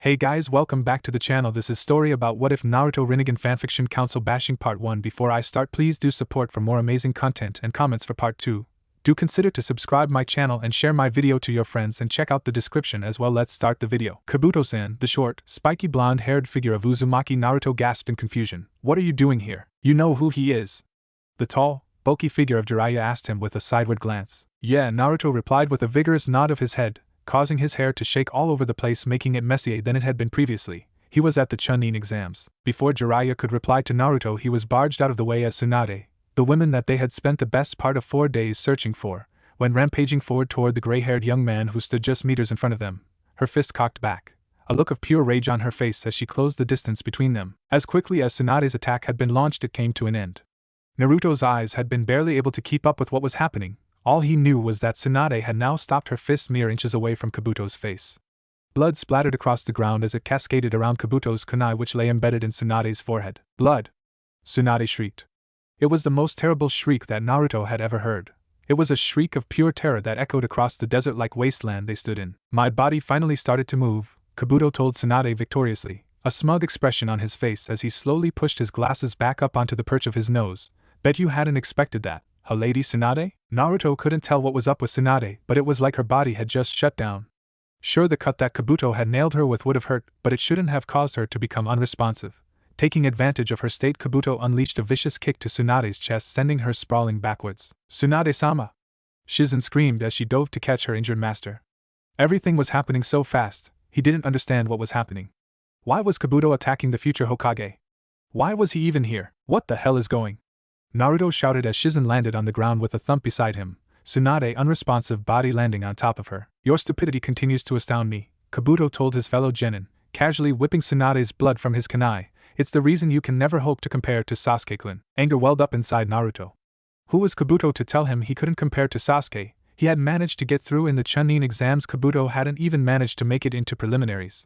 Hey guys, welcome back to the channel. This is story about what if Naruto Rinnegan fanfiction council bashing part 1. Before I start, please do support for more amazing content and comments for part 2. Do consider to subscribe my channel and share my video to your friends and check out the description as well. Let's start the video. Kabuto-san, the short, spiky blonde-haired figure of Uzumaki Naruto, gasped in confusion. What are you doing here? You know who he is? The tall, bulky figure of Jiraiya asked him with a sideward glance. Yeah, Naruto replied with a vigorous nod of his head, causing his hair to shake all over the place, making it messier than it had been previously. He was at the Chunin exams. Before Jiraiya could reply to Naruto, he was barged out of the way as Tsunade, the woman that they had spent the best part of 4 days searching for, went rampaging forward toward the gray-haired young man who stood just meters in front of them, her fist cocked back, a look of pure rage on her face as she closed the distance between them. As quickly as Tsunade's attack had been launched, it came to an end. Naruto's eyes had been barely able to keep up with what was happening. All he knew was that Tsunade had now stopped, her fist mere inches away from Kabuto's face. Blood splattered across the ground as it cascaded around Kabuto's kunai, which lay embedded in Tsunade's forehead. Blood! Tsunade shrieked. It was the most terrible shriek that Naruto had ever heard. It was a shriek of pure terror that echoed across the desert-like wasteland they stood in. My body finally started to move, Kabuto told Tsunade victoriously, a smug expression on his face as he slowly pushed his glasses back up onto the perch of his nose. Bet you hadn't expected that, huh, Lady Tsunade? Naruto couldn't tell what was up with Tsunade, but it was like her body had just shut down. Sure, the cut that Kabuto had nailed her with would have hurt, but it shouldn't have caused her to become unresponsive. Taking advantage of her state, Kabuto unleashed a vicious kick to Tsunade's chest, sending her sprawling backwards. Tsunade-sama! Shizune screamed as she dove to catch her injured master. Everything was happening so fast, he didn't understand what was happening. Why was Kabuto attacking the future Hokage? Why was he even here? What the hell is going? Naruto shouted as Shizune landed on the ground with a thump beside him, Tsunade unresponsive body landing on top of her. Your stupidity continues to astound me, Kabuto told his fellow genin, casually whipping Tsunade's blood from his kunai. It's the reason you can never hope to compare to Sasuke-kun. Anger welled up inside Naruto. Who was Kabuto to tell him he couldn't compare to Sasuke? He had managed to get through in the Chunin exams. Kabuto hadn't even managed to make it into preliminaries.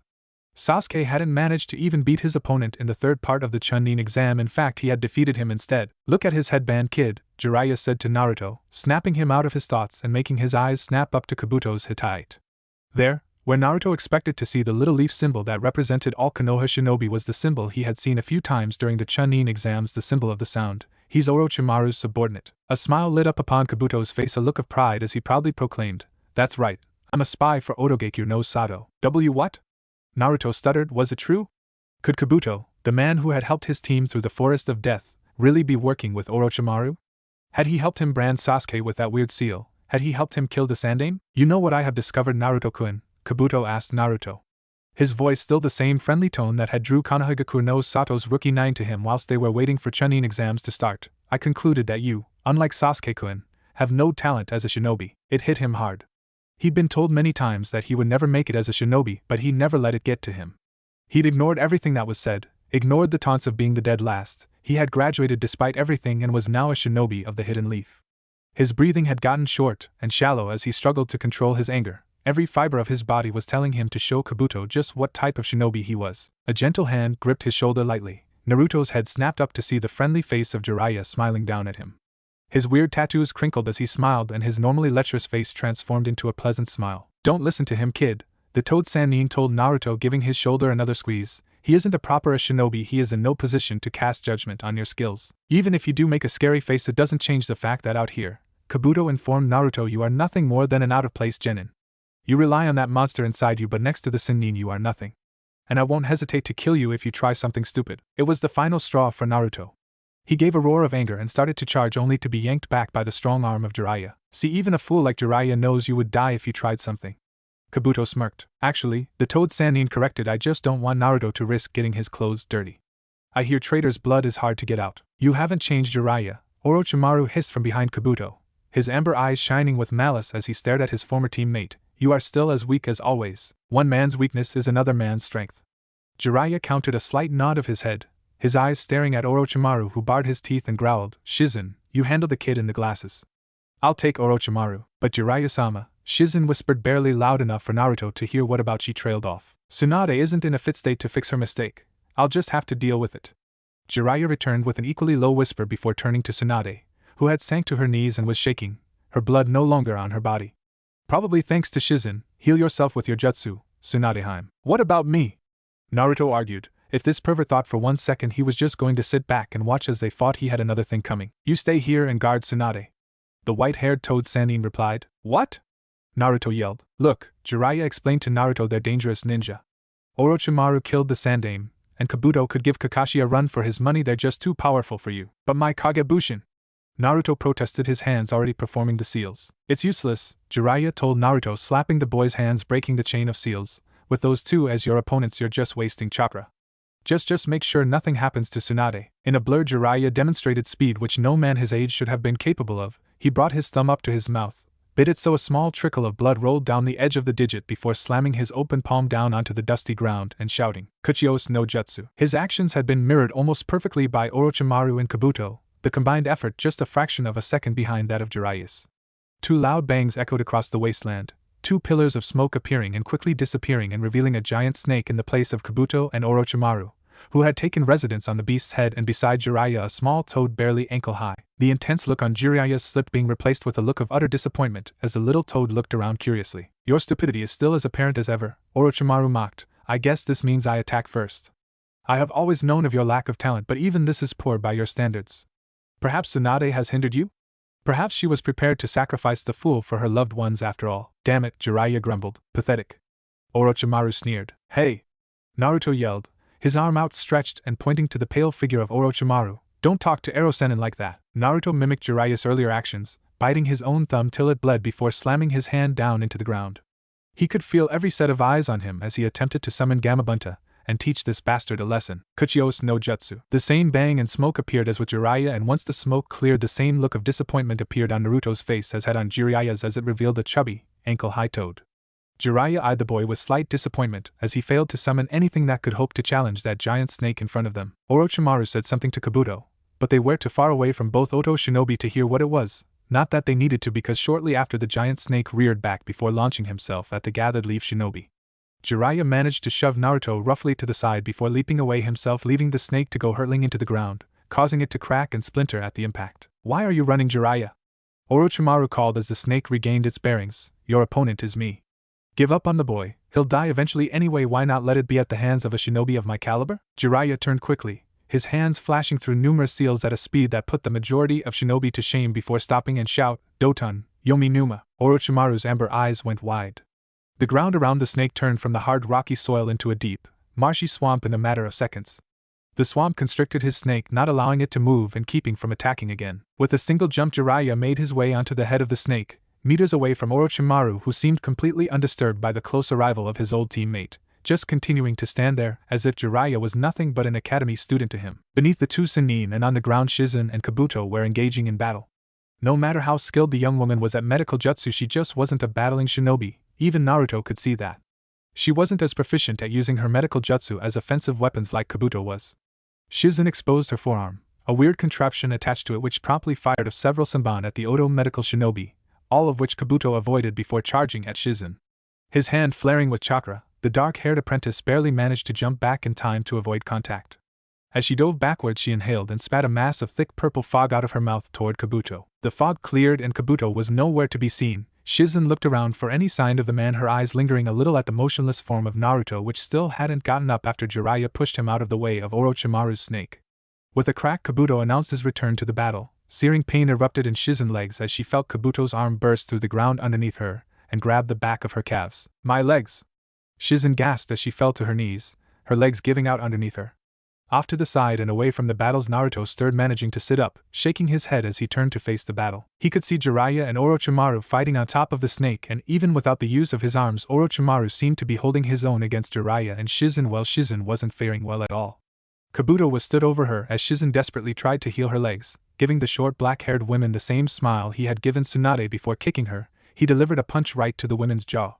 Sasuke hadn't managed to even beat his opponent in the third part of the Chunin exam. In fact, he had defeated him instead. Look at his headband, kid, Jiraiya said to Naruto, snapping him out of his thoughts and making his eyes snap up to Kabuto's Hittite. There, where Naruto expected to see the little leaf symbol that represented all Konoha shinobi, was the symbol he had seen a few times during the Chunin exams, the symbol of the sound. He's Orochimaru's subordinate. A smile lit up upon Kabuto's face, a look of pride as he proudly proclaimed, "That's right, I'm a spy for Otogekyo no Sato." What? Naruto stuttered. Was it true? Could Kabuto, the man who had helped his team through the forest of death, really be working with Orochimaru? Had he helped him brand Sasuke with that weird seal? Had he helped him kill the Sandaime? You know what I have discovered, Naruto-kun? Kabuto asked Naruto. His voice still the same friendly tone that had drew Konoha no Sato's rookie 9 to him whilst they were waiting for Chunin exams to start. I concluded that you, unlike Sasuke-kun, have no talent as a shinobi. It hit him hard. He'd been told many times that he would never make it as a shinobi, but he never let it get to him. He'd ignored everything that was said, ignored the taunts of being the dead last. He had graduated despite everything and was now a shinobi of the Hidden Leaf. His breathing had gotten short and shallow as he struggled to control his anger. Every fiber of his body was telling him to show Kabuto just what type of shinobi he was. A gentle hand gripped his shoulder lightly. Naruto's head snapped up to see the friendly face of Jiraiya smiling down at him. His weird tattoos crinkled as he smiled, and his normally lecherous face transformed into a pleasant smile. Don't listen to him, kid, the Toad Sannin told Naruto, giving his shoulder another squeeze. He isn't a proper shinobi. He is in no position to cast judgment on your skills. Even if you do make a scary face, it doesn't change the fact that out here, Kabuto informed Naruto, you are nothing more than an out-of-place genin. You rely on that monster inside you, but next to the Sannin you are nothing. And I won't hesitate to kill you if you try something stupid. It was the final straw for Naruto. He gave a roar of anger and started to charge, only to be yanked back by the strong arm of Jiraiya. See, even a fool like Jiraiya knows you would die if you tried something. Kabuto smirked. Actually, the Toad Sannin corrected, I just don't want Naruto to risk getting his clothes dirty. I hear traitor's blood is hard to get out. You haven't changed, Jiraiya, Orochimaru hissed from behind Kabuto, his amber eyes shining with malice as he stared at his former teammate. You are still as weak as always. One man's weakness is another man's strength. Jiraiya countered, a slight nod of his head, his eyes staring at Orochimaru, who bared his teeth and growled, Shizune, you handle the kid in the glasses. I'll take Orochimaru. But Jiraiya-sama, Shizune whispered barely loud enough for Naruto to hear. What about? She trailed off. Tsunade isn't in a fit state to fix her mistake. I'll just have to deal with it. Jiraiya returned with an equally low whisper before turning to Tsunade, who had sank to her knees and was shaking, her blood no longer on her body. Probably thanks to Shizune. Heal yourself with your jutsu, Tsunadeheim. What about me? Naruto argued. If this pervert thought for 1 second he was just going to sit back and watch as they fought, he had another thing coming. You stay here and guard Tsunade. The white-haired toad Sannin replied. What? Naruto yelled. Look, Jiraiya explained to Naruto, their dangerous ninja. Orochimaru killed the Sandaime, and Kabuto could give Kakashi a run for his money. They're just too powerful for you. But my Kagebushin! Naruto protested, his hands already performing the seals. It's useless, Jiraiya told Naruto, slapping the boy's hands, breaking the chain of seals. With those two as your opponents, you're just wasting chakra. Just make sure nothing happens to Tsunade. In a blur, Jiraiya demonstrated speed which no man his age should have been capable of. He brought his thumb up to his mouth, bit it so a small trickle of blood rolled down the edge of the digit before slamming his open palm down onto the dusty ground and shouting, Kuchios no Jutsu. His actions had been mirrored almost perfectly by Orochimaru and Kabuto, the combined effort just a fraction of a second behind that of Jiraiya's. 2 loud bangs echoed across the wasteland, 2 pillars of smoke appearing and quickly disappearing and revealing a giant snake in the place of Kabuto and Orochimaru, who had taken residence on the beast's head, and beside Jiraiya a small toad barely ankle-high. The intense look on Jiraiya's lip being replaced with a look of utter disappointment as the little toad looked around curiously. Your stupidity is still as apparent as ever, Orochimaru mocked. I guess this means I attack first. I have always known of your lack of talent, but even this is poor by your standards. Perhaps Tsunade has hindered you? Perhaps she was prepared to sacrifice the fool for her loved ones after all. Damn it, Jiraiya grumbled. Pathetic. Orochimaru sneered. Hey! Naruto yelled, his arm outstretched and pointing to the pale figure of Orochimaru. Don't talk to Ero-sennin like that. Naruto mimicked Jiraiya's earlier actions, biting his own thumb till it bled before slamming his hand down into the ground. He could feel every set of eyes on him as he attempted to summon Gamabunta and teach this bastard a lesson. Kuchios no Jutsu. The same bang and smoke appeared as with Jiraiya, and once the smoke cleared, the same look of disappointment appeared on Naruto's face as had on Jiraiya's as it revealed a chubby, ankle-high toad. Jiraiya eyed the boy with slight disappointment as he failed to summon anything that could hope to challenge that giant snake in front of them. Orochimaru said something to Kabuto, but they were too far away from both Oto Shinobi to hear what it was, not that they needed to, because shortly after the giant snake reared back before launching himself at the gathered leaf shinobi. Jiraiya managed to shove Naruto roughly to the side before leaping away himself, leaving the snake to go hurtling into the ground, causing it to crack and splinter at the impact. Why are you running, Jiraiya? Orochimaru called as the snake regained its bearings. Your opponent is me. Give up on the boy, he'll die eventually anyway, why not let it be at the hands of a shinobi of my caliber? Jiraiya turned quickly, his hands flashing through numerous seals at a speed that put the majority of shinobi to shame before stopping and shout, Doton, Yomi Numa. Orochimaru's amber eyes went wide. The ground around the snake turned from the hard rocky soil into a deep, marshy swamp in a matter of seconds. The swamp constricted his snake, not allowing it to move and keeping from attacking again. With a single jump, Jiraiya made his way onto the head of the snake, meters away from Orochimaru, who seemed completely undisturbed by the close arrival of his old teammate, just continuing to stand there as if Jiraiya was nothing but an academy student to him. Beneath the 2 Sannin and on the ground, Shizune and Kabuto were engaging in battle. No matter how skilled the young woman was at medical jutsu, she just wasn't a battling shinobi. Even Naruto could see that. She wasn't as proficient at using her medical jutsu as offensive weapons like Kabuto was. Shizune exposed her forearm, a weird contraption attached to it which promptly fired of several Senbon at the Oto medical shinobi, all of which Kabuto avoided before charging at Shizune. His hand flaring with chakra, the dark-haired apprentice barely managed to jump back in time to avoid contact. As she dove backwards, she inhaled and spat a mass of thick purple fog out of her mouth toward Kabuto. The fog cleared and Kabuto was nowhere to be seen. Shizune looked around for any sign of the man, her eyes lingering a little at the motionless form of Naruto, which still hadn't gotten up after Jiraiya pushed him out of the way of Orochimaru's snake. With a crack, Kabuto announced his return to the battle. Searing pain erupted in Shizune's legs as she felt Kabuto's arm burst through the ground underneath her and grabbed the back of her calves. My legs! Shizune gasped as she fell to her knees, her legs giving out underneath her. Off to the side and away from the battles, Naruto stirred, managing to sit up, shaking his head as he turned to face the battle. He could see Jiraiya and Orochimaru fighting on top of the snake, and even without the use of his arms, Orochimaru seemed to be holding his own against Jiraiya and Shizune. Well, Shizune wasn't faring well at all. Kabuto was stood over her as Shizune desperately tried to heal her legs, giving the short black-haired woman the same smile he had given Tsunade before kicking her. He delivered a punch right to the woman's jaw.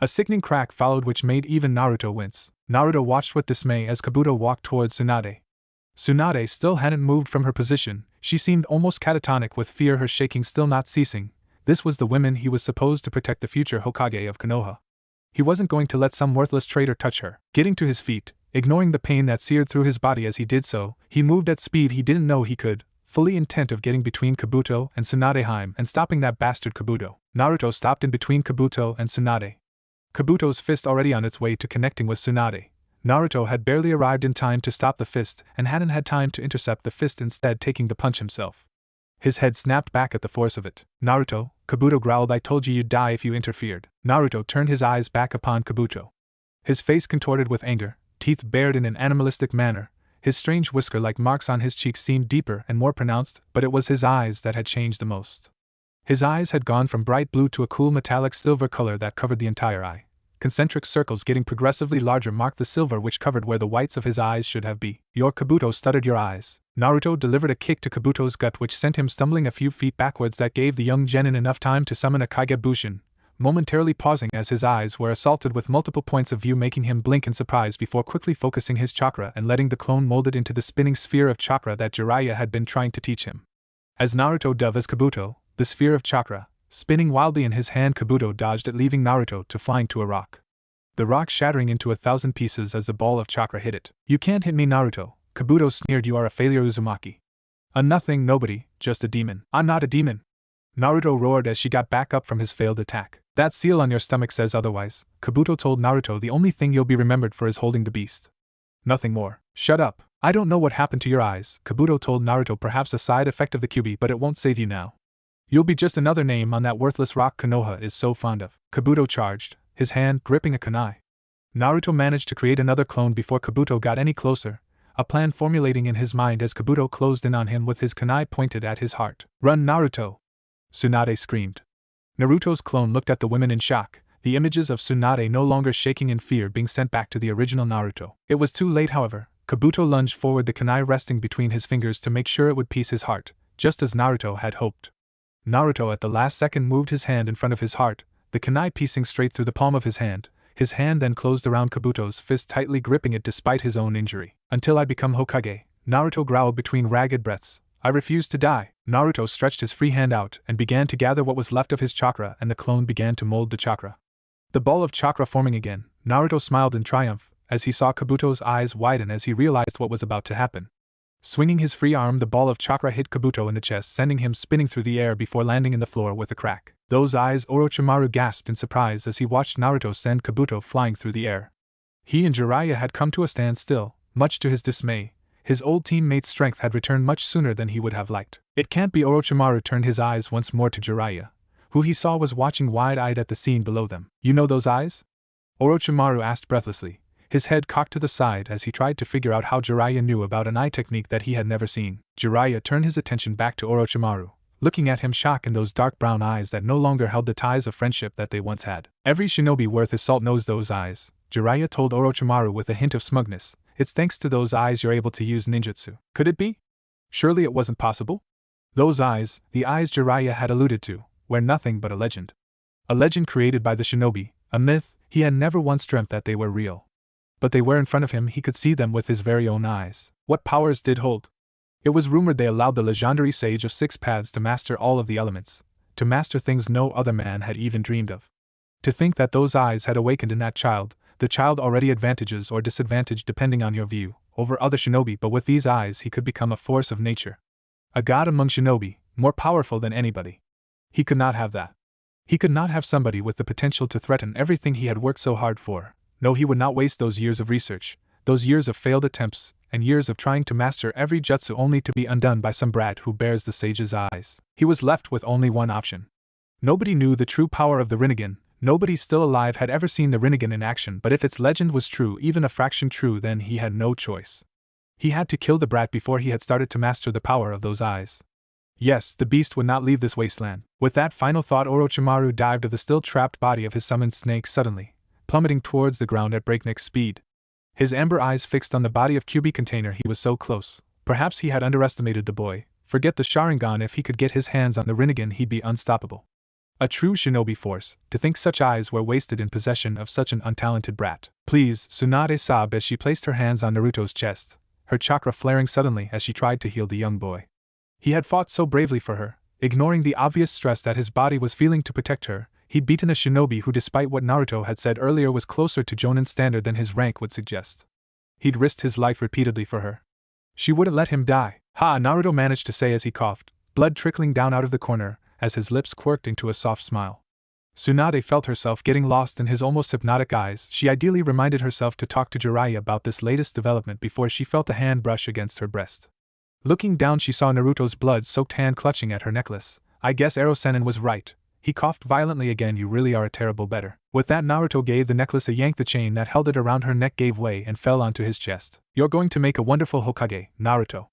A sickening crack followed which made even Naruto wince. Naruto watched with dismay as Kabuto walked towards Tsunade. Tsunade still hadn't moved from her position. She seemed almost catatonic with fear, her shaking still not ceasing. This was the woman he was supposed to protect, the future Hokage of Konoha. He wasn't going to let some worthless traitor touch her. Getting to his feet, ignoring the pain that seared through his body as he did so, he moved at speed he didn't know he could, fully intent of getting between Kabuto and Tsunadeheim and stopping that bastard Kabuto. Naruto stopped in between Kabuto and Tsunade. Kabuto's fist already on its way to connecting with Tsunade. Naruto had barely arrived in time to stop the fist and hadn't had time to intercept the fist, instead taking the punch himself. His head snapped back at the force of it. "Naruto," Kabuto growled, "I told you you'd die if you interfered." Naruto turned his eyes back upon Kabuto. His face contorted with anger, teeth bared in an animalistic manner. His strange whisker-like marks on his cheeks seemed deeper and more pronounced, but it was his eyes that had changed the most. His eyes had gone from bright blue to a cool metallic silver color that covered the entire eye. Concentric circles getting progressively larger marked the silver which covered where the whites of his eyes should have been. "Your Kabuto stuttered your eyes." Naruto delivered a kick to Kabuto's gut which sent him stumbling a few feet backwards. That gave the young genin enough time to summon a Kage-Bushin, momentarily pausing as his eyes were assaulted with multiple points of view, making him blink in surprise before quickly focusing his chakra and letting the clone mold it into the spinning sphere of chakra that Jiraiya had been trying to teach him. As Naruto dove as Kabuto, the sphere of chakra, spinning wildly in his hand, Kabuto dodged it, leaving Naruto to flying to a rock. The rock shattering into 1,000 pieces as the ball of chakra hit it. "You can't hit me, Naruto," Kabuto sneered. "You are a failure, Uzumaki. A nothing, nobody, just a demon." "I'm not a demon," Naruto roared as she got back up from his failed attack. "That seal on your stomach says otherwise," Kabuto told Naruto. "The only thing you'll be remembered for is holding the beast. Nothing more." "Shut up. I don't know what happened to your eyes," Kabuto told Naruto. "Perhaps a side effect of the Kyuubi, but it won't save you now. You'll be just another name on that worthless rock Konoha is so fond of." Kabuto charged, his hand gripping a kunai. Naruto managed to create another clone before Kabuto got any closer, a plan formulating in his mind as Kabuto closed in on him with his kunai pointed at his heart. "Run, Naruto!" Tsunade screamed. Naruto's clone looked at the women in shock, the images of Tsunade no longer shaking in fear being sent back to the original Naruto. It was too late, however. Kabuto lunged forward, the kunai resting between his fingers to make sure it would pierce his heart, just as Naruto had hoped. Naruto at the last second moved his hand in front of his heart, the kunai piercing straight through the palm of his hand. His hand then closed around Kabuto's fist, tightly gripping it despite his own injury. "Until I become Hokage," Naruto growled between ragged breaths. "I refuse to die." Naruto stretched his free hand out and began to gather what was left of his chakra, and the clone began to mold the chakra. The ball of chakra forming again, Naruto smiled in triumph as he saw Kabuto's eyes widen as he realized what was about to happen. Swinging his free arm, the ball of chakra hit Kabuto in the chest, sending him spinning through the air before landing in the floor with a crack. "Those eyes!" Orochimaru gasped in surprise as he watched Naruto send Kabuto flying through the air. He and Jiraiya had come to a standstill, much to his dismay. His old teammate's strength had returned much sooner than he would have liked. "It can't be!" Orochimaru turned his eyes once more to Jiraiya, who he saw was watching wide-eyed at the scene below them. "You know those eyes?" Orochimaru asked breathlessly, his head cocked to the side as he tried to figure out how Jiraiya knew about an eye technique that he had never seen. Jiraiya turned his attention back to Orochimaru, looking at him, shock in those dark brown eyes that no longer held the ties of friendship that they once had. "Every shinobi worth his salt knows those eyes," Jiraiya told Orochimaru with a hint of smugness. "It's thanks to those eyes you're able to use ninjutsu." Could it be? Surely it wasn't possible? Those eyes, the eyes Jiraiya had alluded to, were nothing but a legend. A legend created by the shinobi, a myth. He had never once dreamt that they were real. But they were in front of him, he could see them with his very own eyes. What powers did hold? It was rumored they allowed the legendary sage of 6 paths to master all of the elements, to master things no other man had even dreamed of. To think that those eyes had awakened in that child, the child already advantages or disadvantaged depending on your view, over other shinobi, but with these eyes he could become a force of nature. A god among shinobi, more powerful than anybody. He could not have that. He could not have somebody with the potential to threaten everything he had worked so hard for. No, he would not waste those years of research, those years of failed attempts, and years of trying to master every jutsu only to be undone by some brat who bears the sage's eyes. He was left with only one option. Nobody knew the true power of the Rinnegan, nobody still alive had ever seen the Rinnegan in action, but if its legend was true, even a fraction true, then he had no choice. He had to kill the brat before he had started to master the power of those eyes. Yes, the beast would not leave this wasteland. With that final thought, Orochimaru dived of the still trapped body of his summoned snake suddenly, plummeting towards the ground at breakneck speed. His amber eyes fixed on the body of Kyuubi container. He was so close. Perhaps he had underestimated the boy. Forget the Sharingan, if he could get his hands on the Rinnegan he'd be unstoppable. A true shinobi force. To think such eyes were wasted in possession of such an untalented brat. "Please," Tsunade sobbed as she placed her hands on Naruto's chest, her chakra flaring suddenly as she tried to heal the young boy. He had fought so bravely for her, ignoring the obvious stress that his body was feeling to protect her. He'd beaten a shinobi who, despite what Naruto had said earlier, was closer to Jonin standard than his rank would suggest. He'd risked his life repeatedly for her. She wouldn't let him die. "Ha!" Naruto managed to say as he coughed, blood trickling down out of the corner, as his lips quirked into a soft smile. Tsunade felt herself getting lost in his almost hypnotic eyes. She ideally reminded herself to talk to Jiraiya about this latest development before she felt a hand brush against her breast. Looking down, she saw Naruto's blood-soaked hand clutching at her necklace. I guess Rasengan was right. He coughed violently again. You really are a terrible better. With that, Naruto gave the necklace a yank. The chain that held it around her neck gave way and fell onto his chest. You're going to make a wonderful Hokage, Naruto,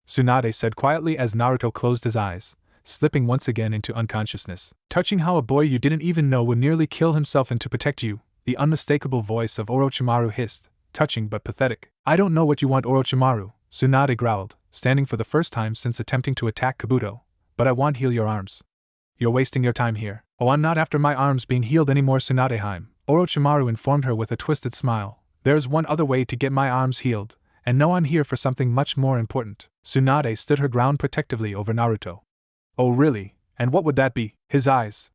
Tsunade said quietly as Naruto closed his eyes, slipping once again into unconsciousness. Touching how a boy you didn't even know would nearly kill himself and to protect you, the unmistakable voice of Orochimaru hissed, touching but pathetic. I don't know what you want, Orochimaru, Tsunade growled, standing for the first time since attempting to attack Kabuto, but I want heal your arms. You're wasting your time here. Oh, I'm not after my arms being healed anymore, Tsunadeheim, Orochimaru informed her with a twisted smile. There's one other way to get my arms healed, and no, I'm here for something much more important. Tsunade stood her ground protectively over Naruto. Oh really? And what would that be? His eyes.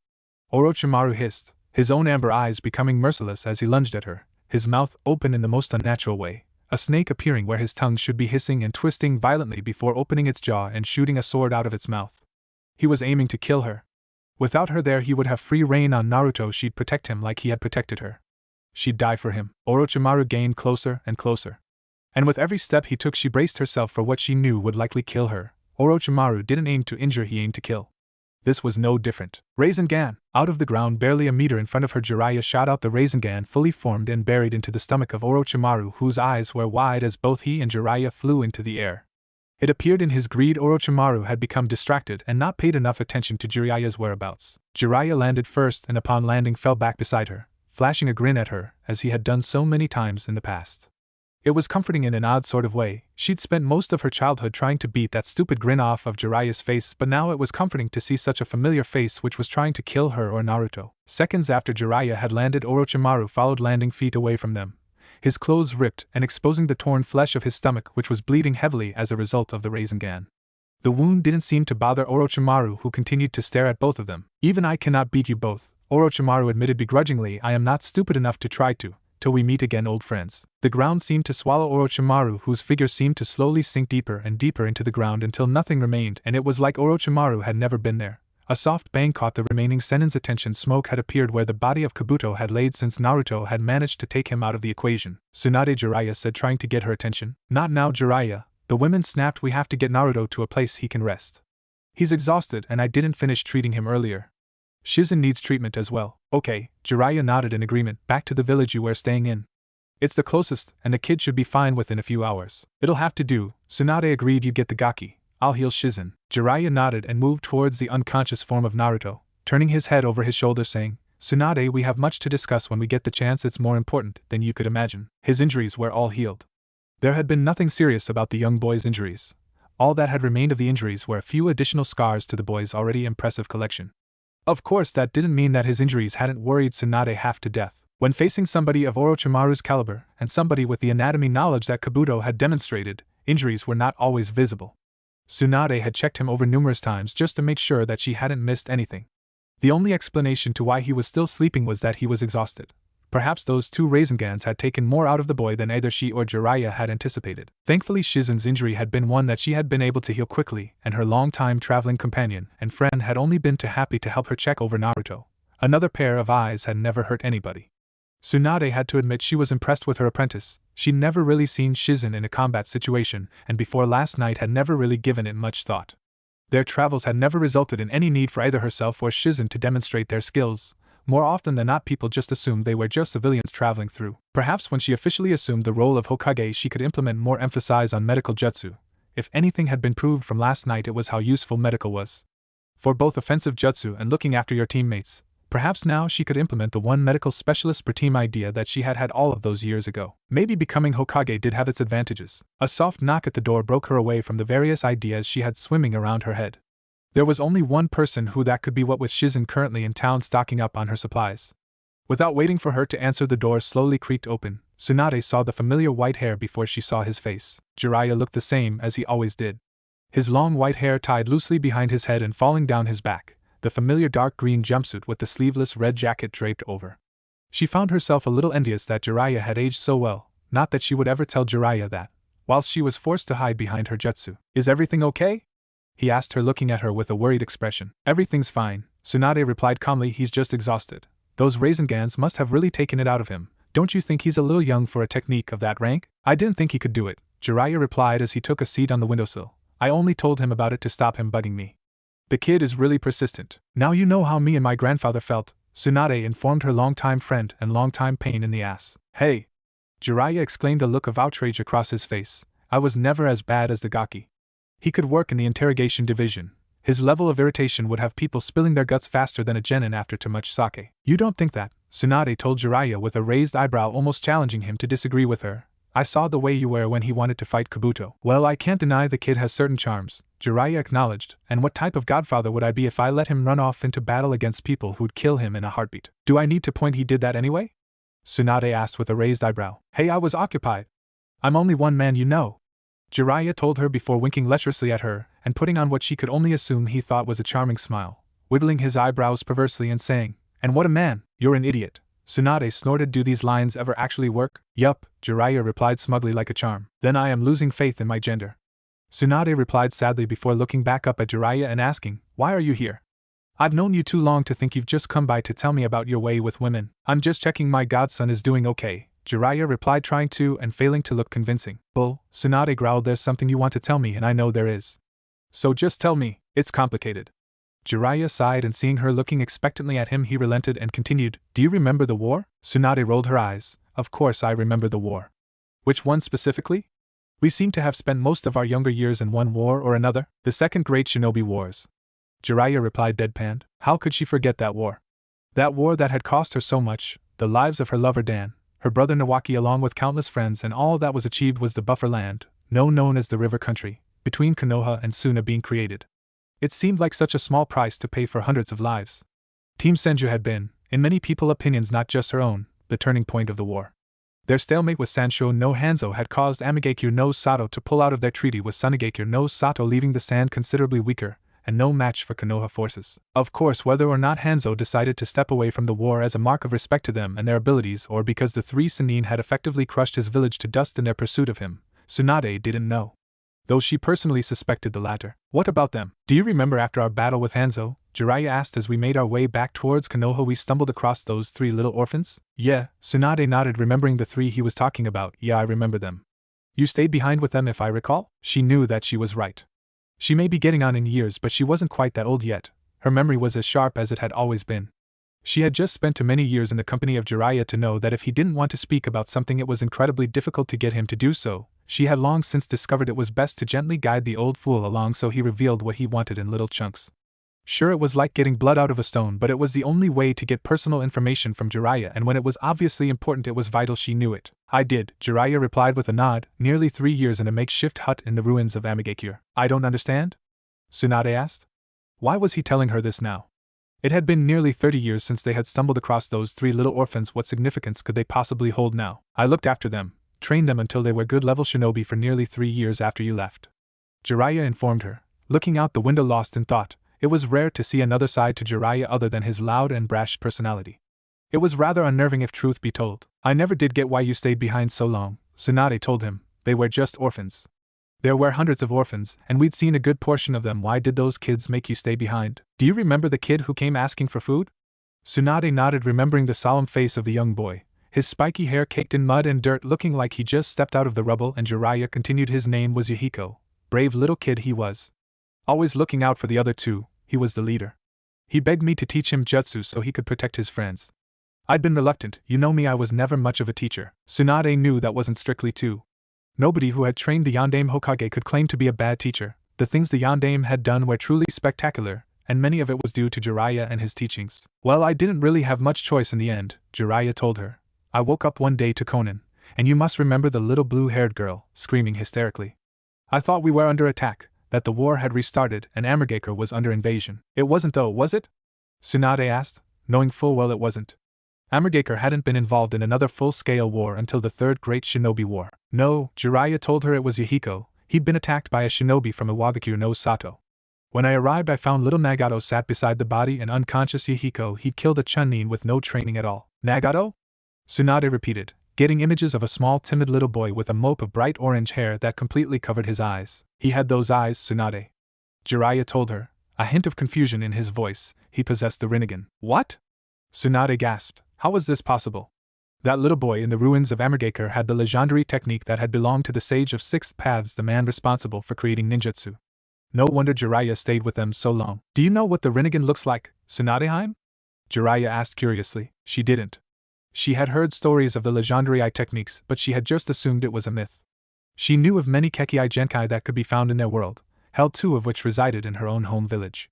Orochimaru hissed, his own amber eyes becoming merciless as he lunged at her, his mouth open in the most unnatural way, a snake appearing where his tongue should be, hissing and twisting violently before opening its jaw and shooting a sword out of its mouth. He was aiming to kill her. Without her there, he would have free reign on Naruto. She'd protect him like he had protected her. She'd die for him. Orochimaru gained closer and closer. And with every step he took, she braced herself for what she knew would likely kill her. Orochimaru didn't aim to injure, he aimed to kill. This was no different. Rasengan! Out of the ground, barely a meter in front of her, Jiraiya shot out the Rasengan, fully formed and buried into the stomach of Orochimaru, whose eyes were wide as both he and Jiraiya flew into the air. It appeared in his greed Orochimaru had become distracted and not paid enough attention to Jiraiya's whereabouts. Jiraiya landed first and upon landing fell back beside her, flashing a grin at her, as he had done so many times in the past. It was comforting in an odd sort of way. She'd spent most of her childhood trying to beat that stupid grin off of Jiraiya's face, but now it was comforting to see such a familiar face which was trying to kill her or Naruto. Seconds after Jiraiya had landed, Orochimaru followed, landing feet away from them, his clothes ripped and exposing the torn flesh of his stomach, which was bleeding heavily as a result of the Rasengan. The wound didn't seem to bother Orochimaru, who continued to stare at both of them. Even I cannot beat you both, Orochimaru admitted begrudgingly. I am not stupid enough to try to. Till we meet again, old friends. The ground seemed to swallow Orochimaru, whose figure seemed to slowly sink deeper and deeper into the ground until nothing remained, and it was like Orochimaru had never been there. A soft bang caught the remaining Senin's attention. Smoke had appeared where the body of Kabuto had laid since Naruto had managed to take him out of the equation. Tsunade, Jiraiya said, trying to get her attention. Not now, Jiraiya, the women snapped. We have to get Naruto to a place he can rest. He's exhausted and I didn't finish treating him earlier. Shizune needs treatment as well. Okay, Jiraiya nodded in agreement. Back to the village you were staying in. It's the closest, and the kid should be fine within a few hours. It'll have to do, Tsunade agreed. You get the Gaki. I'll heal Shizune. Jiraiya nodded and moved towards the unconscious form of Naruto, turning his head over his shoulder saying, Tsunade, we have much to discuss when we get the chance. It's more important than you could imagine. His injuries were all healed. There had been nothing serious about the young boy's injuries. All that had remained of the injuries were a few additional scars to the boy's already impressive collection. Of course, that didn't mean that his injuries hadn't worried Tsunade half to death. When facing somebody of Orochimaru's caliber, and somebody with the anatomy knowledge that Kabuto had demonstrated, injuries were not always visible. Tsunade had checked him over numerous times just to make sure that she hadn't missed anything. The only explanation to why he was still sleeping was that he was exhausted. Perhaps those two Rasengans had taken more out of the boy than either she or Jiraiya had anticipated. Thankfully, Shizune's injury had been one that she had been able to heal quickly, and her long-time traveling companion and friend had only been too happy to help her check over Naruto. Another pair of eyes had never hurt anybody. Tsunade had to admit she was impressed with her apprentice. She'd never really seen Shizune in a combat situation, and before last night had never really given it much thought. Their travels had never resulted in any need for either herself or Shizune to demonstrate their skills. More often than not, people just assumed they were just civilians traveling through. Perhaps when she officially assumed the role of Hokage, she could implement more emphasis on medical jutsu. If anything had been proved from last night, it was how useful medical was. For both offensive jutsu and looking after your teammates. Perhaps now she could implement the one medical specialist per team idea that she had had all of those years ago. Maybe becoming Hokage did have its advantages. A soft knock at the door broke her away from the various ideas she had swimming around her head. There was only one person who that could be, what with Shizune currently in town stocking up on her supplies. Without waiting for her to answer, the door slowly creaked open. Tsunade saw the familiar white hair before she saw his face. Jiraiya looked the same as he always did. His long white hair tied loosely behind his head and falling down his back, the familiar dark green jumpsuit with the sleeveless red jacket draped over. She found herself a little envious that Jiraiya had aged so well, not that she would ever tell Jiraiya that, whilst she was forced to hide behind her jutsu. Is everything okay? He asked her, looking at her with a worried expression. Everything's fine, Tsunade replied calmly, he's just exhausted. Those rasengans must have really taken it out of him. Don't you think he's a little young for a technique of that rank? I didn't think he could do it, Jiraiya replied as he took a seat on the windowsill. I only told him about it to stop him bugging me. The kid is really persistent. Now you know how me and my grandfather felt, Tsunade informed her longtime friend and longtime pain in the ass. Hey! Jiraiya exclaimed, a look of outrage across his face. I was never as bad as the Gaki. He could work in the interrogation division. His level of irritation would have people spilling their guts faster than a genin after too much sake. You don't think that, Tsunade told Jiraiya with a raised eyebrow, almost challenging him to disagree with her. I saw the way you were when he wanted to fight Kabuto. Well, I can't deny the kid has certain charms, Jiraiya acknowledged, and what type of godfather would I be if I let him run off into battle against people who'd kill him in a heartbeat? Do I need to point he did that anyway? Tsunade asked with a raised eyebrow. Hey, I was occupied. I'm only one man, you know. Jiraiya told her before winking lecherously at her, and putting on what she could only assume he thought was a charming smile, wiggling his eyebrows perversely and saying, and what a man, you're an idiot. Tsunade snorted. Do these lines ever actually work? Yup, Jiraiya replied smugly like a charm. Then I am losing faith in my gender. Tsunade replied sadly before looking back up at Jiraiya and asking, why are you here? I've known you too long to think you've just come by to tell me about your way with women. I'm just checking my godson is doing okay, Jiraiya replied, trying to and failing to look convincing. Bull, Tsunade growled. There's something you want to tell me and I know there is. So just tell me, it's complicated. Jiraiya sighed, and seeing her looking expectantly at him he relented and continued, do you remember the war? Tsunade rolled her eyes. Of course I remember the war. Which one specifically? We seem to have spent most of our younger years in one war or another, the Second Great Shinobi Wars. Jiraiya replied deadpanned. How could she forget that war? That war that had cost her so much, the lives of her lover Dan, her brother Nawaki along with countless friends, and all that was achieved was the buffer land, now known as the River Country, between Konoha and Suna being created. It seemed like such a small price to pay for hundreds of lives. Team Senju had been, in many people's opinions not just her own, the turning point of the war. Their stalemate with Sansho no Hanzo had caused Amigakure no Sato to pull out of their treaty with Sunigakure no Sato, leaving the sand considerably weaker, and no match for Konoha forces. Of course, whether or not Hanzo decided to step away from the war as a mark of respect to them and their abilities, or because the three Sannin had effectively crushed his village to dust in their pursuit of him, Tsunade didn't know. Though she personally suspected the latter. What about them? Do you remember after our battle with Hanzo? Jiraiya asked as we made our way back towards Konoha we stumbled across those three little orphans? Yeah, Tsunade nodded, remembering the three he was talking about. Yeah, I remember them. You stayed behind with them if I recall? She knew that she was right. She may be getting on in years, but she wasn't quite that old yet. Her memory was as sharp as it had always been. She had just spent too many years in the company of Jiraiya to know that if he didn't want to speak about something it was incredibly difficult to get him to do so. She had long since discovered it was best to gently guide the old fool along, so he revealed what he wanted in little chunks. Sure, it was like getting blood out of a stone, but it was the only way to get personal information from Jiraiya, and when it was obviously important it was vital she knew it. I did, Jiraiya replied with a nod. Nearly 3 years in a makeshift hut in the ruins of Amigakure. I don't understand? Tsunade asked. Why was he telling her this now? It had been nearly 30 years since they had stumbled across those three little orphans. What significance could they possibly hold now? I looked after them, trained them until they were good level shinobi for nearly 3 years after you left. Jiraiya informed her, looking out the window lost in thought. It was rare to see another side to Jiraiya other than his loud and brash personality. It was rather unnerving if truth be told. I never did get why you stayed behind so long, Tsunade told him. They were just orphans. There were hundreds of orphans, and we'd seen a good portion of them. Why did those kids make you stay behind? Do you remember the kid who came asking for food? Tsunade nodded, remembering the solemn face of the young boy, his spiky hair caked in mud and dirt, looking like he just stepped out of the rubble, and Jiraiya continued. His name was Yahiko. Brave little kid he was. Always looking out for the other two, he was the leader. He begged me to teach him jutsu so he could protect his friends. I'd been reluctant. You know me, I was never much of a teacher. Tsunade knew that wasn't strictly true. Nobody who had trained the Yondaime Hokage could claim to be a bad teacher. The things the Yondaime had done were truly spectacular, and many of it was due to Jiraiya and his teachings. Well, I didn't really have much choice in the end, Jiraiya told her. I woke up one day to Konan, and you must remember the little blue-haired girl, screaming hysterically. I thought we were under attack, that the war had restarted and Amigakure was under invasion. It wasn't though, was it? Tsunade asked, knowing full well it wasn't. Amigakure hadn't been involved in another full-scale war until the Third Great Shinobi War. No, Jiraiya told her, it was Yahiko. He'd been attacked by a shinobi from Iwagakure no Sato. When I arrived I found little Nagato sat beside the body and unconscious Yahiko. He'd killed a Chunin with no training at all. Nagato? Tsunade repeated, getting images of a small timid little boy with a mop of bright orange hair that completely covered his eyes. He had those eyes, Tsunade. Jiraiya told her. A hint of confusion in his voice. He possessed the Rinnegan. What? Tsunade gasped. How was this possible? That little boy in the ruins of Amargaker had the legendary technique that had belonged to the Sage of Sixth Paths, the man responsible for creating ninjutsu. No wonder Jiraiya stayed with them so long. Do you know what the Rinnegan looks like, Tsunadeheim? Jiraiya asked curiously. She didn't. She had heard stories of the legendary eye techniques, but she had just assumed it was a myth. She knew of many Kekki Genkai that could be found in their world, held 2 of which resided in her own home village.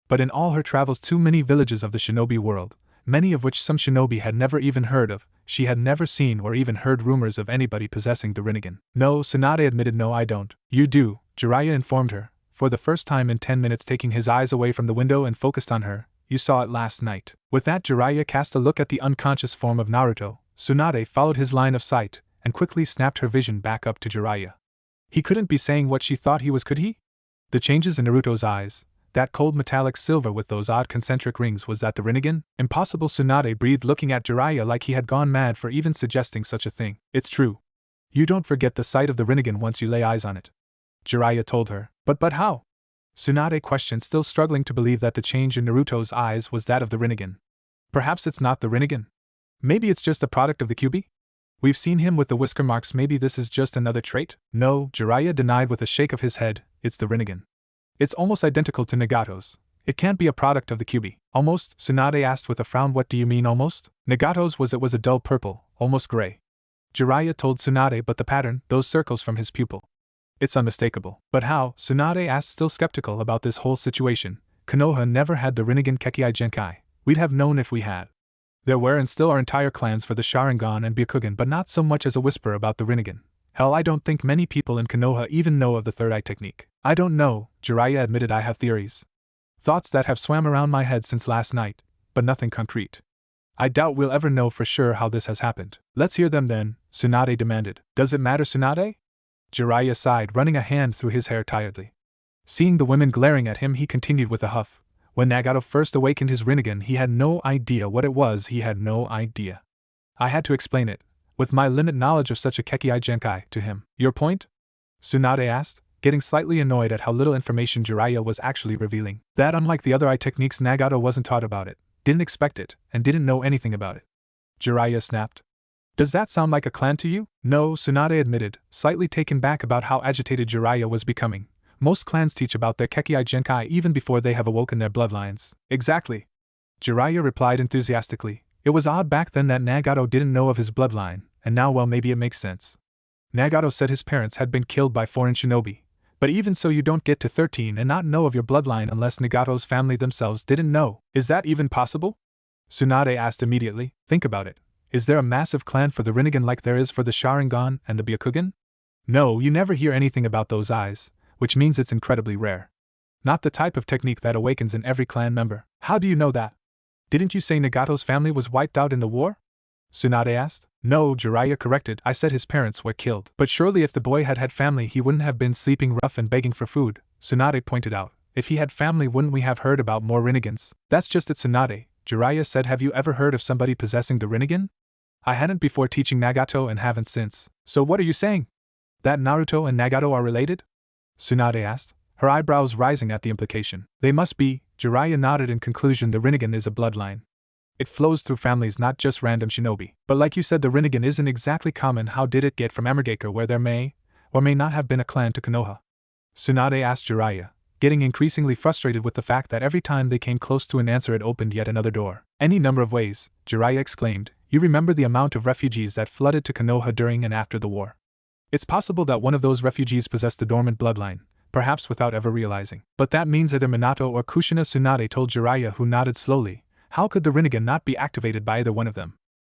But in all her travels to many villages of the shinobi world, many of which some shinobi had never even heard of, she had never seen or even heard rumors of anybody possessing the Rinnegan. No, Tsunade admitted. No, I don't. You do, Jiraiya informed her, for the first time in 10 minutes taking his eyes away from the window and focused on her. You saw it last night. With that, Jiraiya cast a look at the unconscious form of Naruto. Tsunade followed his line of sight, and quickly snapped her vision back up to Jiraiya. He couldn't be saying what she thought he was, could he? The changes in Naruto's eyes, that cold metallic silver with those odd concentric rings, was that the Rinnegan? Impossible, Tsunade breathed, looking at Jiraiya like he had gone mad for even suggesting such a thing. It's true. You don't forget the sight of the Rinnegan once you lay eyes on it, Jiraiya told her. But how? Tsunade questioned, still struggling to believe that the change in Naruto's eyes was that of the Rinnegan. Perhaps it's not the Rinnegan. Maybe it's just a product of the Kyuubi? We've seen him with the whisker marks. Maybe this is just another trait? No, Jiraiya denied with a shake of his head. It's the Rinnegan. It's almost identical to Nagato's. It can't be a product of the Kyuubi. Almost? Tsunade asked with a frown. What do you mean almost? Nagato's was a dull purple, almost gray. Jiraiya told Tsunade, but the pattern, those circles from his pupil. It's unmistakable. But how? Tsunade asked, still skeptical about this whole situation. Konoha never had the Rinnegan Kekki Genkai. We'd have known if we had. There were and still are entire clans for the Sharingan and Byakugan, but not so much as a whisper about the Rinnegan. Hell, I don't think many people in Konoha even know of the third eye technique. I don't know, Jiraiya admitted. I have theories. Thoughts that have swam around my head since last night, but nothing concrete. I doubt we'll ever know for sure how this has happened. Let's hear them then, Tsunade demanded. Does it matter, Tsunade? Jiraiya sighed, running a hand through his hair tiredly. Seeing the women glaring at him, he continued with a huff. When Nagato first awakened his Rinnegan, he had no idea what it was. He had no idea. I had to explain it, with my limited knowledge of such a Kekki Genkai, to him. Your point? Tsunade asked, getting slightly annoyed at how little information Jiraiya was actually revealing. That unlike the other eye techniques, Nagato wasn't taught about it, didn't expect it, and didn't know anything about it. Jiraiya snapped. Does that sound like a clan to you? No, Tsunade admitted, slightly taken back about how agitated Jiraiya was becoming. Most clans teach about their Kekki Genkai even before they have awoken their bloodlines. Exactly. Jiraiya replied enthusiastically. It was odd back then that Nagato didn't know of his bloodline, and now, well, maybe it makes sense. Nagato said his parents had been killed by foreign shinobi. But even so, you don't get to 13 and not know of your bloodline unless Nagato's family themselves didn't know. Is that even possible? Tsunade asked immediately. Think about it. Is there a massive clan for the Rinnegan like there is for the Sharingan and the Byakugan? No, you never hear anything about those eyes, which means it's incredibly rare. Not the type of technique that awakens in every clan member. How do you know that? Didn't you say Nagato's family was wiped out in the war? Tsunade asked. No, Jiraiya corrected. I said his parents were killed. But surely if the boy had had family, he wouldn't have been sleeping rough and begging for food, Tsunade pointed out. If he had family, wouldn't we have heard about more Rinnegans? That's just it, Tsunade, Jiraiya said. Have you ever heard of somebody possessing the Rinnegan? I hadn't before teaching Nagato and haven't since. So what are you saying? That Naruto and Nagato are related? Tsunade asked, her eyebrows rising at the implication. They must be, Jiraiya nodded in conclusion. The Rinnegan is a bloodline. It flows through families, not just random shinobi. But like you said, the Rinnegan isn't exactly common. How did it get from Amargaker, where there may, or may not have been a clan, to Konoha? Tsunade asked Jiraiya, getting increasingly frustrated with the fact that every time they came close to an answer it opened yet another door. Any number of ways, Jiraiya exclaimed. You remember the amount of refugees that flooded to Konoha during and after the war. It's possible that one of those refugees possessed the dormant bloodline, perhaps without ever realizing. But that means either Minato or Kushina, Tsunade told Jiraiya, who nodded slowly. How could the Rinnegan not be activated by either one of them?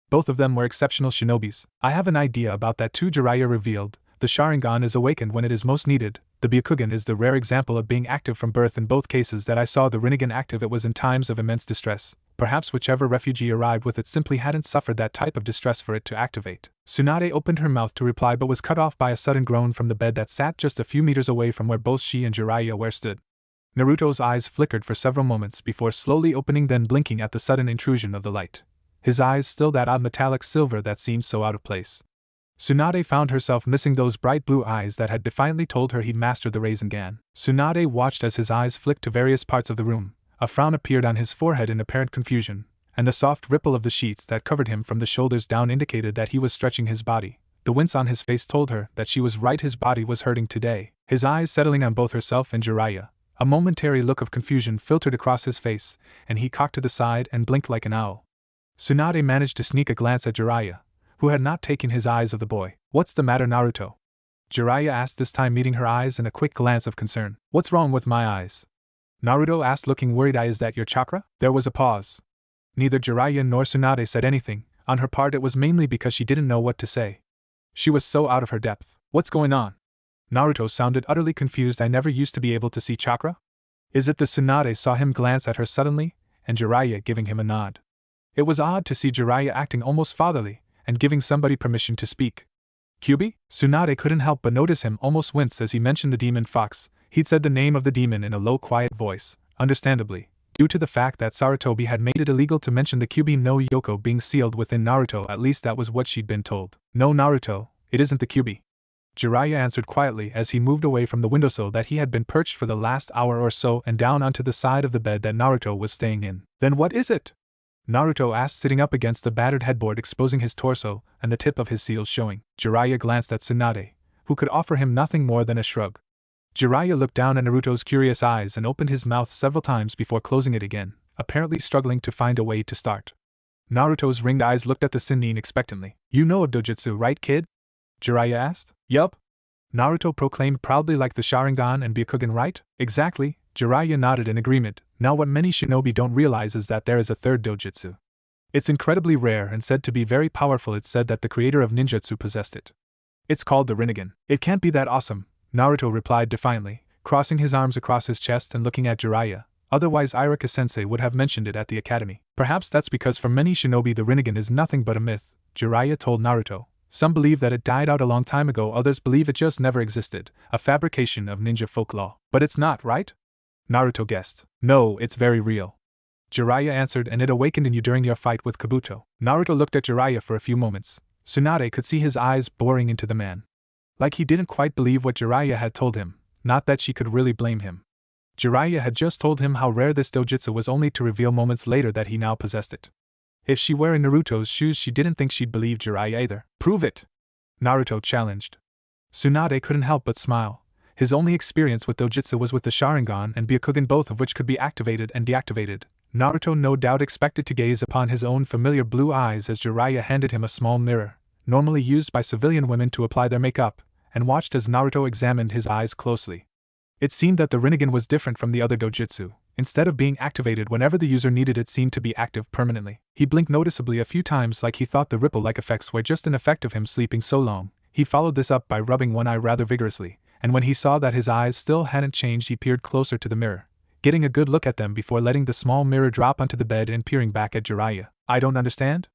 Both of them were exceptional shinobis. I have an idea about that too, Jiraiya revealed. The Sharingan is awakened when it is most needed. The Byakugan is the rare example of being active from birth. In both cases that I saw the Rinnegan active, it was in times of immense distress. Perhaps whichever refugee arrived with it simply hadn't suffered that type of distress for it to activate. Tsunade opened her mouth to reply but was cut off by a sudden groan from the bed that sat just a few meters away from where both she and Jiraiya stood. Naruto's eyes flickered for several moments before slowly opening, then blinking at the sudden intrusion of the light. His eyes still that odd metallic silver that seemed so out of place. Tsunade found herself missing those bright blue eyes that had defiantly told her he'd mastered the rasengan. Tsunade watched as his eyes flicked to various parts of the room. A frown appeared on his forehead in apparent confusion, and the soft ripple of the sheets that covered him from the shoulders down indicated that he was stretching his body. The wince on his face told her that she was right, his body was hurting today. His eyes settling on both herself and Jiraiya, a momentary look of confusion filtered across his face, and he cocked to the side and blinked like an owl. Tsunade managed to sneak a glance at Jiraiya, who had not taken his eyes of the boy. "What's the matter, Naruto?" Jiraiya asked, this time meeting her eyes in a quick glance of concern. "What's wrong with my eyes?" Naruto asked, looking worried. "Is that your chakra?" There was a pause. Neither Jiraiya nor Tsunade said anything. On her part, it was mainly because she didn't know what to say. She was so out of her depth. "What's going on?" Naruto sounded utterly confused. "I never used to be able to see chakra?" "Is it?" The Tsunade saw him glance at her suddenly, and Jiraiya giving him a nod. It was odd to see Jiraiya acting almost fatherly, and giving somebody permission to speak. "Kyubi?" Tsunade couldn't help but notice him almost wince as he mentioned the demon fox. He'd said the name of the demon in a low, quiet voice, understandably, due to the fact that Sarutobi had made it illegal to mention the Kyubi no Yoko being sealed within Naruto. At least that was what she'd been told. "No, Naruto, it isn't the Kyubi," Jiraiya answered quietly as he moved away from the windowsill that he had been perched for the last hour or so and down onto the side of the bed that Naruto was staying in. "Then what is it?" Naruto asked, sitting up against the battered headboard, exposing his torso and the tip of his seals showing. Jiraiya glanced at Tsunade, who could offer him nothing more than a shrug. Jiraiya looked down at Naruto's curious eyes and opened his mouth several times before closing it again, apparently struggling to find a way to start. Naruto's ringed eyes looked at the Sennin expectantly. "You know of dojutsu, right, kid?" Jiraiya asked. "Yup," Naruto proclaimed proudly, "like the Sharingan and Byakugan, right?" "Exactly," Jiraiya nodded in agreement. "Now what many shinobi don't realize is that there is a third dojutsu. It's incredibly rare and said to be very powerful. It's said that the creator of ninjutsu possessed it. It's called the Rinnegan." "It can't be that awesome," Naruto replied defiantly, crossing his arms across his chest and looking at Jiraiya. "Otherwise Irika-sensei would have mentioned it at the academy." "Perhaps that's because for many shinobi the Rinnegan is nothing but a myth," Jiraiya told Naruto. "Some believe that it died out a long time ago, others believe it just never existed, a fabrication of ninja folklore." "But it's not, right?" Naruto guessed. "No, it's very real," Jiraiya answered, "and it awakened in you during your fight with Kabuto." Naruto looked at Jiraiya for a few moments. Tsunade could see his eyes boring into the man. Like he didn't quite believe what Jiraiya had told him, not that she could really blame him. Jiraiya had just told him how rare this dojutsu was, only to reveal moments later that he now possessed it. If she were in Naruto's shoes, she didn't think she'd believe Jiraiya either. "Prove it," Naruto challenged. Tsunade couldn't help but smile. His only experience with dojutsu was with the Sharingan and Byakugan, both of which could be activated and deactivated. Naruto no doubt expected to gaze upon his own familiar blue eyes as Jiraiya handed him a small mirror, normally used by civilian women to apply their makeup, and watched as Naruto examined his eyes closely. It seemed that the Rinnegan was different from the other dojutsu. Instead of being activated whenever the user needed, it seemed to be active permanently. He blinked noticeably a few times, like he thought the ripple-like effects were just an effect of him sleeping so long. He followed this up by rubbing one eye rather vigorously, and when he saw that his eyes still hadn't changed, he peered closer to the mirror, getting a good look at them before letting the small mirror drop onto the bed and peering back at Jiraiya. "I don't understand?"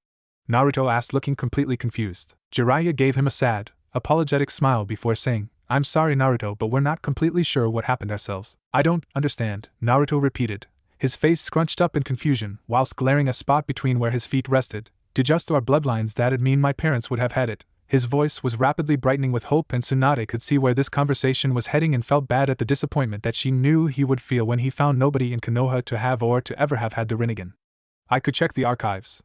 Naruto asked, looking completely confused. Jiraiya gave him a sad, apologetic smile before saying, "I'm sorry, Naruto, but we're not completely sure what happened ourselves." "I don't understand," Naruto repeated, his face scrunched up in confusion, whilst glaring a spot between where his feet rested. "To just our bloodlines, that'd mean my parents would have had it." His voice was rapidly brightening with hope, and Tsunade could see where this conversation was heading and felt bad at the disappointment that she knew he would feel when he found nobody in Konoha to have or to ever have had the Rinnegan. "I could check the archives.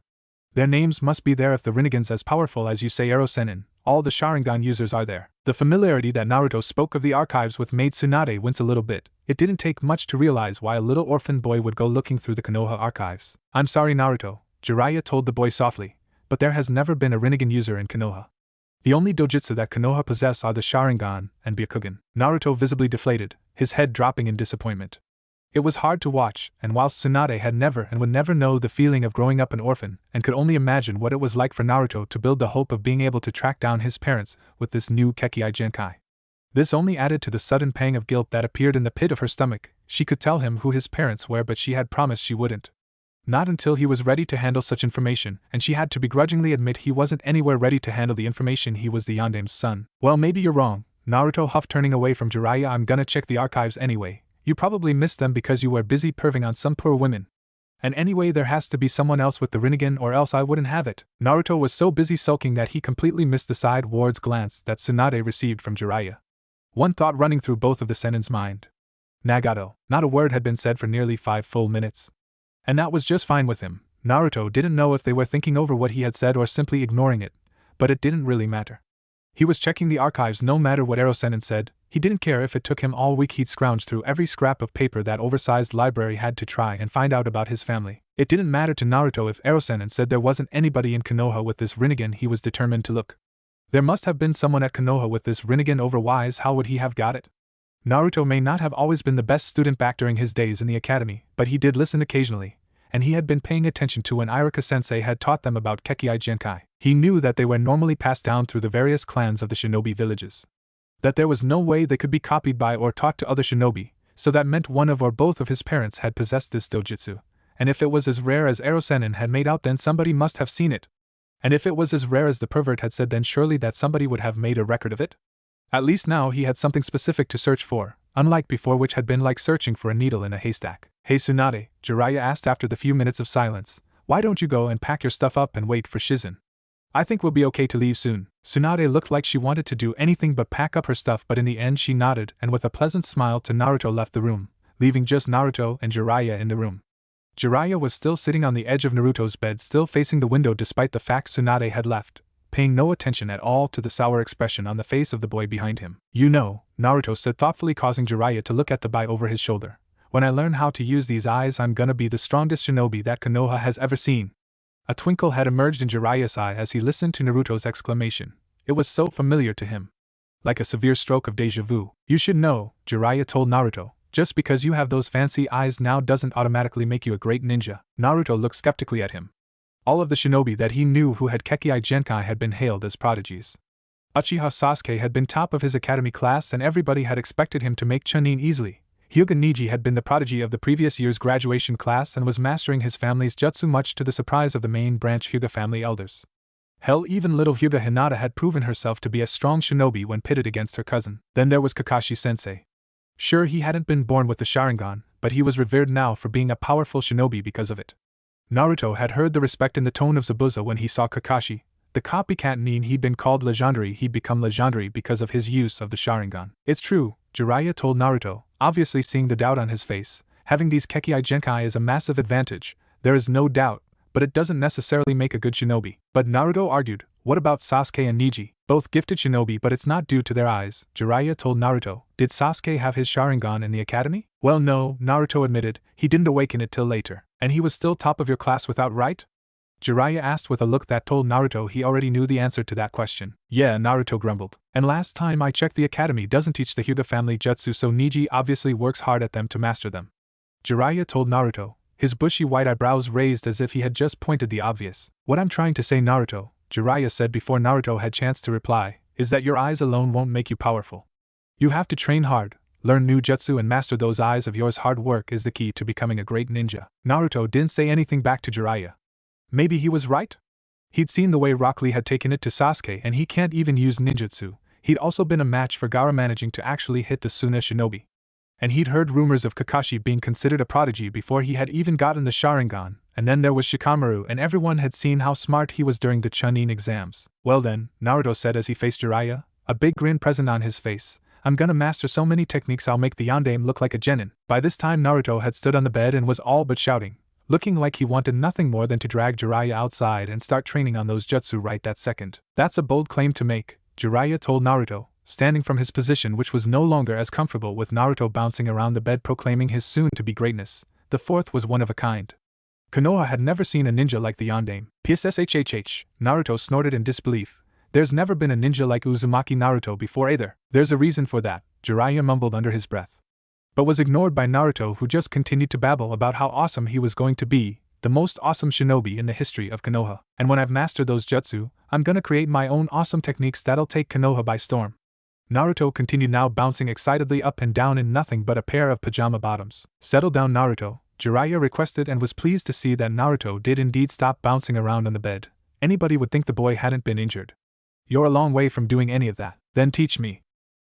Their names must be there if the Rinnegan's as powerful as you say, Sennin. All the Sharingan users are there." The familiarity that Naruto spoke of the archives with made Tsunade wince a little bit. It didn't take much to realize why a little orphan boy would go looking through the Konoha archives. "I'm sorry, Naruto," Jiraiya told the boy softly, "but there has never been a Rinnegan user in Konoha. The only dojutsu that Konoha possess are the Sharingan and Byakugan." Naruto visibly deflated, his head dropping in disappointment. It was hard to watch, and whilst Tsunade had never and would never know the feeling of growing up an orphan, and could only imagine what it was like for Naruto to build the hope of being able to track down his parents with this new Kekkai Genkai. This only added to the sudden pang of guilt that appeared in the pit of her stomach. She could tell him who his parents were, but she had promised she wouldn't. Not until he was ready to handle such information, and she had to begrudgingly admit he wasn't anywhere ready to handle the information he was the Yandame's son. "Well, maybe you're wrong," Naruto huffed, turning away from Jiraiya. "I'm gonna check the archives anyway. You probably missed them because you were busy perving on some poor women." And anyway, there has to be someone else with the Rinnegan or else I wouldn't have it. Naruto was so busy sulking that he completely missed the sideward's glance that Tsunade received from Jiraiya. One thought running through both of the Senin's mind. Nagato. Not a word had been said for nearly 5 full minutes. And that was just fine with him. Naruto didn't know if they were thinking over what he had said or simply ignoring it, but it didn't really matter. He was checking the archives no matter what Senin said. He didn't care if it took him all week. He'd scrounge through every scrap of paper that oversized library had to try and find out about his family. It didn't matter to Naruto if Senin said there wasn't anybody in Konoha with this Rinnegan. He was determined to look. There must have been someone at Konoha with this Rinnegan, otherwise how would he have got it? Naruto may not have always been the best student back during his days in the academy, but he did listen occasionally, and he had been paying attention to when Iruka-sensei had taught them about Kekkai Genkai. He knew that they were normally passed down through the various clans of the shinobi villages. That there was no way they could be copied by or taught to other shinobi, so that meant one of or both of his parents had possessed this dojutsu, and if it was as rare as Senin had made out, then somebody must have seen it. And if it was as rare as the pervert had said, then surely that somebody would have made a record of it? At least now he had something specific to search for, unlike before, which had been like searching for a needle in a haystack. Hey Tsunade, Jiraiya asked after the few minutes of silence, why don't you go and pack your stuff up and wait for Shizune? I think we'll be okay to leave soon. Tsunade looked like she wanted to do anything but pack up her stuff, but in the end she nodded and with a pleasant smile to Naruto left the room, leaving just Naruto and Jiraiya in the room. Jiraiya was still sitting on the edge of Naruto's bed, still facing the window despite the fact Tsunade had left, paying no attention at all to the sour expression on the face of the boy behind him. You know, Naruto said thoughtfully, causing Jiraiya to look at the boy over his shoulder. When I learn how to use these eyes, I'm gonna be the strongest shinobi that Konoha has ever seen. A twinkle had emerged in Jiraiya's eye as he listened to Naruto's exclamation. It was so familiar to him. Like a severe stroke of déjà vu. You should know, Jiraiya told Naruto, just because you have those fancy eyes now doesn't automatically make you a great ninja. Naruto looked skeptically at him. All of the shinobi that he knew who had Kekkai Genkai had been hailed as prodigies. Uchiha Sasuke had been top of his academy class and everybody had expected him to make Chunin easily. Hyuga Neji had been the prodigy of the previous year's graduation class and was mastering his family's jutsu, much to the surprise of the main branch Hyuga family elders. Hell, even little Hyuga Hinata had proven herself to be a strong shinobi when pitted against her cousin. Then there was Kakashi-sensei. Sure, he hadn't been born with the Sharingan, but he was revered now for being a powerful shinobi because of it. Naruto had heard the respect in the tone of Zabuza when he saw Kakashi. The copycat mean he'd been called legendary. He'd become legendary because of his use of the Sharingan. It's true, Jiraiya told Naruto, obviously seeing the doubt on his face. Having these Kekkai Genkai is a massive advantage, there is no doubt, but it doesn't necessarily make a good shinobi. But Naruto argued, what about Sasuke and Neji? Both gifted shinobi, but it's not due to their eyes. Jiraiya told Naruto, did Sasuke have his Sharingan in the academy? Well, no, Naruto admitted, he didn't awaken it till later. And he was still top of your class without, right? Jiraiya asked with a look that told Naruto he already knew the answer to that question. Yeah, Naruto grumbled. And last time I checked, the academy doesn't teach the Hyuga family jutsu, so Neji obviously works hard at them to master them. Jiraiya told Naruto, his bushy white eyebrows raised as if he had just pointed the obvious. What I'm trying to say, Naruto, Jiraiya said before Naruto had chance to reply, is that your eyes alone won't make you powerful. You have to train hard, learn new jutsu and master those eyes of yours. Hard work is the key to becoming a great ninja. Naruto didn't say anything back to Jiraiya. Maybe he was right? He'd seen the way Rock Lee had taken it to Sasuke, and he can't even use ninjutsu. He'd also been a match for Gaara, managing to actually hit the Suna shinobi. And he'd heard rumors of Kakashi being considered a prodigy before he had even gotten the Sharingan, and then there was Shikamaru, and everyone had seen how smart he was during the Chunin exams. Well then, Naruto said as he faced Jiraiya, a big grin present on his face, I'm gonna master so many techniques I'll make the Yondaime look like a genin. By this time Naruto had stood on the bed and was all but shouting, looking like he wanted nothing more than to drag Jiraiya outside and start training on those jutsu right that second. That's a bold claim to make, Jiraiya told Naruto, standing from his position, which was no longer as comfortable with Naruto bouncing around the bed proclaiming his soon-to-be greatness. The fourth was one of a kind. Konoha had never seen a ninja like the Yondaime. PSSHHH, Naruto snorted in disbelief. There's never been a ninja like Uzumaki Naruto before either. There's a reason for that, Jiraiya mumbled under his breath. But was ignored by Naruto, who just continued to babble about how awesome he was going to be, the most awesome shinobi in the history of Konoha. And when I've mastered those jutsu, I'm gonna create my own awesome techniques that'll take Konoha by storm. Naruto continued, now bouncing excitedly up and down in nothing but a pair of pajama bottoms. Settle down, Naruto, Jiraiya requested, and was pleased to see that Naruto did indeed stop bouncing around on the bed. Anybody would think the boy hadn't been injured. You're a long way from doing any of that. Then teach me.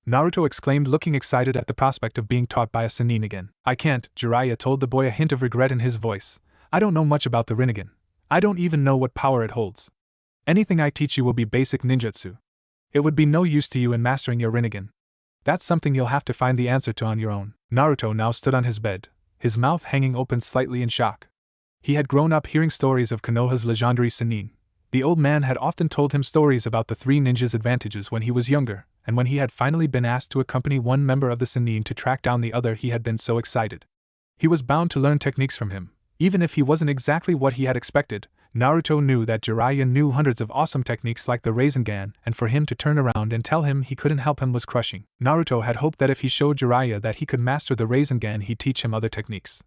Naruto exclaimed, looking excited at the prospect of being taught by a Sannin again. I can't, Jiraiya told the boy, a hint of regret in his voice. I don't know much about the Rinnegan. I don't even know what power it holds. Anything I teach you will be basic ninjutsu. It would be no use to you in mastering your Rinnegan. That's something you'll have to find the answer to on your own. Naruto now stood on his bed, his mouth hanging open slightly in shock. He had grown up hearing stories of Konoha's legendary Sannin. The old man had often told him stories about the three ninjas' advantages when he was younger, and when he had finally been asked to accompany one member of the Sannin to track down the other, he had been so excited. He was bound to learn techniques from him, even if he wasn't exactly what he had expected. Naruto knew that Jiraiya knew hundreds of awesome techniques like the rasengan, and for him to turn around and tell him he couldn't help him was crushing. Naruto had hoped that if he showed Jiraiya that he could master the rasengan, he'd teach him other techniques.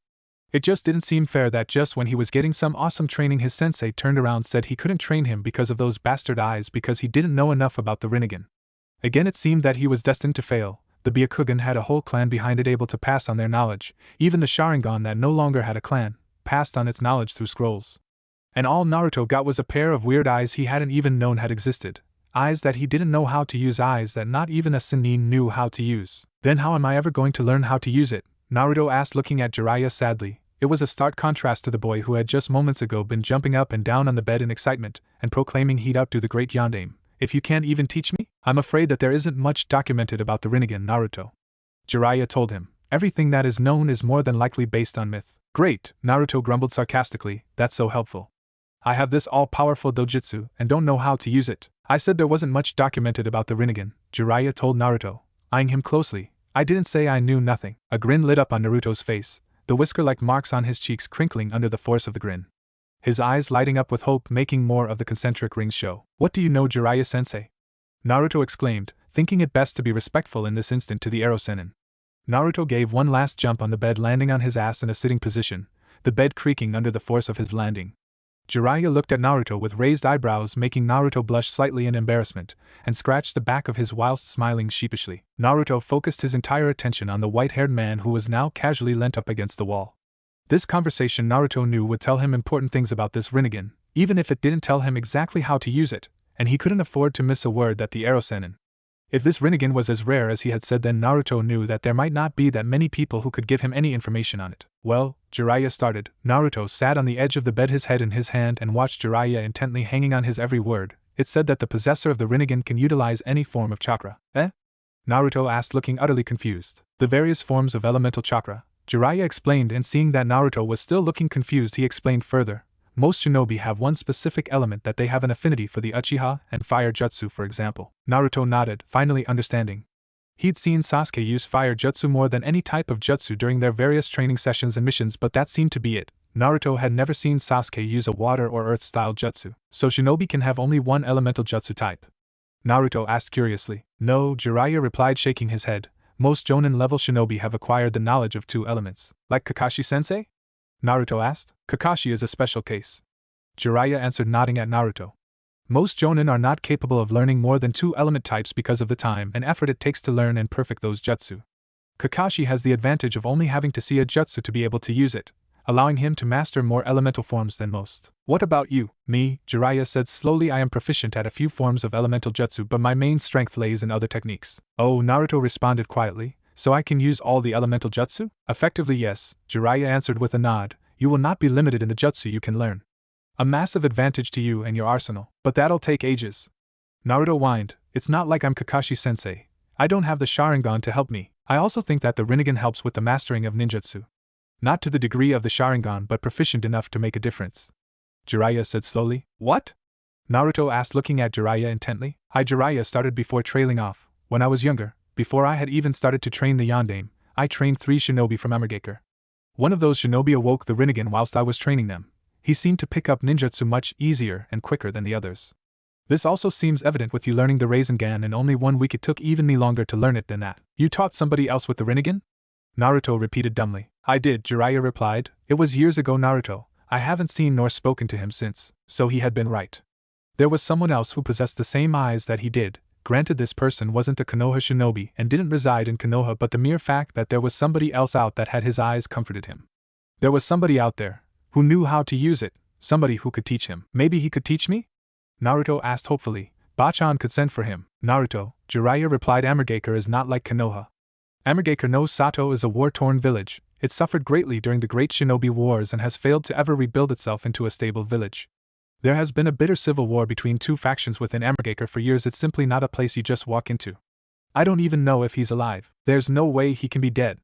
It just didn't seem fair that just when he was getting some awesome training, his sensei turned around said he couldn't train him because of those bastard eyes, because he didn't know enough about the Rinnegan. Again it seemed that he was destined to fail. The Byakugan had a whole clan behind it able to pass on their knowledge. Even the Sharingan that no longer had a clan passed on its knowledge through scrolls. And all Naruto got was a pair of weird eyes he hadn't even known had existed. Eyes that he didn't know how to use, eyes that not even a Sannin knew how to use. Then how am I ever going to learn how to use it? Naruto asked, looking at Jiraiya sadly. It was a stark contrast to the boy who had just moments ago been jumping up and down on the bed in excitement and proclaiming he'd outdo the great Yondaime. If you can't even teach me? I'm afraid that there isn't much documented about the Rinnegan, Naruto. Jiraiya told him. Everything that is known is more than likely based on myth. Great, Naruto grumbled sarcastically, that's so helpful. I have this all-powerful dojutsu and don't know how to use it. I said there wasn't much documented about the Rinnegan, Jiraiya told Naruto, eyeing him closely. I didn't say I knew nothing. A grin lit up on Naruto's face, the whisker-like marks on his cheeks crinkling under the force of the grin. His eyes lighting up with hope, making more of the concentric rings show. What do you know, Jiraiya-sensei? Naruto exclaimed, thinking it best to be respectful in this instant to the Arrow Sennin. Naruto gave one last jump on the bed, landing on his ass in a sitting position, the bed creaking under the force of his landing. Jiraiya looked at Naruto with raised eyebrows, making Naruto blush slightly in embarrassment, and scratched the back of his whilst smiling sheepishly. Naruto focused his entire attention on the white-haired man who was now casually leant up against the wall. This conversation, Naruto knew, would tell him important things about this Rinnegan, even if it didn't tell him exactly how to use it, and he couldn't afford to miss a word that the Arrow Sennin. If this Rinnegan was as rare as he had said, then Naruto knew that there might not be that many people who could give him any information on it. Well, Jiraiya started. Naruto sat on the edge of the bed, his head in his hand, and watched Jiraiya intently, hanging on his every word. It said that the possessor of the Rinnegan can utilize any form of chakra. Naruto asked, looking utterly confused. The various forms of elemental chakra, Jiraiya explained, and seeing that Naruto was still looking confused, he explained further. Most shinobi have one specific element that they have an affinity for, the Uchiha and fire jutsu, for example. Naruto nodded, finally understanding. He'd seen Sasuke use fire jutsu more than any type of jutsu during their various training sessions and missions, but that seemed to be it. Naruto had never seen Sasuke use a water or earth-style jutsu. So shinobi can have only one elemental jutsu type? Naruto asked curiously. No, Jiraiya replied, shaking his head. Most Jonin-level shinobi have acquired the knowledge of two elements. Like Kakashi-sensei? Naruto asked. Kakashi is a special case. Jiraiya answered, nodding at Naruto. Most Jonin are not capable of learning more than two element types because of the time and effort it takes to learn and perfect those jutsu. Kakashi has the advantage of only having to see a jutsu to be able to use it, allowing him to master more elemental forms than most. What about you? Me, Jiraiya said slowly. I am proficient at a few forms of elemental jutsu, but my main strength lays in other techniques. Oh, Naruto responded quietly. So I can use all the elemental jutsu? Effectively, yes, Jiraiya answered with a nod. You will not be limited in the jutsu you can learn. A massive advantage to you and your arsenal. But that'll take ages. Naruto whined. It's not like I'm Kakashi-sensei. I don't have the Sharingan to help me. I also think that the Rinnegan helps with the mastering of ninjutsu. Not to the degree of the Sharingan, but proficient enough to make a difference. Jiraiya said slowly. What? Naruto asked, looking at Jiraiya intently. Jiraiya started before trailing off. When I was younger, before I had even started to train the Yondaime, I trained 3 shinobi from Amurgaker. One of those shinobi awoke the Rinnegan whilst I was training them. He seemed to pick up ninjutsu much easier and quicker than the others. This also seems evident with you learning the rasengan in only 1 week. It took even me longer to learn it than that. You taught somebody else with the Rinnegan? Naruto repeated dumbly. I did, Jiraiya replied. It was years ago, Naruto. I haven't seen nor spoken to him since. So he had been right. There was someone else who possessed the same eyes that he did. Granted, this person wasn't a Konoha shinobi and didn't reside in Konoha, but the mere fact that there was somebody else out that had his eyes comforted him. There was somebody out there who knew how to use it, somebody who could teach him. Maybe he could teach me? Naruto asked hopefully. Bachan could send for him. Naruto, Jiraiya replied. Amurgaker is not like Konoha. Amagakure no Sato is a war-torn village. It suffered greatly during the Great Shinobi Wars and has failed to ever rebuild itself into a stable village. There has been a bitter civil war between two factions within Amagakure for years. It's simply not a place you just walk into. I don't even know if he's alive. There's no way he can be dead.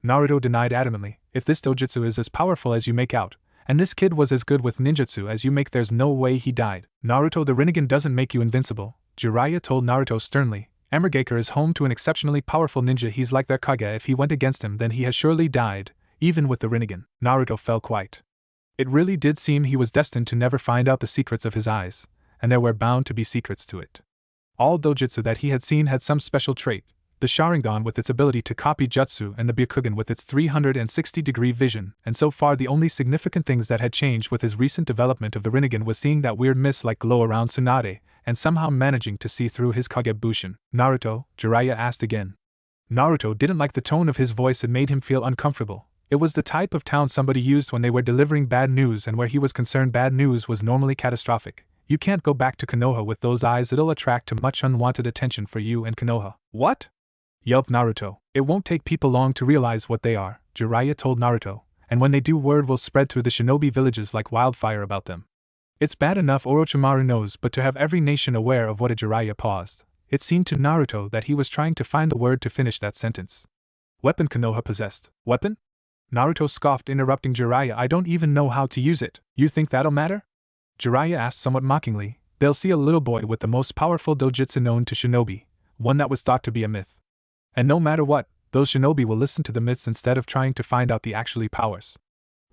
Naruto denied adamantly. If this dojutsu is as powerful as you make out, and this kid was as good with ninjutsu as you make, there's no way he died. Naruto, the Rinnegan doesn't make you invincible, Jiraiya told Naruto sternly. Amagakure is home to an exceptionally powerful ninja. He's like their Kage. If he went against him, then he has surely died, even with the Rinnegan. Naruto fell quiet. It really did seem he was destined to never find out the secrets of his eyes, and there were bound to be secrets to it. All dojutsu that he had seen had some special trait: the Sharingan with its ability to copy jutsu and the Byakugan with its 360-degree vision, and so far the only significant things that had changed with his recent development of the Rinnegan was seeing that weird mist-like glow around Tsunade, and somehow managing to see through his Kage Bushin. Naruto, Jiraiya asked again. Naruto didn't like the tone of his voice. It made him feel uncomfortable. It was the type of tone somebody used when they were delivering bad news, and where he was concerned bad news was normally catastrophic. You can't go back to Konoha with those eyes. It'll attract too much unwanted attention for you and Konoha. What? Yelped Naruto. It won't take people long to realize what they are, Jiraiya told Naruto, and when they do, word will spread through the shinobi villages like wildfire about them. It's bad enough Orochimaru knows, but to have every nation aware of what a Jiraiya paused. It seemed to Naruto that he was trying to find the word to finish that sentence. Weapon Konoha possessed. Weapon? Naruto scoffed, interrupting Jiraiya. I don't even know how to use it. You think that'll matter? Jiraiya asked somewhat mockingly. They'll see a little boy with the most powerful dojutsu known to shinobi, one that was thought to be a myth. And no matter what, those shinobi will listen to the myths instead of trying to find out the actually powers.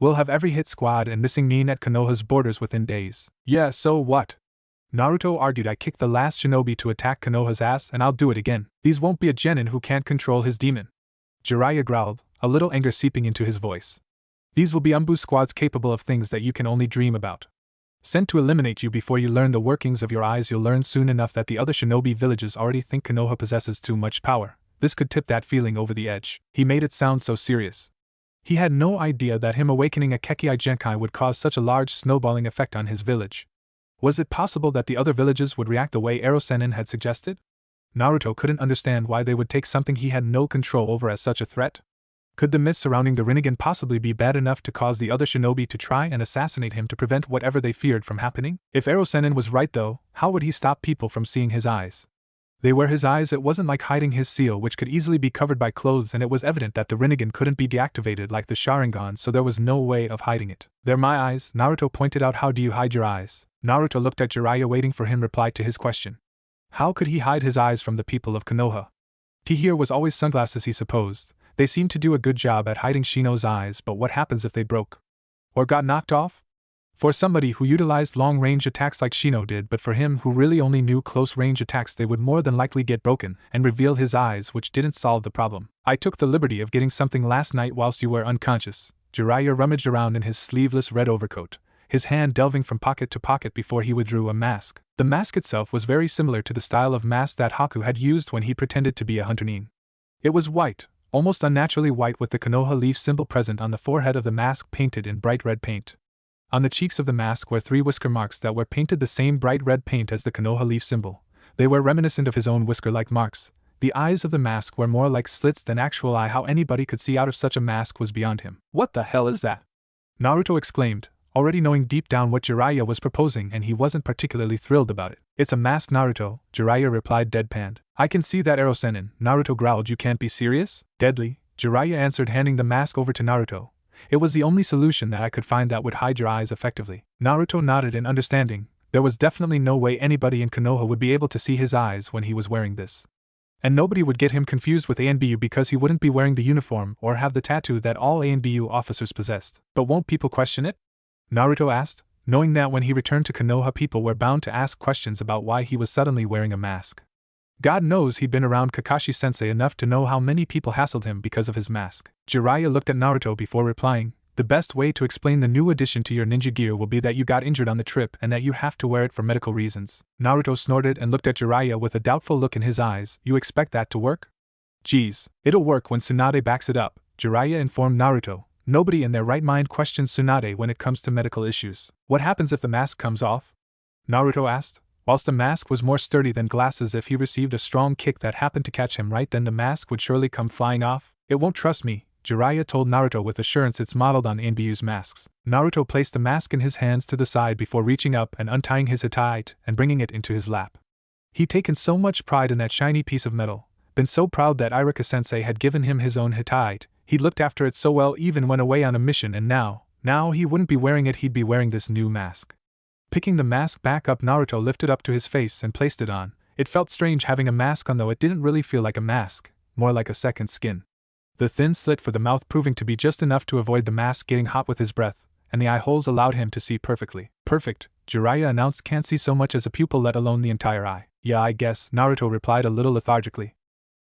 We'll have every hit squad and missing nin at Konoha's borders within days. Yeah, so what? Naruto argued. I kicked the last shinobi to attack Konoha's ass, and I'll do it again. These won't be a genin who can't control his demon. Jiraiya growled, a little anger seeping into his voice. These will be umbu squads capable of things that you can only dream about. Sent to eliminate you before you learn the workings of your eyes. You'll learn soon enough that the other shinobi villages already think Konoha possesses too much power. This could tip that feeling over the edge. He made it sound so serious. He had no idea that him awakening a Kekkei Genkai would cause such a large snowballing effect on his village. Was it possible that the other villages would react the way Rasengan had suggested? Naruto couldn't understand why they would take something he had no control over as such a threat. Could the myth surrounding the Rinnegan possibly be bad enough to cause the other shinobi to try and assassinate him to prevent whatever they feared from happening? If Rasengan was right though, how would he stop people from seeing his eyes? They were his eyes. It wasn't like hiding his seal, which could easily be covered by clothes, and it was evident that the Rinnegan couldn't be deactivated like the Sharingan, so there was no way of hiding it. They're my eyes, Naruto pointed out. How do you hide your eyes? Naruto looked at Jiraiya, waiting for him reply to his question. How could he hide his eyes from the people of Konoha? Here was always sunglasses, he supposed. They seemed to do a good job at hiding Shino's eyes, but what happens if they broke? Or got knocked off? For somebody who utilized long-range attacks like Shino did, but for him who really only knew close-range attacks, they would more than likely get broken and reveal his eyes, which didn't solve the problem. I took the liberty of getting something last night whilst you were unconscious. Jiraiya rummaged around in his sleeveless red overcoat, his hand delving from pocket to pocket before he withdrew a mask. The mask itself was very similar to the style of mask that Haku had used when he pretended to be a hunter nin. It was white, almost unnaturally white, with the Konoha leaf symbol present on the forehead of the mask painted in bright red paint. On the cheeks of the mask were 3 whisker marks that were painted the same bright red paint as the Konoha leaf symbol. They were reminiscent of his own whisker-like marks. The eyes of the mask were more like slits than actual eye. How anybody could see out of such a mask was beyond him. What the hell is that? Naruto exclaimed, already knowing deep down what Jiraiya was proposing, and he wasn't particularly thrilled about it. It's a mask, Naruto, Jiraiya replied deadpanned. I can see that, Rasengan, Naruto growled. You can't be serious? Deadly, Jiraiya answered, handing the mask over to Naruto. It was the only solution that I could find that would hide your eyes effectively. Naruto nodded in understanding. There was definitely no way anybody in Konoha would be able to see his eyes when he was wearing this. And nobody would get him confused with ANBU because he wouldn't be wearing the uniform or have the tattoo that all ANBU officers possessed. But won't people question it? Naruto asked, knowing that when he returned to Konoha people were bound to ask questions about why he was suddenly wearing a mask. God knows he'd been around Kakashi-sensei enough to know how many people hassled him because of his mask. Jiraiya looked at Naruto before replying, the best way to explain the new addition to your ninja gear will be that you got injured on the trip and that you have to wear it for medical reasons. Naruto snorted and looked at Jiraiya with a doubtful look in his eyes. You expect that to work? Geez, it'll work when Tsunade backs it up, Jiraiya informed Naruto. Nobody in their right mind questions Tsunade when it comes to medical issues. What happens if the mask comes off? Naruto asked. Whilst the mask was more sturdy than glasses, if he received a strong kick that happened to catch him right then, the mask would surely come flying off. It won't trust me, Jiraiya told Naruto with assurance. It's modeled on Inbyu's masks. Naruto placed the mask in his hands to the side before reaching up and untying his hitite and bringing it into his lap. He'd taken so much pride in that shiny piece of metal, been so proud that Iruka-sensei had given him his own hitite. He'd looked after it so well even when away on a mission, and now he wouldn't be wearing it, he'd be wearing this new mask. Picking the mask back up, Naruto lifted up to his face and placed it on. It felt strange having a mask on, though it didn't really feel like a mask, more like a second skin. The thin slit for the mouth proving to be just enough to avoid the mask getting hot with his breath, and the eye holes allowed him to see perfectly. Perfect, Jiraiya announced. Can't see so much as a pupil, let alone the entire eye. Yeah, I guess, Naruto replied a little lethargically.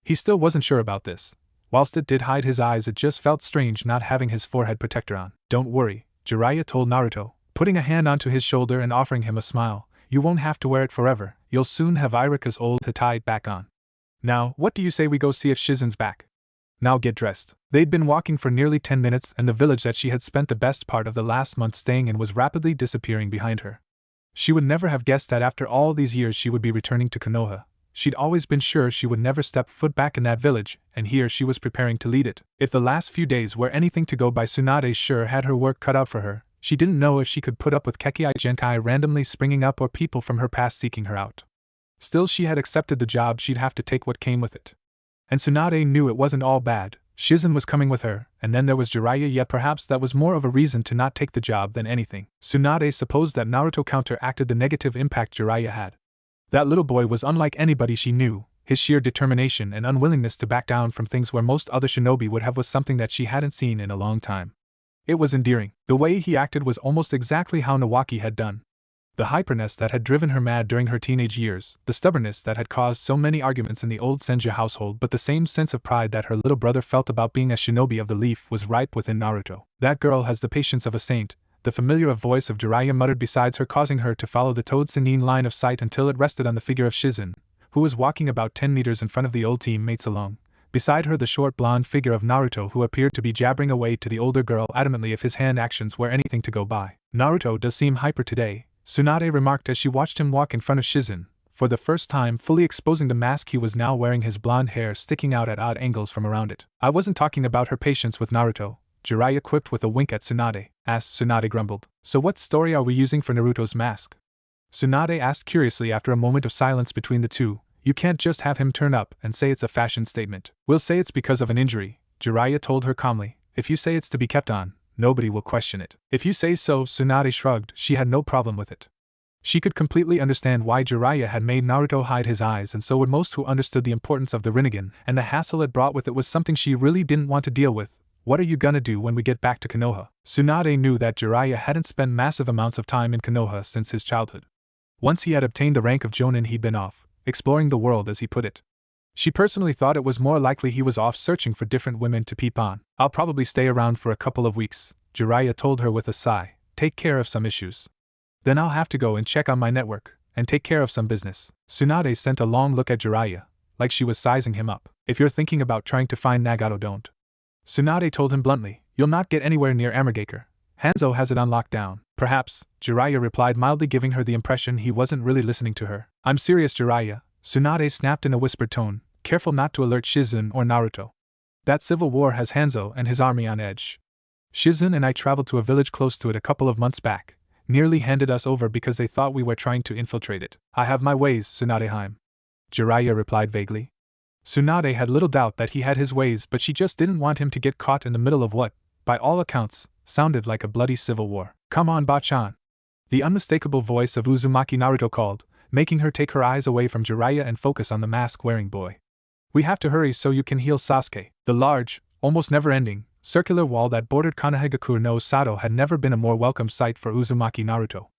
He still wasn't sure about this. Whilst it did hide his eyes, it just felt strange not having his forehead protector on. Don't worry, Jiraiya told Naruto, putting a hand onto his shoulder and offering him a smile. You won't have to wear it forever, you'll soon have Iruka's old hitite back on. Now, what do you say we go see if Shizune's back? Now get dressed. They'd been walking for nearly 10 minutes, and the village that she had spent the best part of the last month staying in was rapidly disappearing behind her. She would never have guessed that after all these years she would be returning to Konoha. She'd always been sure she would never step foot back in that village, and here she was preparing to lead it. If the last few days were anything to go by, Tsunade sure had her work cut out for her. She didn't know if she could put up with Kekkei Genkai randomly springing up or people from her past seeking her out. Still, she had accepted the job. She'd have to take what came with it. And Tsunade knew it wasn't all bad. Shizune was coming with her, and then there was Jiraiya, yet perhaps that was more of a reason to not take the job than anything. Tsunade supposed that Naruto counteracted the negative impact Jiraiya had. That little boy was unlike anybody she knew. His sheer determination and unwillingness to back down from things where most other shinobi would have was something that she hadn't seen in a long time. It was endearing. The way he acted was almost exactly how Nawaki had done. The hyperness that had driven her mad during her teenage years, the stubbornness that had caused so many arguments in the old Senju household, but the same sense of pride that her little brother felt about being a shinobi of the leaf was ripe within Naruto. That girl has the patience of a saint, the familiar voice of Jiraiya muttered besides her, causing her to follow the toad Sannin line of sight until it rested on the figure of Shizune, who was walking about 10 meters in front of the old teammates alone. Beside her, the short blonde figure of Naruto, who appeared to be jabbering away to the older girl adamantly if his hand actions were anything to go by. Naruto does seem hyper today, Tsunade remarked as she watched him walk in front of Shizune, for the first time fully exposing the mask he was now wearing, his blonde hair sticking out at odd angles from around it. I wasn't talking about her patience with Naruto, Jiraiya quipped with a wink at Tsunade. Tsunade grumbled. So what story are we using for Naruto's mask? Tsunade asked curiously after a moment of silence between the two. You can't just have him turn up and say it's a fashion statement. We'll say it's because of an injury, Jiraiya told her calmly. If you say it's to be kept on, nobody will question it. If you say so, Tsunade shrugged. She had no problem with it. She could completely understand why Jiraiya had made Naruto hide his eyes, and so would most who understood the importance of the Rinnegan, and the hassle it brought with it was something she really didn't want to deal with. What are you gonna do when we get back to Konoha? Tsunade knew that Jiraiya hadn't spent massive amounts of time in Konoha since his childhood. Once he had obtained the rank of Jonin, he'd been off, exploring the world as he put it. She personally thought it was more likely he was off searching for different women to peep on. I'll probably stay around for a couple of weeks, Jiraiya told her with a sigh. Take care of some issues. Then I'll have to go and check on my network, and take care of some business. Tsunade sent a long look at Jiraiya, like she was sizing him up. If you're thinking about trying to find Nagato, don't. Tsunade told him bluntly. You'll not get anywhere near Amargaker. Hanzo has it on lockdown. Perhaps, Jiraiya replied mildly, giving her the impression he wasn't really listening to her. I'm serious, Jiraiya, Tsunade snapped in a whispered tone, careful not to alert Shizune or Naruto. That civil war has Hanzo and his army on edge. Shizune and I traveled to a village close to it a couple of months back, nearly handed us over because they thought we were trying to infiltrate it. I have my ways, Tsunadeheim, Jiraiya replied vaguely. Tsunade had little doubt that he had his ways, but she just didn't want him to get caught in the middle of what, by all accounts, sounded like a bloody civil war. Come on, Bachan. The unmistakable voice of Uzumaki Naruto called, making her take her eyes away from Jiraiya and focus on the mask-wearing boy. We have to hurry so you can heal Sasuke. The large, almost never-ending, circular wall that bordered Konohagakure no Sato had never been a more welcome sight for Uzumaki Naruto.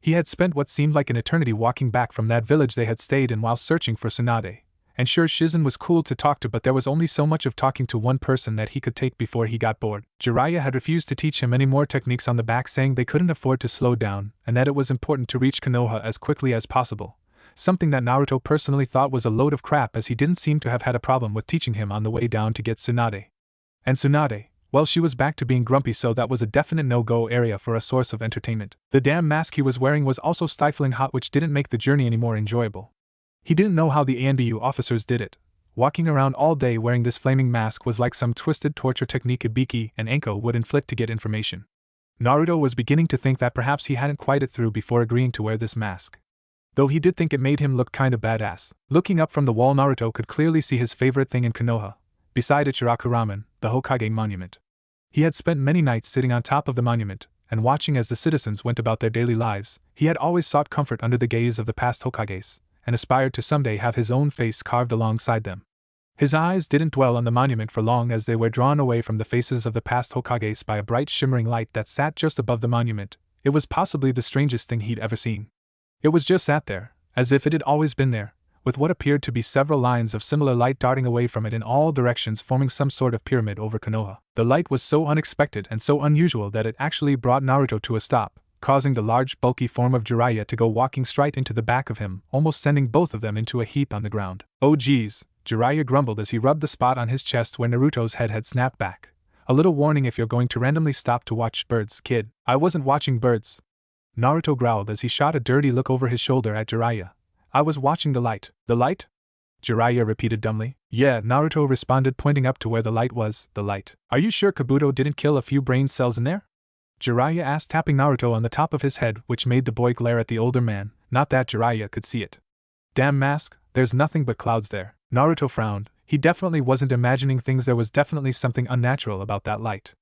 He had spent what seemed like an eternity walking back from that village they had stayed in while searching for Tsunade. And sure, Shizune was cool to talk to, but there was only so much of talking to one person that he could take before he got bored. Jiraiya had refused to teach him any more techniques on the back, saying they couldn't afford to slow down, and that it was important to reach Konoha as quickly as possible. Something that Naruto personally thought was a load of crap, as he didn't seem to have had a problem with teaching him on the way down to get Tsunade. And Tsunade, Well, she was back to being grumpy, so that was a definite no-go area for a source of entertainment. The damn mask he was wearing was also stifling hot, which didn't make the journey any more enjoyable. He didn't know how the ANBU officers did it. Walking around all day wearing this flaming mask was like some twisted torture technique Ibiki and Enko would inflict to get information. Naruto was beginning to think that perhaps he hadn't quite it through before agreeing to wear this mask. Though he did think it made him look kinda badass. Looking up from the wall, Naruto could clearly see his favorite thing in Konoha, beside Ichiraku Ramen, the Hokage monument. He had spent many nights sitting on top of the monument, and watching as the citizens went about their daily lives. He had always sought comfort under the gaze of the past Hokages, and aspired to someday have his own face carved alongside them. His eyes didn't dwell on the monument for long, as they were drawn away from the faces of the past Hokages by a bright shimmering light that sat just above the monument. It was possibly the strangest thing he'd ever seen. It was just sat there, as if it had always been there, with what appeared to be several lines of similar light darting away from it in all directions, forming some sort of pyramid over Konoha. The light was so unexpected and so unusual that it actually brought Naruto to a stop, causing the large bulky form of Jiraiya to go walking straight into the back of him, almost sending both of them into a heap on the ground. "Oh geez," Jiraiya grumbled as he rubbed the spot on his chest where Naruto's head had snapped back. "A little warning if you're going to randomly stop to watch birds, kid." "I wasn't watching birds," Naruto growled as he shot a dirty look over his shoulder at Jiraiya. "I was watching the light." "The light?" Jiraiya repeated dumbly. "Yeah," Naruto responded, pointing up to where the light was. "The light. Are you sure Kabuto didn't kill a few brain cells in there?" Jiraiya asked, tapping Naruto on the top of his head, which made the boy glare at the older man. Not that Jiraiya could see it. "Damn mask, there's nothing but clouds there." Naruto frowned. He definitely wasn't imagining things. There was definitely something unnatural about that light.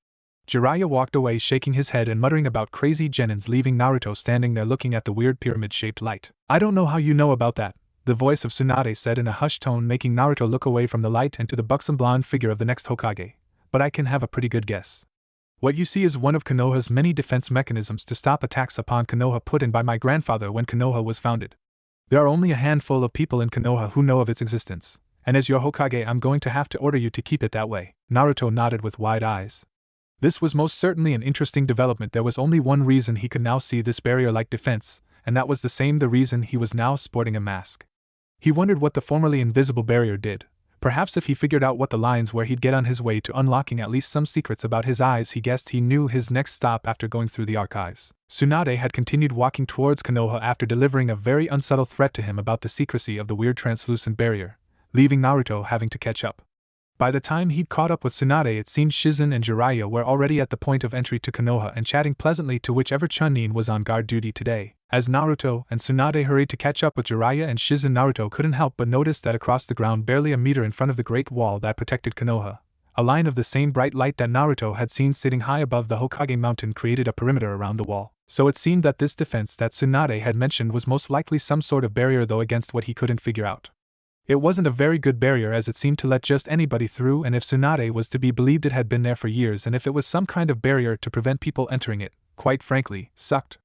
Jiraiya walked away, shaking his head and muttering about crazy genins, leaving Naruto standing there looking at the weird pyramid-shaped light. "I don't know how you know about that," the voice of Tsunade said in a hushed tone, making Naruto look away from the light and to the buxom blonde figure of the next Hokage. "But I can have a pretty good guess. What you see is one of Konoha's many defense mechanisms to stop attacks upon Konoha put in by my grandfather when Konoha was founded. There are only a handful of people in Konoha who know of its existence, and as your Hokage I'm going to have to order you to keep it that way." Naruto nodded with wide eyes. This was most certainly an interesting development. There was only one reason he could now see this barrier-like defense, and that was the reason he was now sporting a mask. He wondered what the formerly invisible barrier did. Perhaps if he figured out what the lines were, he'd get on his way to unlocking at least some secrets about his eyes. He guessed he knew his next stop after going through the archives. Tsunade had continued walking towards Konoha after delivering a very unsubtle threat to him about the secrecy of the weird translucent barrier, leaving Naruto having to catch up. By the time he'd caught up with Tsunade, it seemed Shizune and Jiraiya were already at the point of entry to Konoha and chatting pleasantly to whichever Chunin was on guard duty today. As Naruto and Tsunade hurried to catch up with Jiraiya and Shizune, Naruto couldn't help but notice that across the ground, barely a meter in front of the great wall that protected Konoha, a line of the same bright light that Naruto had seen sitting high above the Hokage mountain created a perimeter around the wall. So it seemed that this defense that Tsunade had mentioned was most likely some sort of barrier, though against what he couldn't figure out. It wasn't a very good barrier, as it seemed to let just anybody through, and if Tsunade was to be believed, it had been there for years, and if it was some kind of barrier to prevent people entering it, quite frankly, sucked.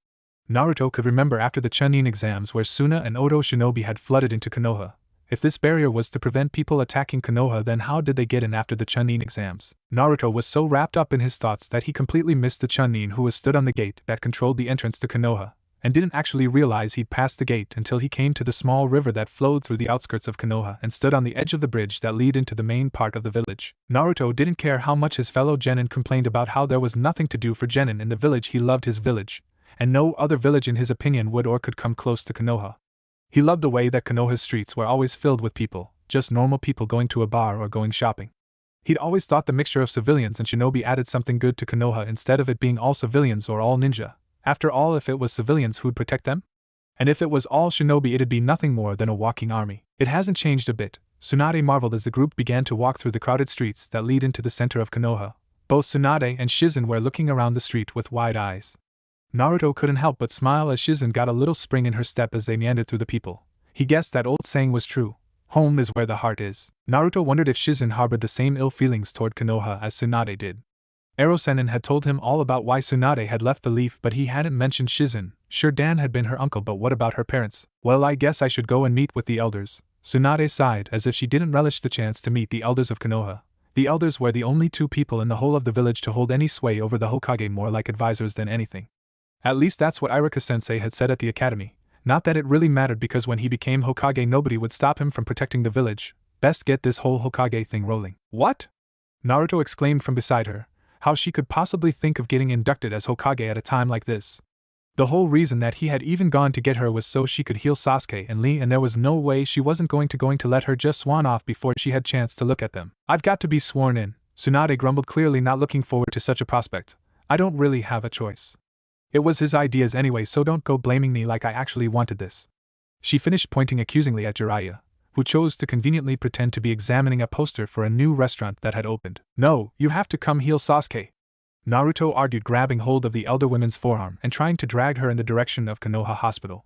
Naruto could remember after the Chunin exams where Suna and Oto shinobi had flooded into Konoha. If this barrier was to prevent people attacking Konoha, then how did they get in after the Chunin exams? Naruto was so wrapped up in his thoughts that he completely missed the Chunin who was stood on the gate that controlled the entrance to Konoha, and didn't actually realize he'd passed the gate until he came to the small river that flowed through the outskirts of Konoha and stood on the edge of the bridge that led into the main part of the village. Naruto didn't care how much his fellow genin complained about how there was nothing to do for genin in the village. He loved his village, and no other village in his opinion would or could come close to Konoha. He loved the way that Konoha's streets were always filled with people, just normal people going to a bar or going shopping. He'd always thought the mixture of civilians and shinobi added something good to Konoha instead of it being all civilians or all ninja. After all, if it was civilians who'd protect them? And if it was all shinobi, it'd be nothing more than a walking army. It hasn't changed a bit, Tsunade marveled as the group began to walk through the crowded streets that lead into the center of Konoha. Both Tsunade and Shizune were looking around the street with wide eyes. Naruto couldn't help but smile as Shizune got a little spring in her step as they meandered through the people. He guessed that old saying was true. Home is where the heart is. Naruto wondered if Shizune harbored the same ill feelings toward Konoha as Tsunade did. Erosenin had told him all about why Tsunade had left the leaf, but he hadn't mentioned Shizune. Sure, Dan had been her uncle, but what about her parents? Well, I guess I should go and meet with the elders. Tsunade sighed as if she didn't relish the chance to meet the elders of Konoha. The elders were the only two people in the whole of the village to hold any sway over the Hokage, more like advisors than anything. At least that's what Iruka-sensei had said at the academy. Not that it really mattered, because when he became Hokage nobody would stop him from protecting the village. Best get this whole Hokage thing rolling. What? Naruto exclaimed from beside her. How she could possibly think of getting inducted as Hokage at a time like this. The whole reason that he had even gone to get her was so she could heal Sasuke and Lee, and there was no way she wasn't going to let her just swan off before she had chance to look at them. I've got to be sworn in, Tsunade grumbled, clearly not looking forward to such a prospect. I don't really have a choice. It was his ideas anyway, so don't go blaming me like I actually wanted this. She finished, pointing accusingly at Jiraiya, who chose to conveniently pretend to be examining a poster for a new restaurant that had opened. No, you have to come heal Sasuke, Naruto argued, grabbing hold of the elder woman's forearm and trying to drag her in the direction of Konoha Hospital.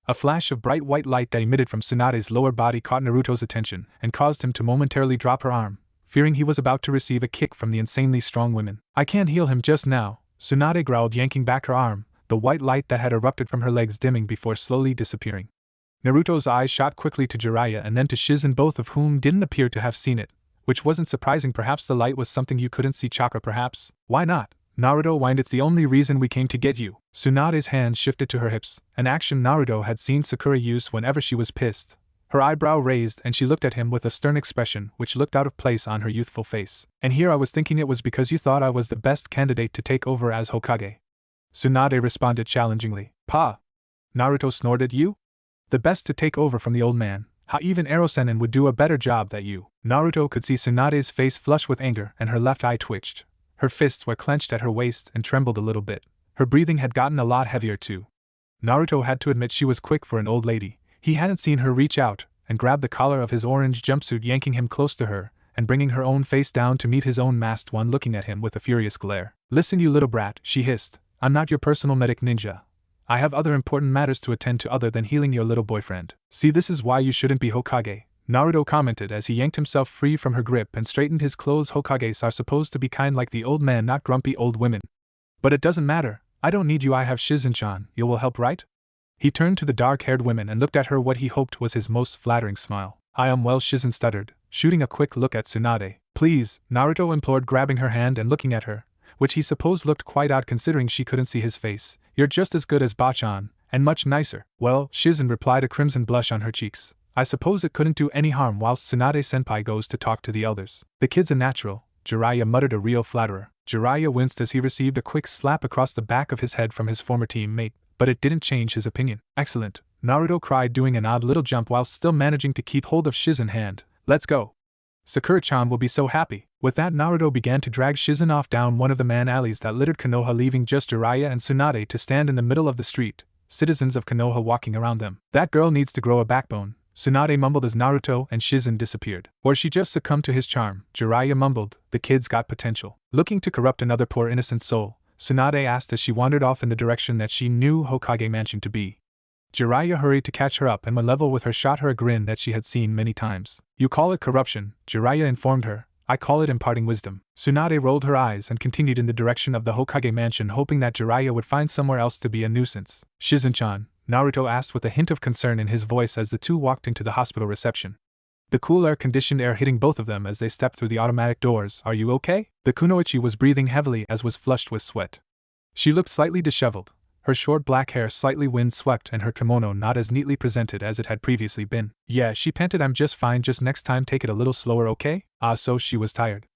A flash of bright white light that emitted from Tsunade's lower body caught Naruto's attention and caused him to momentarily drop her arm, fearing he was about to receive a kick from the insanely strong woman. I can't heal him just now, Tsunade growled, yanking back her arm, the white light that had erupted from her legs dimming before slowly disappearing. Naruto's eyes shot quickly to Jiraiya and then to Shizune, both of whom didn't appear to have seen it. Which wasn't surprising. Perhaps the light was something you couldn't see. Chakra, perhaps? Why not? Naruto whined. It's the only reason we came to get you. Tsunade's hands shifted to her hips, an action Naruto had seen Sakura use whenever she was pissed. Her eyebrow raised and she looked at him with a stern expression which looked out of place on her youthful face. And here I was thinking it was because you thought I was the best candidate to take over as Hokage. Tsunade responded challengingly. Pa! Naruto snorted. You? The best to take over from the old man? How even Rasengan would do a better job than you. Naruto could see Tsunade's face flush with anger and her left eye twitched. Her fists were clenched at her waist and trembled a little bit. Her breathing had gotten a lot heavier too. Naruto had to admit she was quick for an old lady. He hadn't seen her reach out and grab the collar of his orange jumpsuit, yanking him close to her and bringing her own face down to meet his own masked one, looking at him with a furious glare. Listen, you little brat, she hissed. I'm not your personal medic ninja. I have other important matters to attend to other than healing your little boyfriend. See, this is why you shouldn't be Hokage, Naruto commented as he yanked himself free from her grip and straightened his clothes. Hokages are supposed to be kind like the old man, not grumpy old women. But it doesn't matter. I don't need you. I have Shizune-chan. You will help, right? He turned to the dark-haired woman and looked at her what he hoped was his most flattering smile. I am well, Shizune stuttered, shooting a quick look at Tsunade. Please, Naruto implored, grabbing her hand and looking at her, which he supposed looked quite odd considering she couldn't see his face. You're just as good as Bachan, and much nicer. Well, Shizune replied, a crimson blush on her cheeks. I suppose it couldn't do any harm whilst Tsunade-senpai goes to talk to the elders. The kid's a natural, Jiraiya muttered, a real flatterer. Jiraiya winced as he received a quick slap across the back of his head from his former teammate, but it didn't change his opinion. Excellent, Naruto cried, doing an odd little jump whilst still managing to keep hold of Shizune's hand. Let's go. Sakura-chan will be so happy. With that, Naruto began to drag Shizune off down one of the man alleys that littered Konoha, leaving just Jiraiya and Tsunade to stand in the middle of the street, citizens of Konoha walking around them. That girl needs to grow a backbone, Tsunade mumbled as Naruto and Shizune disappeared. Or she just succumbed to his charm, Jiraiya mumbled. The kid's got potential. Looking to corrupt another poor innocent soul, Tsunade asked as she wandered off in the direction that she knew Hokage Mansion to be. Jiraiya hurried to catch her up and when level with her shot her a grin that she had seen many times. You call it corruption, Jiraiya informed her. I call it imparting wisdom. Tsunade rolled her eyes and continued in the direction of the Hokage Mansion, hoping that Jiraiya would find somewhere else to be a nuisance. Shizune-chan, Naruto asked with a hint of concern in his voice as the two walked into the hospital reception. The cool air-conditioned air hitting both of them as they stepped through the automatic doors. Are you okay? The kunoichi was breathing heavily as was flushed with sweat. She looked slightly disheveled, her short black hair slightly wind-swept and her kimono not as neatly presented as it had previously been. Yeah, she panted. I'm just fine, just next time take it a little slower, okay? So she was tired.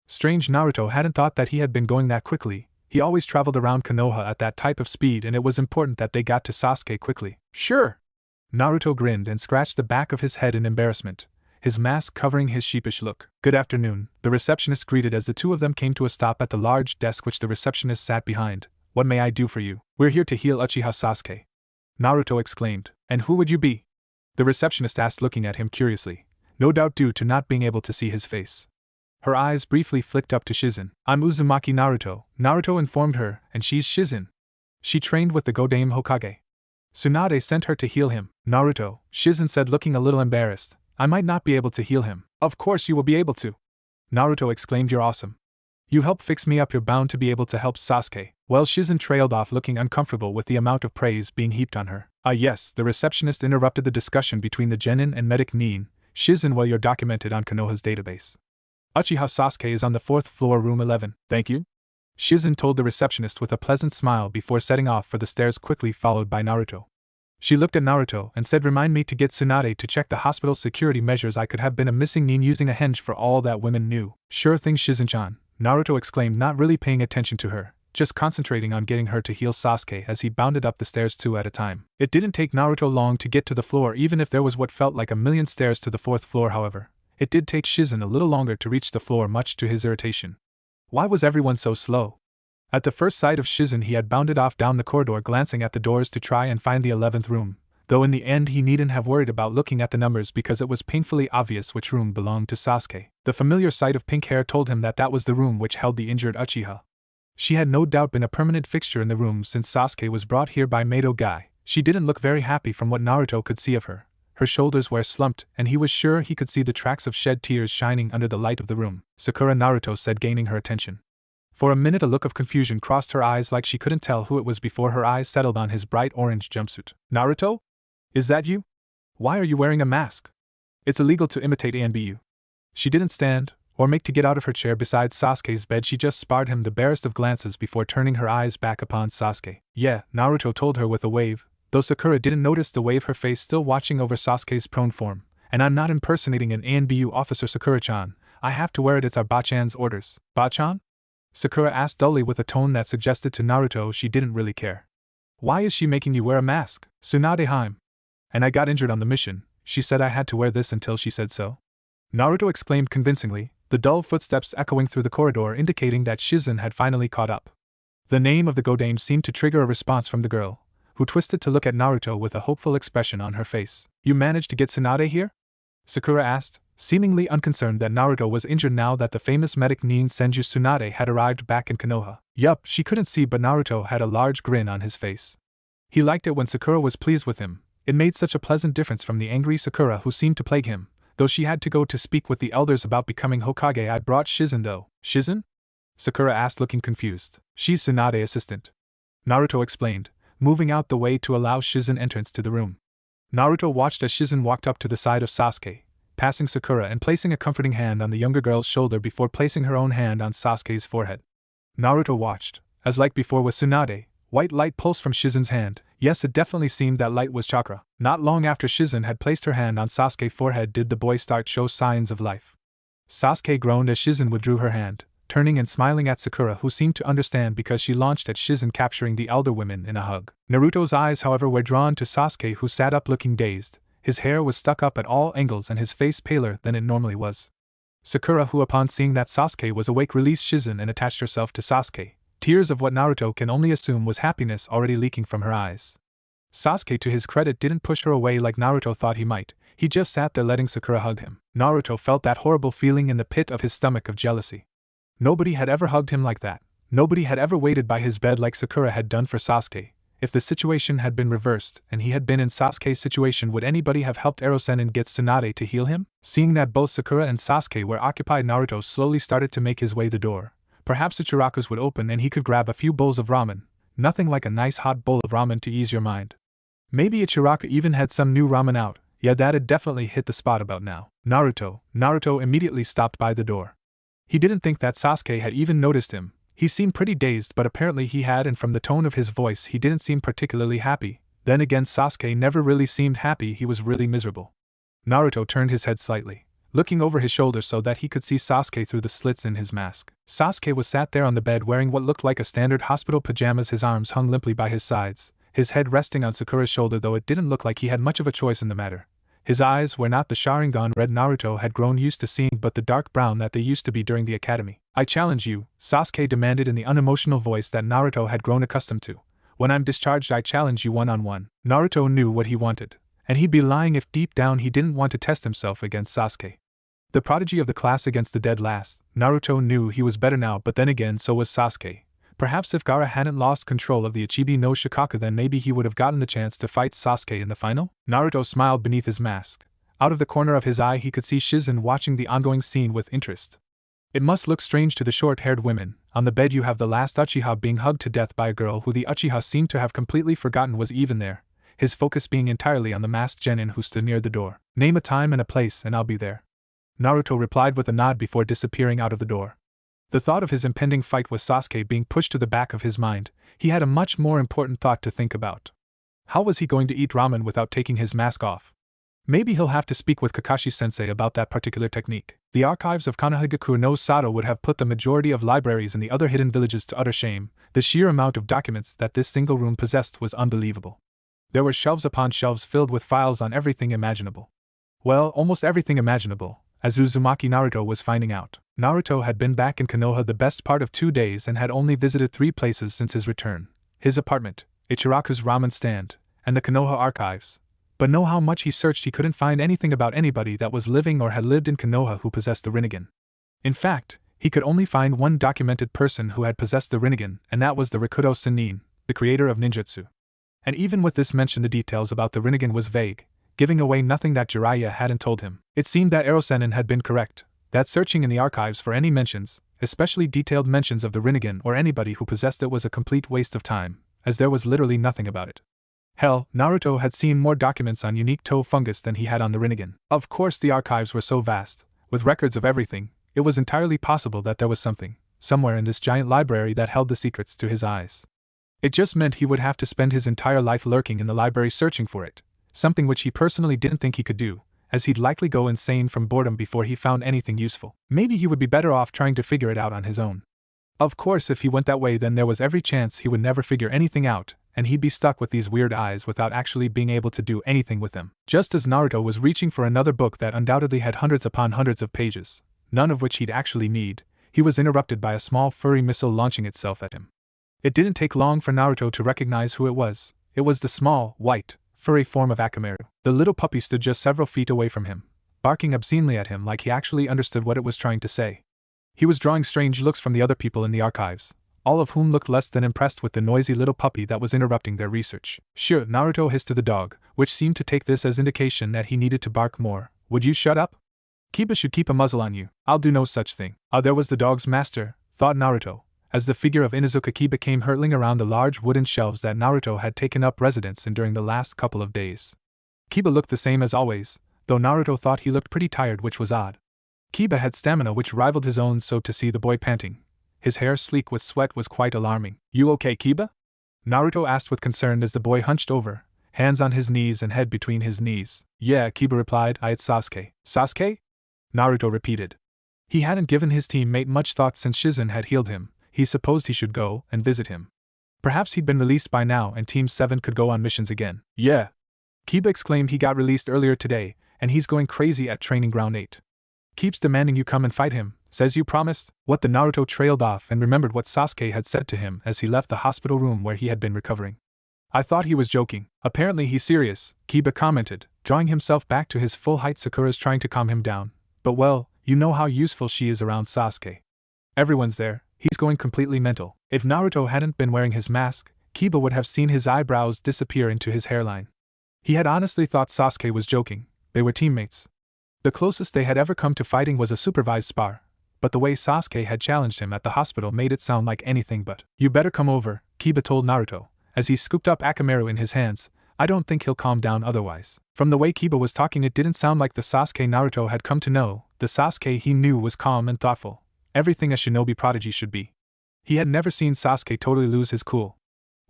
Strange, Naruto hadn't thought that he had been going that quickly. He always traveled around Konoha at that type of speed and it was important that they got to Sasuke quickly. Sure! Naruto grinned and scratched the back of his head in embarrassment, his mask covering his sheepish look. Good afternoon, the receptionist greeted as the two of them came to a stop at the large desk which the receptionist sat behind. What may I do for you? We're here to heal Uchiha Sasuke, Naruto exclaimed. And who would you be? The receptionist asked, looking at him curiously, no doubt due to not being able to see his face. Her eyes briefly flicked up to Shizune. I'm Uzumaki Naruto, Naruto informed her, and she's Shizune. She trained with the Godame Hokage. Tsunade sent her to heal him. Naruto, Shizune said, looking a little embarrassed. I might not be able to heal him. Of course you will be able to, Naruto exclaimed. You're awesome. You help fix me up, you're bound to be able to help Sasuke. Well, Shizune trailed off, looking uncomfortable with the amount of praise being heaped on her. Yes, the receptionist interrupted the discussion between the genin and medic Nin. Shizune, well, you're documented on Konoha's database. Uchiha Sasuke is on the 4th floor, room 11. Thank you, Shizune told the receptionist with a pleasant smile before setting off for the stairs, quickly followed by Naruto. She looked at Naruto and said, remind me to get Tsunade to check the hospital security measures. I could have been a missing Nin using a henge for all that women knew. Sure thing, Shizune-chan, Naruto exclaimed, not really paying attention to her, just concentrating on getting her to heal Sasuke as he bounded up the stairs 2 at a time. It didn't take Naruto long to get to the floor, even if there was what felt like a million stairs to the 4th floor. However, it did take Shizune a little longer to reach the floor, much to his irritation. Why was everyone so slow? At the first sight of Shizune, he had bounded off down the corridor, glancing at the doors to try and find the 11th room, though in the end he needn't have worried about looking at the numbers because it was painfully obvious which room belonged to Sasuke. The familiar sight of pink hair told him that that was the room which held the injured Uchiha. She had no doubt been a permanent fixture in the room since Sasuke was brought here by Mato Guy. She didn't look very happy from what Naruto could see of her. Her shoulders were slumped, and he was sure he could see the tracks of shed tears shining under the light of the room. Sakura, Naruto said, gaining her attention. For a minute a look of confusion crossed her eyes, like she couldn't tell who it was before her eyes settled on his bright orange jumpsuit. Naruto? Is that you? Why are you wearing a mask? It's illegal to imitate ANBU. She didn't stand or make to get out of her chair beside Sasuke's bed. She just sparred him the barest of glances before turning her eyes back upon Sasuke. Yeah, Naruto told her with a wave, though Sakura didn't notice the wave, her face still watching over Sasuke's prone form. And I'm not impersonating an ANBU officer, Sakura-chan. I have to wear it, it's our Bachan's orders. Bachan? Sakura asked dully with a tone that suggested to Naruto she didn't really care. Why is she making you wear a mask? Tsunade-heim. And I got injured on the mission. She said I had to wear this until she said so. Naruto exclaimed convincingly, the dull footsteps echoing through the corridor indicating that Shizune had finally caught up. The name of the Godame seemed to trigger a response from the girl, who twisted to look at Naruto with a hopeful expression on her face. You managed to get Tsunade here? Sakura asked, seemingly unconcerned that Naruto was injured now that the famous medic Nin Senju Tsunade had arrived back in Konoha. Yup, she couldn't see, but Naruto had a large grin on his face. He liked it when Sakura was pleased with him. It made such a pleasant difference from the angry Sakura who seemed to plague him. Though she had to go to speak with the elders about becoming Hokage, I brought Shizune though. Shizune? Sakura asked, looking confused. She's Tsunade's assistant. Naruto explained, moving out the way to allow Shizune entrance to the room. Naruto watched as Shizune walked up to the side of Sasuke, passing Sakura and placing a comforting hand on the younger girl's shoulder before placing her own hand on Sasuke's forehead. Naruto watched, as like before with Tsunade, white light pulsed from Shizune's hand. Yes, it definitely seemed that light was chakra. Not long after Shizune had placed her hand on Sasuke's forehead did the boy start show signs of life. Sasuke groaned as Shizune withdrew her hand, turning and smiling at Sakura, who seemed to understand because she launched at Shizune, capturing the elder women in a hug. Naruto's eyes, however, were drawn to Sasuke, who sat up looking dazed. His hair was stuck up at all angles and his face paler than it normally was. Sakura, who upon seeing that Sasuke was awake, released Shizune and attached herself to Sasuke, tears of what Naruto can only assume was happiness already leaking from her eyes. Sasuke, to his credit, didn't push her away like Naruto thought he might. He just sat there letting Sakura hug him. Naruto felt that horrible feeling in the pit of his stomach of jealousy. Nobody had ever hugged him like that. Nobody had ever waited by his bed like Sakura had done for Sasuke. If the situation had been reversed, and he had been in Sasuke's situation, would anybody have helped Erosen get Tsunade to heal him? Seeing that both Sakura and Sasuke were occupied, Naruto slowly started to make his way the door. Perhaps Ichiraku's would open and he could grab a few bowls of ramen. Nothing like a nice hot bowl of ramen to ease your mind. Maybe Ichiraku even had some new ramen out. Yeah, that'd definitely hit the spot about now. Naruto immediately stopped by the door. He didn't think that Sasuke had even noticed him. He seemed pretty dazed, but apparently he had, and from the tone of his voice he didn't seem particularly happy. Then again, Sasuke never really seemed happy, he was really miserable. Naruto turned his head slightly, looking over his shoulder so that he could see Sasuke through the slits in his mask. Sasuke was sat there on the bed wearing what looked like a standard hospital pajamas. His arms hung limply by his sides, his head resting on Sakura's shoulder, though it didn't look like he had much of a choice in the matter. His eyes were not the Sharingan red Naruto had grown used to seeing, but the dark brown that they used to be during the academy. I challenge you, Sasuke demanded in the unemotional voice that Naruto had grown accustomed to. When I'm discharged, I challenge you one-on-one. Naruto knew what he wanted, and he'd be lying if deep down he didn't want to test himself against Sasuke. The prodigy of the class against the dead last. Naruto knew he was better now, but then again so was Sasuke. Perhaps if Gaara hadn't lost control of the Ichibi no Shikaku, then maybe he would have gotten the chance to fight Sasuke in the final? Naruto smiled beneath his mask. Out of the corner of his eye he could see Shizune watching the ongoing scene with interest. It must look strange to the short-haired women. On the bed you have the last Uchiha being hugged to death by a girl who the Uchiha seemed to have completely forgotten was even there, his focus being entirely on the masked genin who stood near the door. Name a time and a place and I'll be there. Naruto replied with a nod before disappearing out of the door. The thought of his impending fight with Sasuke being pushed to the back of his mind, he had a much more important thought to think about. How was he going to eat ramen without taking his mask off? Maybe he'll have to speak with Kakashi-sensei about that particular technique. The archives of Konoha no Sato would have put the majority of libraries in the other hidden villages to utter shame. The sheer amount of documents that this single room possessed was unbelievable. There were shelves upon shelves filled with files on everything imaginable. Well, almost everything imaginable, as Uzumaki Naruto was finding out. Naruto had been back in Konoha the best part of 2 days and had only visited 3 places since his return: his apartment, Ichiraku's ramen stand, and the Konoha archives. But know how much he searched, he couldn't find anything about anybody that was living or had lived in Konoha who possessed the Rinnegan. In fact, he could only find one documented person who had possessed the Rinnegan, and that was the Rikudo Sennin, the creator of ninjutsu. And even with this mention, the details about the Rinnegan was vague, giving away nothing that Jiraiya hadn't told him. It seemed that Erosenin had been correct, that searching in the archives for any mentions, especially detailed mentions of the Rinnegan or anybody who possessed it, was a complete waste of time, as there was literally nothing about it. Hell, Naruto had seen more documents on unique toe fungus than he had on the Rinnegan. Of course, the archives were so vast, with records of everything, it was entirely possible that there was something, somewhere in this giant library, that held the secrets to his eyes. It just meant he would have to spend his entire life lurking in the library searching for it, something which he personally didn't think he could do, as he'd likely go insane from boredom before he found anything useful. Maybe he would be better off trying to figure it out on his own. Of course, if he went that way, then there was every chance he would never figure anything out, and he'd be stuck with these weird eyes without actually being able to do anything with them. Just as Naruto was reaching for another book that undoubtedly had hundreds upon hundreds of pages, none of which he'd actually need, he was interrupted by a small furry missile launching itself at him. It didn't take long for Naruto to recognize who it was. It was the small, white, furry form of Akamaru. The little puppy stood just several feet away from him, barking obscenely at him like he actually understood what it was trying to say. He was drawing strange looks from the other people in the archives, all of whom looked less than impressed with the noisy little puppy that was interrupting their research. Sure, Naruto hissed to the dog, which seemed to take this as indication that he needed to bark more. Would you shut up? Kiba should keep a muzzle on you. I'll do no such thing. There was the dog's master, thought Naruto, as the figure of Inuzuka Kiba came hurtling around the large wooden shelves that Naruto had taken up residence in during the last couple of days. Kiba looked the same as always, though Naruto thought he looked pretty tired, which was odd. Kiba had stamina which rivaled his own, so to see the boy panting, his hair sleek with sweat, was quite alarming. You okay, Kiba? Naruto asked with concern as the boy hunched over, hands on his knees and head between his knees. Yeah, Kiba replied. It's Sasuke. Sasuke? Naruto repeated. He hadn't given his teammate much thought since Shizune had healed him. He supposed he should go and visit him. Perhaps he'd been released by now and Team 7 could go on missions again. Yeah. Kiba exclaimed. He got released earlier today, and he's going crazy at Training Ground 8. Keeps demanding you come and fight him, says you promised. What? The Naruto trailed off and remembered what Sasuke had said to him as he left the hospital room where he had been recovering. I thought he was joking. Apparently he's serious, Kiba commented, drawing himself back to his full height. Sakura's trying to calm him down, but well, you know how useful she is around Sasuke. Everyone's there. He's going completely mental. If Naruto hadn't been wearing his mask, Kiba would have seen his eyebrows disappear into his hairline. He had honestly thought Sasuke was joking. They were teammates. The closest they had ever come to fighting was a supervised spar, but the way Sasuke had challenged him at the hospital made it sound like anything but. You better come over, Kiba told Naruto, as he scooped up Akamaru in his hands. I don't think he'll calm down otherwise. From the way Kiba was talking, it didn't sound like the Sasuke Naruto had come to know. The Sasuke he knew was calm and thoughtful, everything a shinobi prodigy should be. He had never seen Sasuke totally lose his cool.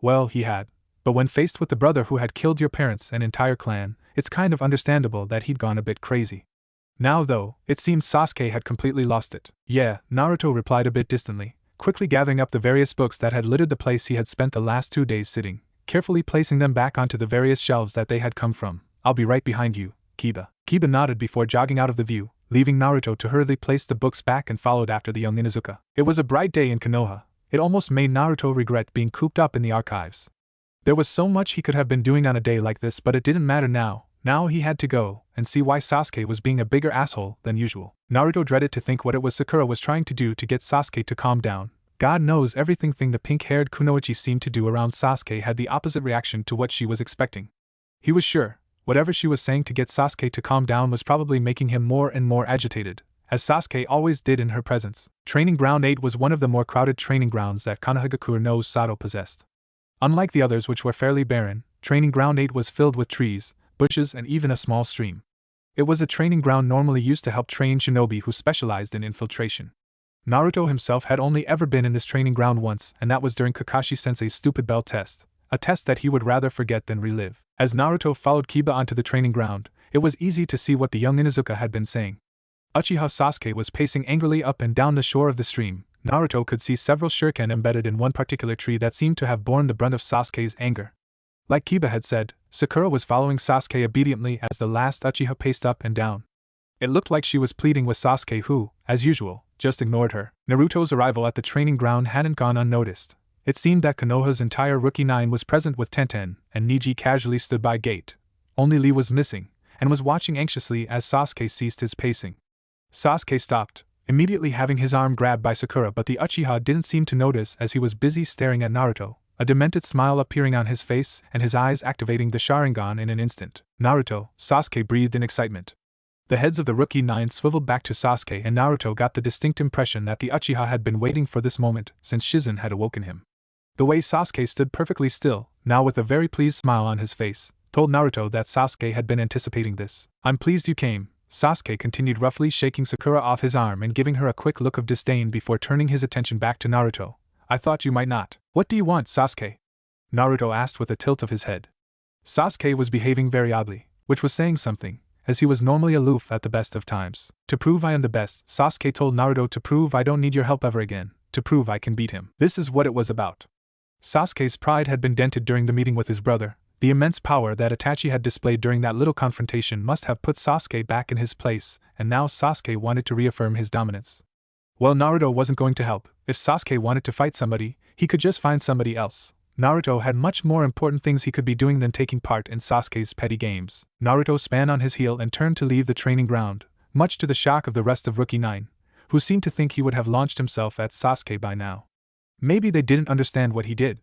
Well, he had, but when faced with the brother who had killed your parents and entire clan, it's kind of understandable that he'd gone a bit crazy. Now though, it seemed Sasuke had completely lost it. Yeah, Naruto replied a bit distantly, quickly gathering up the various books that had littered the place he had spent the last 2 days sitting, carefully placing them back onto the various shelves that they had come from. I'll be right behind you, Kiba. Kiba nodded before jogging out of the view, leaving Naruto to hurriedly place the books back and followed after the young Inuzuka. It was a bright day in Konoha. It almost made Naruto regret being cooped up in the archives. There was so much he could have been doing on a day like this, but it didn't matter now. Now he had to go and see why Sasuke was being a bigger asshole than usual. Naruto dreaded to think what it was Sakura was trying to do to get Sasuke to calm down. God knows everything the pink-haired Kunoichi seemed to do around Sasuke had the opposite reaction to what she was expecting. He was sure, whatever she was saying to get Sasuke to calm down was probably making him more and more agitated, as Sasuke always did in her presence. Training Ground 8 was one of the more crowded training grounds that Konoha no Sato possessed. Unlike the others, which were fairly barren, Training Ground 8 was filled with trees, bushes, and even a small stream. It was a training ground normally used to help train shinobi who specialized in infiltration. Naruto himself had only ever been in this training ground once, and that was during Kakashi-sensei's stupid bell test, a test that he would rather forget than relive. As Naruto followed Kiba onto the training ground, It was easy to see what the young Inuzuka had been saying. Uchiha Sasuke was pacing angrily up and down the shore of the stream. Naruto could see several shuriken embedded in one particular tree that seemed to have borne the brunt of Sasuke's anger. Like Kiba had said, Sakura was following Sasuke obediently as the last Uchiha paced up and down. It looked like she was pleading with Sasuke who, as usual, just ignored her. Naruto's arrival at the training ground hadn't gone unnoticed. It seemed that Konoha's entire Rookie 9 was present with Tenten, and Neji casually stood by gate. Only Lee was missing, and was watching anxiously as Sasuke ceased his pacing. Sasuke stopped, immediately having his arm grabbed by Sakura, but the Uchiha didn't seem to notice as he was busy staring at Naruto, a demented smile appearing on his face and his eyes activating the Sharingan in an instant. Naruto, Sasuke breathed in excitement. The heads of the Rookie 9 swiveled back to Sasuke, and Naruto got the distinct impression that the Uchiha had been waiting for this moment since Shizune had awoken him. The way Sasuke stood perfectly still, now with a very pleased smile on his face, told Naruto that Sasuke had been anticipating this. "I'm pleased you came," Sasuke continued, roughly shaking Sakura off his arm and giving her a quick look of disdain before turning his attention back to Naruto. "I thought you might not." "What do you want, Sasuke?" Naruto asked with a tilt of his head. Sasuke was behaving very oddly, which was saying something, as he was normally aloof at the best of times. "To prove I am the best," Sasuke told Naruto, "to prove I don't need your help ever again, to prove I can beat him." This is what it was about. Sasuke's pride had been dented during the meeting with his brother. The immense power that Itachi had displayed during that little confrontation must have put Sasuke back in his place, and now Sasuke wanted to reaffirm his dominance. Well, Naruto wasn't going to help. If Sasuke wanted to fight somebody, he could just find somebody else. Naruto had much more important things he could be doing than taking part in Sasuke's petty games. Naruto span on his heel and turned to leave the training ground, much to the shock of the rest of Rookie 9, who seemed to think he would have launched himself at Sasuke by now. Maybe they didn't understand what he did.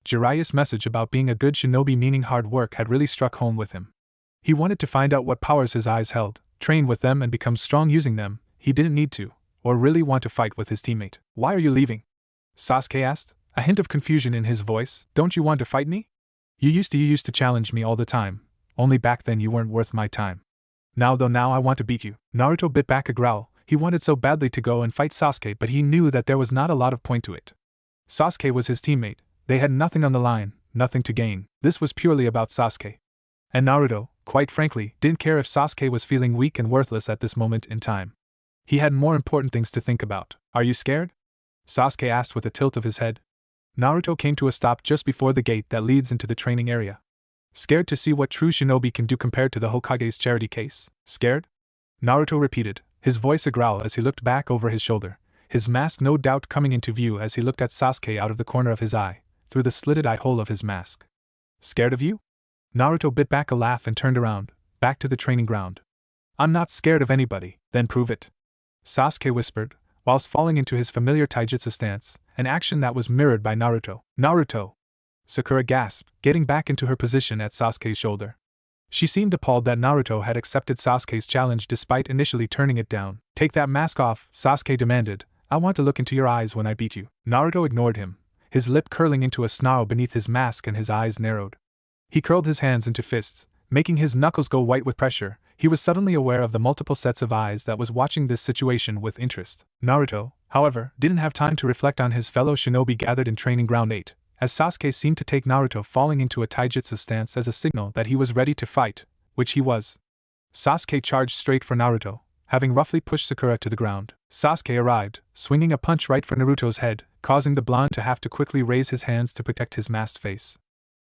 Jiraiya's message about being a good shinobi, meaning hard work, had really struck home with him. He wanted to find out what powers his eyes held, train with them and become strong using them. He didn't need to, or really want to fight with his teammate. "Why are you leaving?" Sasuke asked, a hint of confusion in his voice. "Don't you want to fight me? You used to challenge me all the time, only back then you weren't worth my time. Now I want to beat you." Naruto bit back a growl. He wanted so badly to go and fight Sasuke, but he knew that there was not a lot of point to it. Sasuke was his teammate. They had nothing on the line, nothing to gain. This was purely about Sasuke. And Naruto, quite frankly, didn't care if Sasuke was feeling weak and worthless at this moment in time. He had more important things to think about. "Are you scared?" Sasuke asked with a tilt of his head. Naruto came to a stop just before the gate that leads into the training area. "Scared to see what true shinobi can do compared to the Hokage's charity case?" "Scared?" Naruto repeated, his voice a growl as he looked back over his shoulder, his mask no doubt coming into view as he looked at Sasuke out of the corner of his eye, through the slitted eye hole of his mask. "Scared of you?" Naruto bit back a laugh and turned around, back to the training ground. "I'm not scared of anybody." "Then prove it," Sasuke whispered, whilst falling into his familiar taijutsu stance, an action that was mirrored by Naruto. "Naruto!" Sakura gasped, getting back into her position at Sasuke's shoulder. She seemed appalled that Naruto had accepted Sasuke's challenge despite initially turning it down. "Take that mask off," Sasuke demanded. "I want to look into your eyes when I beat you." Naruto ignored him, his lip curling into a snarl beneath his mask and his eyes narrowed. He curled his hands into fists, making his knuckles go white with pressure. He was suddenly aware of the multiple sets of eyes that was watching this situation with interest. Naruto, however, didn't have time to reflect on his fellow shinobi gathered in Training Ground 8, as Sasuke seemed to take Naruto falling into a taijutsu stance as a signal that he was ready to fight, which he was. Sasuke charged straight for Naruto, having roughly pushed Sakura to the ground. Sasuke arrived, swinging a punch right for Naruto's head, causing the blonde to have to quickly raise his hands to protect his masked face.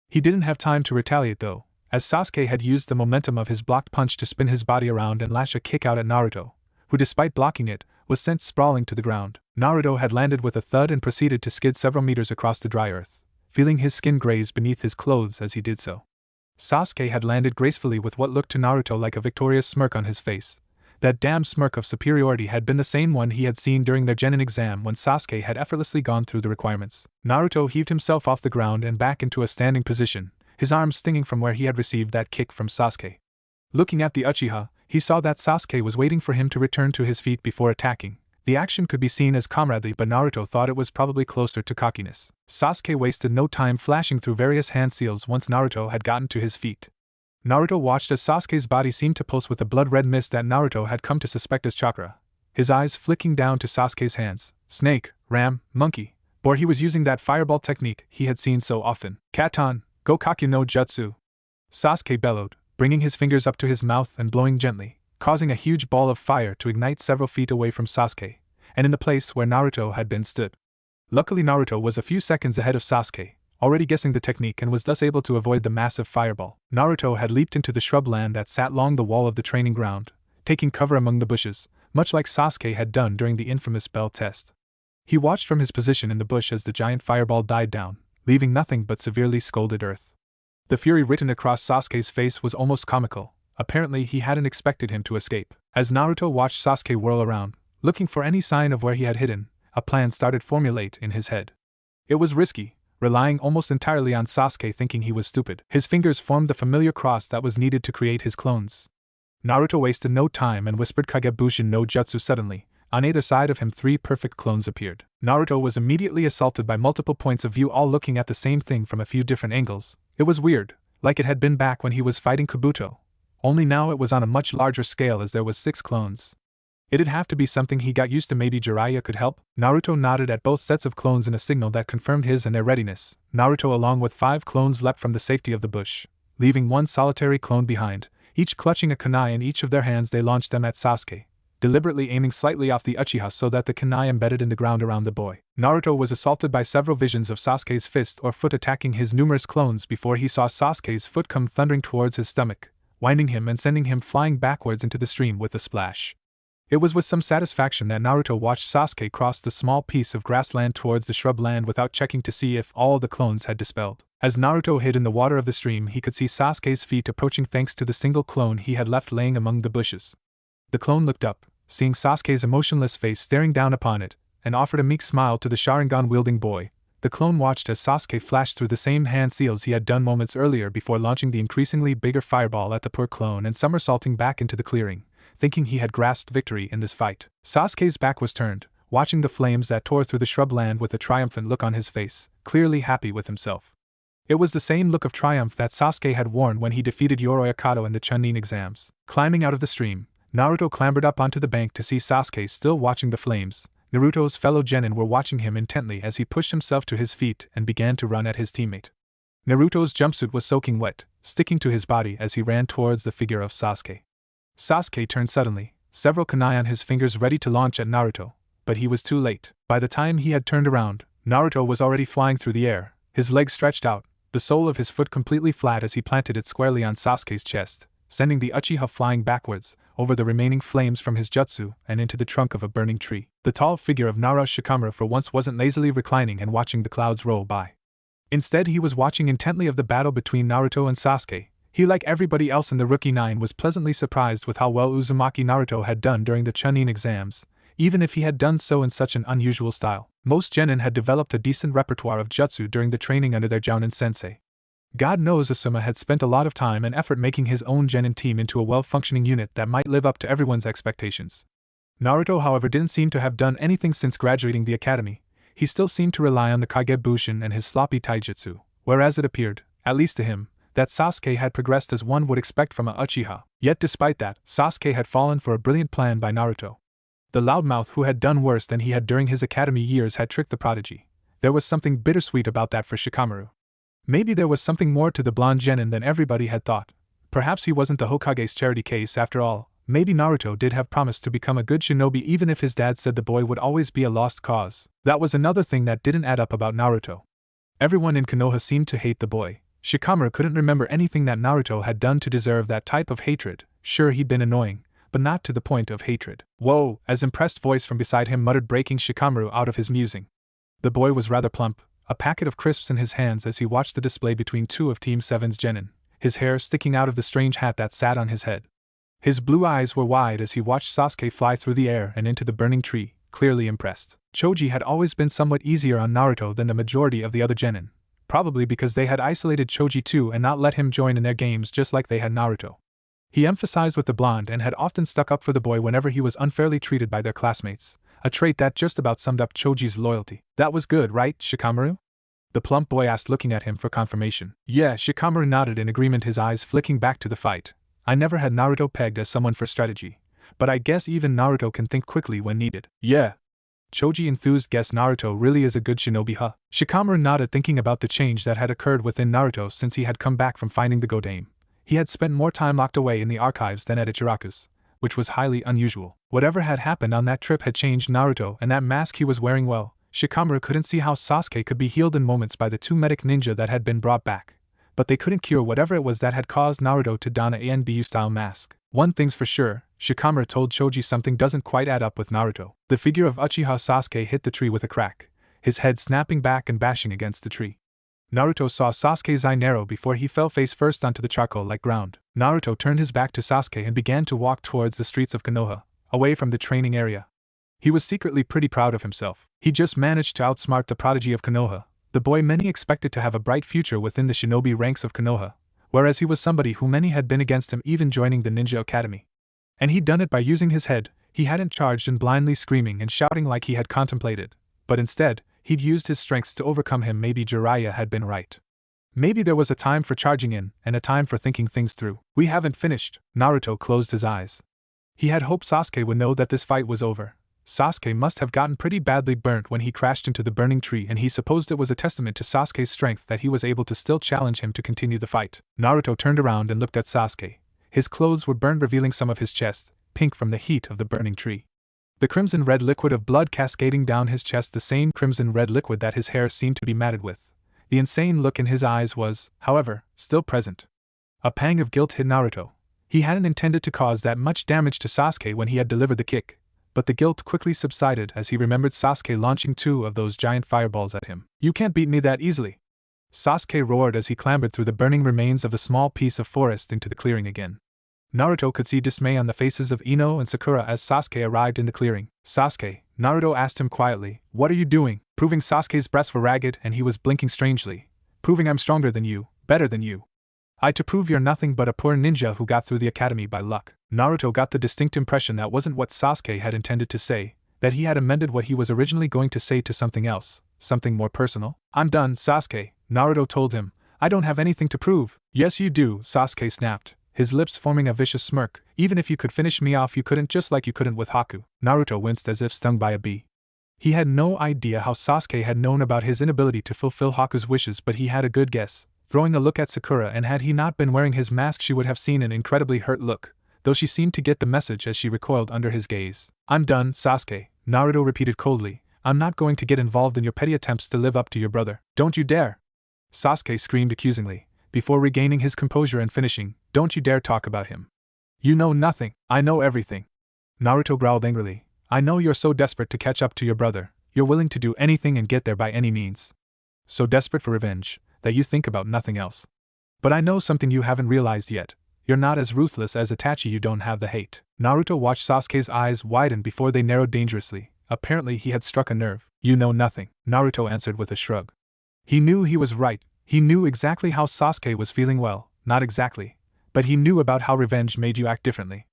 He didn't have time to retaliate though, as Sasuke had used the momentum of his blocked punch to spin his body around and lash a kick out at Naruto, who despite blocking it, was sent sprawling to the ground. Naruto had landed with a thud and proceeded to skid several meters across the dry earth, feeling his skin graze beneath his clothes as he did so. Sasuke had landed gracefully with what looked to Naruto like a victorious smirk on his face. That damn smirk of superiority had been the same one he had seen during their genin exam when Sasuke had effortlessly gone through the requirements. Naruto heaved himself off the ground and back into a standing position, his arms stinging from where he had received that kick from Sasuke. Looking at the Uchiha, he saw that Sasuke was waiting for him to return to his feet before attacking. The action could be seen as comradely, but Naruto thought it was probably closer to cockiness. Sasuke wasted no time flashing through various hand seals once Naruto had gotten to his feet. Naruto watched as Sasuke's body seemed to pulse with the blood-red mist that Naruto had come to suspect as chakra, his eyes flicking down to Sasuke's hands. Snake, ram, monkey, boar. He was using that fireball technique he had seen so often. "Katon, Gokakyu no Jutsu!" Sasuke bellowed, bringing his fingers up to his mouth and blowing gently, causing a huge ball of fire to ignite several feet away from Sasuke, and in the place where Naruto had been stood. Luckily Naruto was a few seconds ahead of Sasuke, already guessing the technique and was thus able to avoid the massive fireball. Naruto had leaped into the shrubland that sat along the wall of the training ground, taking cover among the bushes, much like Sasuke had done during the infamous bell test. He watched from his position in the bush as the giant fireball died down, leaving nothing but severely scalded earth. The fury written across Sasuke's face was almost comical. Apparently he hadn't expected him to escape. As Naruto watched Sasuke whirl around, looking for any sign of where he had hidden, a plan started formulate in his head. It was risky, relying almost entirely on Sasuke thinking he was stupid. His fingers formed the familiar cross that was needed to create his clones. Naruto wasted no time and whispered Kagebushin no Jutsu suddenly. On either side of him 3 perfect clones appeared. Naruto was immediately assaulted by multiple points of view all looking at the same thing from a few different angles. It was weird, like it had been back when he was fighting Kabuto. Only now it was on a much larger scale as there was 6 clones. It'd have to be something he got used to. Maybe Jiraiya could help? Naruto nodded at both sets of clones in a signal that confirmed his and their readiness. Naruto along with 5 clones leapt from the safety of the bush, leaving 1 solitary clone behind. Each clutching a kunai in each of their hands, they launched them at Sasuke, deliberately aiming slightly off the Uchiha so that the kunai embedded in the ground around the boy. Naruto was assaulted by several visions of Sasuke's fist or foot attacking his numerous clones before he saw Sasuke's foot come thundering towards his stomach, winding him and sending him flying backwards into the stream with a splash. It was with some satisfaction that Naruto watched Sasuke cross the small piece of grassland towards the shrubland without checking to see if all the clones had dispelled. As Naruto hid in the water of the stream, he could see Sasuke's feet approaching thanks to the single clone he had left laying among the bushes. The clone looked up, seeing Sasuke's emotionless face staring down upon it, and offered a meek smile to the Sharingan-wielding boy. The clone watched as Sasuke flashed through the same hand seals he had done moments earlier before launching the increasingly bigger fireball at the poor clone and somersaulting back into the clearing, thinking he had grasped victory in this fight. Sasuke's back was turned, watching the flames that tore through the shrubland with a triumphant look on his face, clearly happy with himself. It was the same look of triumph that Sasuke had worn when he defeated Orochimaru in the Chunin exams. Climbing out of the stream, Naruto clambered up onto the bank to see Sasuke still watching the flames. Naruto's fellow genin were watching him intently as he pushed himself to his feet and began to run at his teammate. Naruto's jumpsuit was soaking wet, sticking to his body as he ran towards the figure of Sasuke. Sasuke turned suddenly, several kunai on his fingers ready to launch at Naruto, but he was too late. By the time he had turned around, Naruto was already flying through the air, his legs stretched out, the sole of his foot completely flat as he planted it squarely on Sasuke's chest, sending the Uchiha flying backwards, over the remaining flames from his jutsu and into the trunk of a burning tree. The tall figure of Shikamaru for once wasn't lazily reclining and watching the clouds roll by. Instead he was watching intently of the battle between Naruto and Sasuke. He, like everybody else in the Rookie Nine, was pleasantly surprised with how well Uzumaki Naruto had done during the Chunin exams, even if he had done so in such an unusual style. Most genin had developed a decent repertoire of jutsu during the training under their Jounin sensei. God knows Asuma had spent a lot of time and effort making his own genin team into a well-functioning unit that might live up to everyone's expectations. Naruto, however, didn't seem to have done anything since graduating the academy. He still seemed to rely on the Kagebushin and his sloppy taijutsu, whereas it appeared, at least to him, that Sasuke had progressed as one would expect from a Uchiha. Yet despite that, Sasuke had fallen for a brilliant plan by Naruto. The loudmouth who had done worse than he had during his academy years had tricked the prodigy. There was something bittersweet about that for Shikamaru. Maybe there was something more to the blonde genin than everybody had thought. Perhaps he wasn't the Hokage's charity case after all. Maybe Naruto did have promised to become a good shinobi even if his dad said the boy would always be a lost cause. That was another thing that didn't add up about Naruto. Everyone in Konoha seemed to hate the boy. Shikamaru couldn't remember anything that Naruto had done to deserve that type of hatred. Sure, he'd been annoying, but not to the point of hatred. Whoa, as impressed voice from beside him muttered, breaking Shikamaru out of his musing. The boy was rather plump, a packet of crisps in his hands as he watched the display between 2 of Team 7's genin, his hair sticking out of the strange hat that sat on his head. His blue eyes were wide as he watched Sasuke fly through the air and into the burning tree, clearly impressed. Choji had always been somewhat easier on Naruto than the majority of the other genin, probably because they had isolated Choji too and not let him join in their games just like they had Naruto. He emphasized with the blonde and had often stuck up for the boy whenever he was unfairly treated by their classmates, a trait that just about summed up Choji's loyalty. That was good, right, Shikamaru? The plump boy asked, looking at him for confirmation. Yeah, Shikamaru nodded in agreement, his eyes flicking back to the fight. I never had Naruto pegged as someone for strategy, but I guess even Naruto can think quickly when needed. Yeah. Choji enthused, guess Naruto really is a good shinobi, huh? Shikamaru nodded, thinking about the change that had occurred within Naruto since he had come back from finding the Godame. He had spent more time locked away in the archives than at Ichiraku's, which was highly unusual. Whatever had happened on that trip had changed Naruto, and that mask he was wearing well. Shikamaru couldn't see how Sasuke could be healed in moments by the two medic ninja that had been brought back, but they couldn't cure whatever it was that had caused Naruto to don a ANBU-style mask. One thing's for sure, Shikamaru told Choji, something doesn't quite add up with Naruto. The figure of Uchiha Sasuke hit the tree with a crack, his head snapping back and bashing against the tree. Naruto saw Sasuke's eye narrow before he fell face first onto the charcoal-like ground. Naruto turned his back to Sasuke and began to walk towards the streets of Konoha, away from the training area. He was secretly pretty proud of himself. He just managed to outsmart the prodigy of Konoha, the boy many expected to have a bright future within the shinobi ranks of Konoha, whereas he was somebody who many had been against him even joining the ninja academy. And he'd done it by using his head. He hadn't charged in blindly screaming and shouting like he had contemplated, but instead, he'd used his strengths to overcome him. Maybe Jiraiya had been right. Maybe there was a time for charging in, and a time for thinking things through. We haven't finished. Naruto closed his eyes. He had hoped Sasuke would know that this fight was over. Sasuke must have gotten pretty badly burnt when he crashed into the burning tree, and he supposed it was a testament to Sasuke's strength that he was able to still challenge him to continue the fight. Naruto turned around and looked at Sasuke. His clothes were burned, revealing some of his chest, pink from the heat of the burning tree. The crimson-red liquid of blood cascading down his chest, the same crimson-red liquid that his hair seemed to be matted with. The insane look in his eyes was, however, still present. A pang of guilt hit Naruto. He hadn't intended to cause that much damage to Sasuke when he had delivered the kick, but the guilt quickly subsided as he remembered Sasuke launching 2 of those giant fireballs at him. "You can't beat me that easily!" Sasuke roared as he clambered through the burning remains of a small piece of forest into the clearing again. Naruto could see dismay on the faces of Ino and Sakura as Sasuke arrived in the clearing. "Sasuke," Naruto asked him quietly, "what are you doing?" Proving Sasuke's breasts were ragged and he was blinking strangely. "Proving I'm stronger than you, better than you. To prove you're nothing but a poor ninja who got through the academy by luck." Naruto got the distinct impression that wasn't what Sasuke had intended to say, that he had amended what he was originally going to say to something else, something more personal. "I'm done, Sasuke," Naruto told him. "I don't have anything to prove." "Yes you do," Sasuke snapped, his lips forming a vicious smirk. "Even if you could finish me off, you couldn't, just like you couldn't with Haku." Naruto winced as if stung by a bee. He had no idea how Sasuke had known about his inability to fulfill Haku's wishes, but he had a good guess, throwing a look at Sakura, and had he not been wearing his mask she would have seen an incredibly hurt look, though she seemed to get the message as she recoiled under his gaze. "I'm done, Sasuke," Naruto repeated coldly. "I'm not going to get involved in your petty attempts to live up to your brother." "Don't you dare!" Sasuke screamed accusingly, before regaining his composure and finishing, "Don't you dare talk about him. You know nothing." "I know everything." Naruto growled angrily. "I know you're so desperate to catch up to your brother, you're willing to do anything and get there by any means. So desperate for revenge, that you think about nothing else. But I know something you haven't realized yet. You're not as ruthless as Itachi, you don't have the hate." Naruto watched Sasuke's eyes widen before they narrowed dangerously. Apparently he had struck a nerve. "You know nothing," Naruto answered with a shrug. He knew he was right. He knew exactly how Sasuke was feeling. Well, not exactly, but he knew about how revenge made you act differently.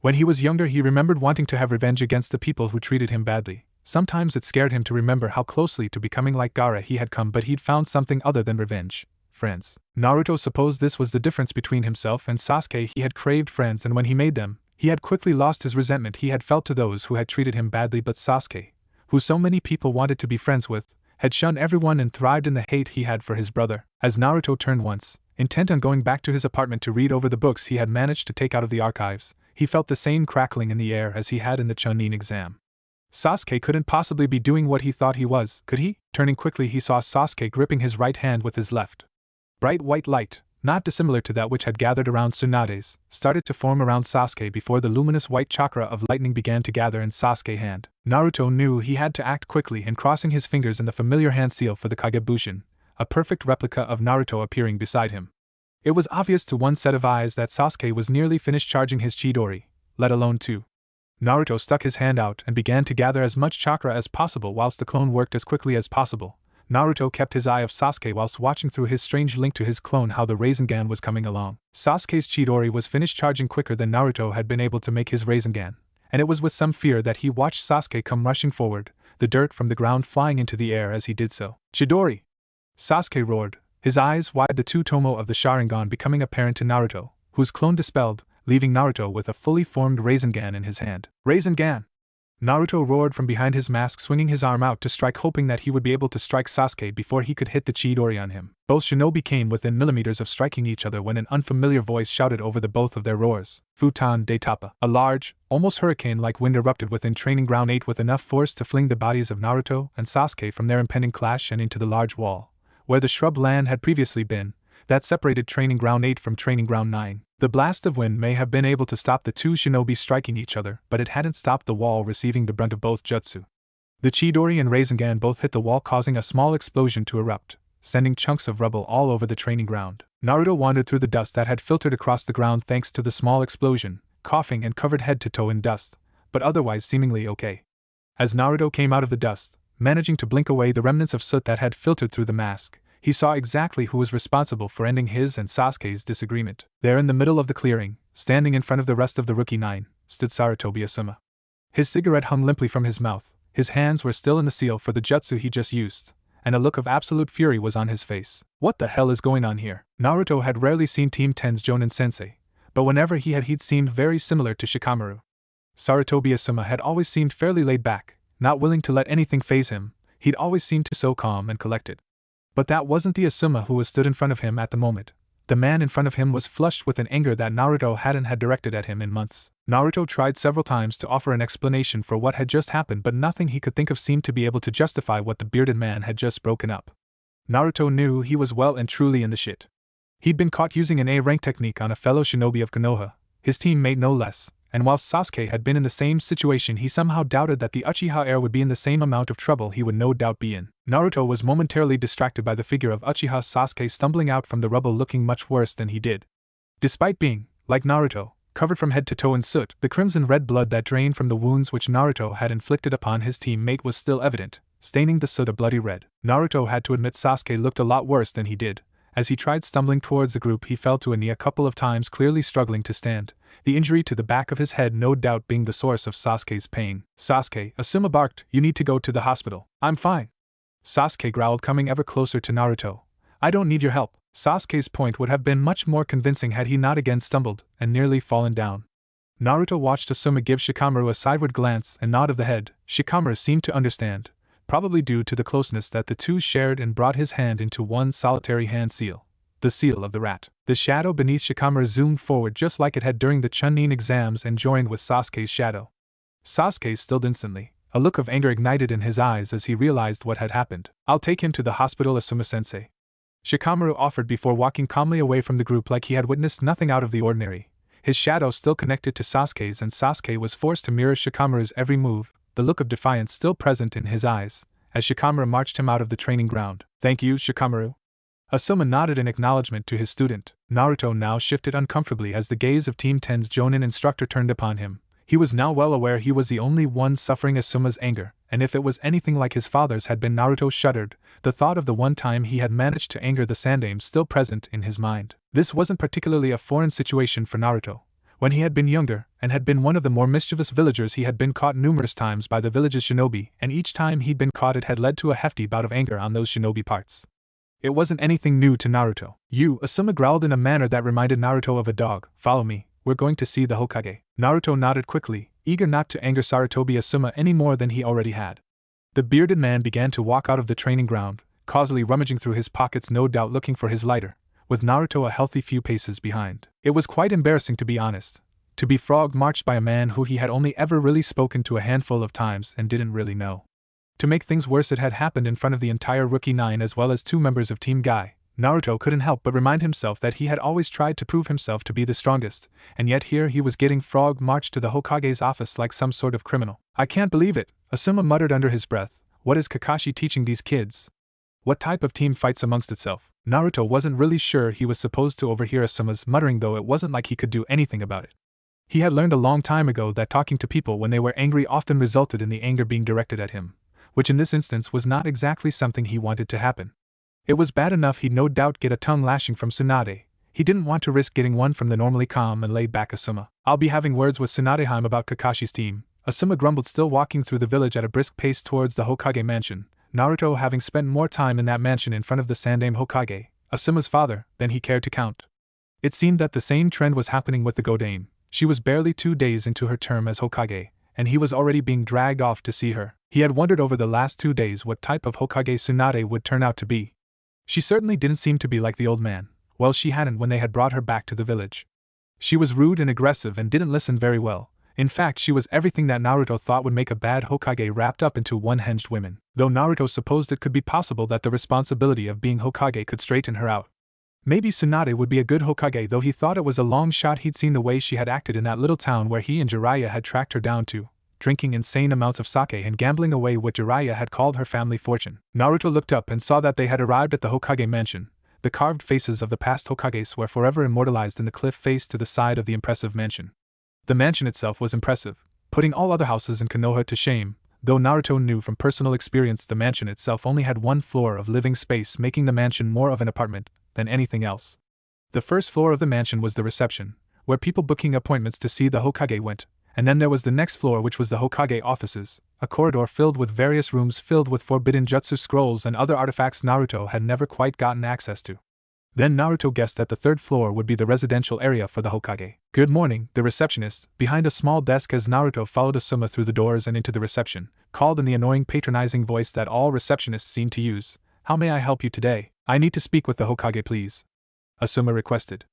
When he was younger, he remembered wanting to have revenge against the people who treated him badly. Sometimes it scared him to remember how closely to becoming like Gaara he had come, but he'd found something other than revenge: friends. Naruto supposed this was the difference between himself and Sasuke. He had craved friends, and when he made them, he had quickly lost his resentment he had felt to those who had treated him badly. But Sasuke, who so many people wanted to be friends with, had shunned everyone and thrived in the hate he had for his brother. As Naruto turned once, intent on going back to his apartment to read over the books he had managed to take out of the archives, he felt the same crackling in the air as he had in the Chunin exam. Sasuke couldn't possibly be doing what he thought he was, could he? Turning quickly, he saw Sasuke gripping his right hand with his left. Bright white light, not dissimilar to that which had gathered around Tsunade's, started to form around Sasuke before the luminous white chakra of lightning began to gather in Sasuke's hand. Naruto knew he had to act quickly, and crossing his fingers in the familiar hand seal for the Kagebushin, a perfect replica of Naruto appearing beside him. It was obvious to one set of eyes that Sasuke was nearly finished charging his Chidori, let alone 2. Naruto stuck his hand out and began to gather as much chakra as possible whilst the clone worked as quickly as possible. Naruto kept his eye off Sasuke whilst watching through his strange link to his clone how the rasengan was coming along. Sasuke's Chidori was finished charging quicker than Naruto had been able to make his rasengan, and it was with some fear that he watched Sasuke come rushing forward, the dirt from the ground flying into the air as he did so. "Chidori!" Sasuke roared, his eyes wide, the 2 tomo of the Sharingan becoming apparent to Naruto, whose clone dispelled, leaving Naruto with a fully formed rasengan in his hand. "Rasengan!" Naruto roared from behind his mask, swinging his arm out to strike, hoping that he would be able to strike Sasuke before he could hit the Chidori on him. Both shinobi came within millimeters of striking each other when an unfamiliar voice shouted over the both of their roars. Futon de Tapa. A large, almost hurricane-like wind erupted within Training Ground 8 with enough force to fling the bodies of Naruto and Sasuke from their impending clash and into the large wall, where the shrub land had previously been, that separated Training Ground 8 from Training Ground 9. The blast of wind may have been able to stop the two shinobi striking each other, but it hadn't stopped the wall receiving the brunt of both jutsu. The Chidori and Rasengan both hit the wall, causing a small explosion to erupt, sending chunks of rubble all over the training ground. Naruto wandered through the dust that had filtered across the ground thanks to the small explosion, coughing and covered head to toe in dust, but otherwise seemingly okay. As Naruto came out of the dust, managing to blink away the remnants of soot that had filtered through the mask, he saw exactly who was responsible for ending his and Sasuke's disagreement. There in the middle of the clearing, standing in front of the rest of the Rookie 9, stood Sarutobi Asuma. His cigarette hung limply from his mouth, his hands were still in the seal for the jutsu he just used, and a look of absolute fury was on his face. What the hell is going on here? Naruto had rarely seen Team 10's Jonin-sensei, but whenever he'd seemed very similar to Shikamaru. Sarutobi Asuma had always seemed fairly laid back, not willing to let anything faze him. He'd always seemed so calm and collected. But that wasn't the Asuma who was stood in front of him at the moment. The man in front of him was flushed with an anger that Naruto hadn't had directed at him in months. Naruto tried several times to offer an explanation for what had just happened, but nothing he could think of seemed to be able to justify what the bearded man had just broken up. Naruto knew he was well and truly in the shit. He'd been caught using an A-rank technique on a fellow shinobi of Konoha, his teammate no less, and while Sasuke had been in the same situation, he somehow doubted that the Uchiha heir would be in the same amount of trouble he would no doubt be in. Naruto was momentarily distracted by the figure of Uchiha Sasuke stumbling out from the rubble looking much worse than he did. Despite being, like Naruto, covered from head to toe in soot, the crimson-red blood that drained from the wounds which Naruto had inflicted upon his teammate was still evident, staining the soot a bloody red. Naruto had to admit Sasuke looked a lot worse than he did. As he tried stumbling towards the group, he fell to a knee a couple of times, clearly struggling to stand, the injury to the back of his head no doubt being the source of Sasuke's pain. Sasuke, Asuma barked, "You need to go to the hospital." "I'm fine." Sasuke growled, coming ever closer to Naruto. "I don't need your help." Sasuke's point would have been much more convincing had he not again stumbled and nearly fallen down. Naruto watched Asuma give Shikamaru a sideward glance and nod of the head. Shikamaru seemed to understand, probably due to the closeness that the two shared, and brought his hand into one solitary hand seal. The seal of the rat. The shadow beneath Shikamaru zoomed forward just like it had during the Chunin exams and joined with Sasuke's shadow. Sasuke stilled instantly, a look of anger ignited in his eyes as he realized what had happened. "I'll take him to the hospital, Asuma-sensei," Shikamaru offered before walking calmly away from the group like he had witnessed nothing out of the ordinary. His shadow still connected to Sasuke's, and Sasuke was forced to mirror Shikamaru's every move, the look of defiance still present in his eyes, as Shikamaru marched him out of the training ground. "Thank you, Shikamaru." Asuma nodded in acknowledgement to his student. Naruto now shifted uncomfortably as the gaze of Team 10's Jonin instructor turned upon him. He was now well aware he was the only one suffering Asuma's anger, and if it was anything like his father's had been, Naruto shuddered, the thought of the one time he had managed to anger the Sandaime still present in his mind. This wasn't particularly a foreign situation for Naruto. When he had been younger, and had been one of the more mischievous villagers, he had been caught numerous times by the village's shinobi, and each time he'd been caught it had led to a hefty bout of anger on those shinobi parts. It wasn't anything new to Naruto. "You," Asuma growled in a manner that reminded Naruto of a dog. "Follow me, we're going to see the Hokage." Naruto nodded quickly, eager not to anger Sarutobi Asuma any more than he already had. The bearded man began to walk out of the training ground, causily rummaging through his pockets, no doubt looking for his lighter, with Naruto a healthy few paces behind. It was quite embarrassing, to be honest, to be frog-marched by a man who he had only ever really spoken to a handful of times and didn't really know. To make things worse, it had happened in front of the entire Rookie 9 as well as two members of Team Guy. Naruto couldn't help but remind himself that he had always tried to prove himself to be the strongest, and yet here he was getting frog-marched to the Hokage's office like some sort of criminal. "I can't believe it," Asuma muttered under his breath. "What is Kakashi teaching these kids? What type of team fights amongst itself?" Naruto wasn't really sure he was supposed to overhear Asuma's muttering, though it wasn't like he could do anything about it. He had learned a long time ago that talking to people when they were angry often resulted in the anger being directed at him, which in this instance was not exactly something he wanted to happen. It was bad enough he'd no doubt get a tongue lashing from Tsunade. He didn't want to risk getting one from the normally calm and laid-back Asuma. "I'll be having words with Tsunadeheim about Kakashi's team," Asuma grumbled, still walking through the village at a brisk pace towards the Hokage mansion, Naruto having spent more time in that mansion in front of the Sandaime Hokage, Asuma's father, than he cared to count. It seemed that the same trend was happening with the Godaime. She was barely 2 days into her term as Hokage, and he was already being dragged off to see her. He had wondered over the last 2 days what type of Hokage Tsunade would turn out to be. She certainly didn't seem to be like the old man. Well, she hadn't when they had brought her back to the village. She was rude and aggressive and didn't listen very well. In fact, she was everything that Naruto thought would make a bad Hokage wrapped up into one-hinged women, though Naruto supposed it could be possible that the responsibility of being Hokage could straighten her out. Maybe Tsunade would be a good Hokage, though he thought it was a long shot. He'd seen the way she had acted in that little town where he and Jiraiya had tracked her down to, drinking insane amounts of sake and gambling away what Jiraiya had called her family fortune. Naruto looked up and saw that they had arrived at the Hokage mansion. The carved faces of the past Hokages were forever immortalized in the cliff face to the side of the impressive mansion. The mansion itself was impressive, putting all other houses in Konoha to shame, though Naruto knew from personal experience the mansion itself only had 1 floor of living space, making the mansion more of an apartment than anything else. The first floor of the mansion was the reception, where people booking appointments to see the Hokage went, and then there was the next floor, which was the Hokage offices, a corridor filled with various rooms filled with forbidden jutsu scrolls and other artifacts Naruto had never quite gotten access to. Then Naruto guessed that the 3rd floor would be the residential area for the Hokage. "Good morning," the receptionist, behind a small desk as Naruto followed Asuma through the doors and into the reception, called in the annoying patronizing voice that all receptionists seem to use. "How may I help you today? I need to speak with the Hokage, please," Asuma requested.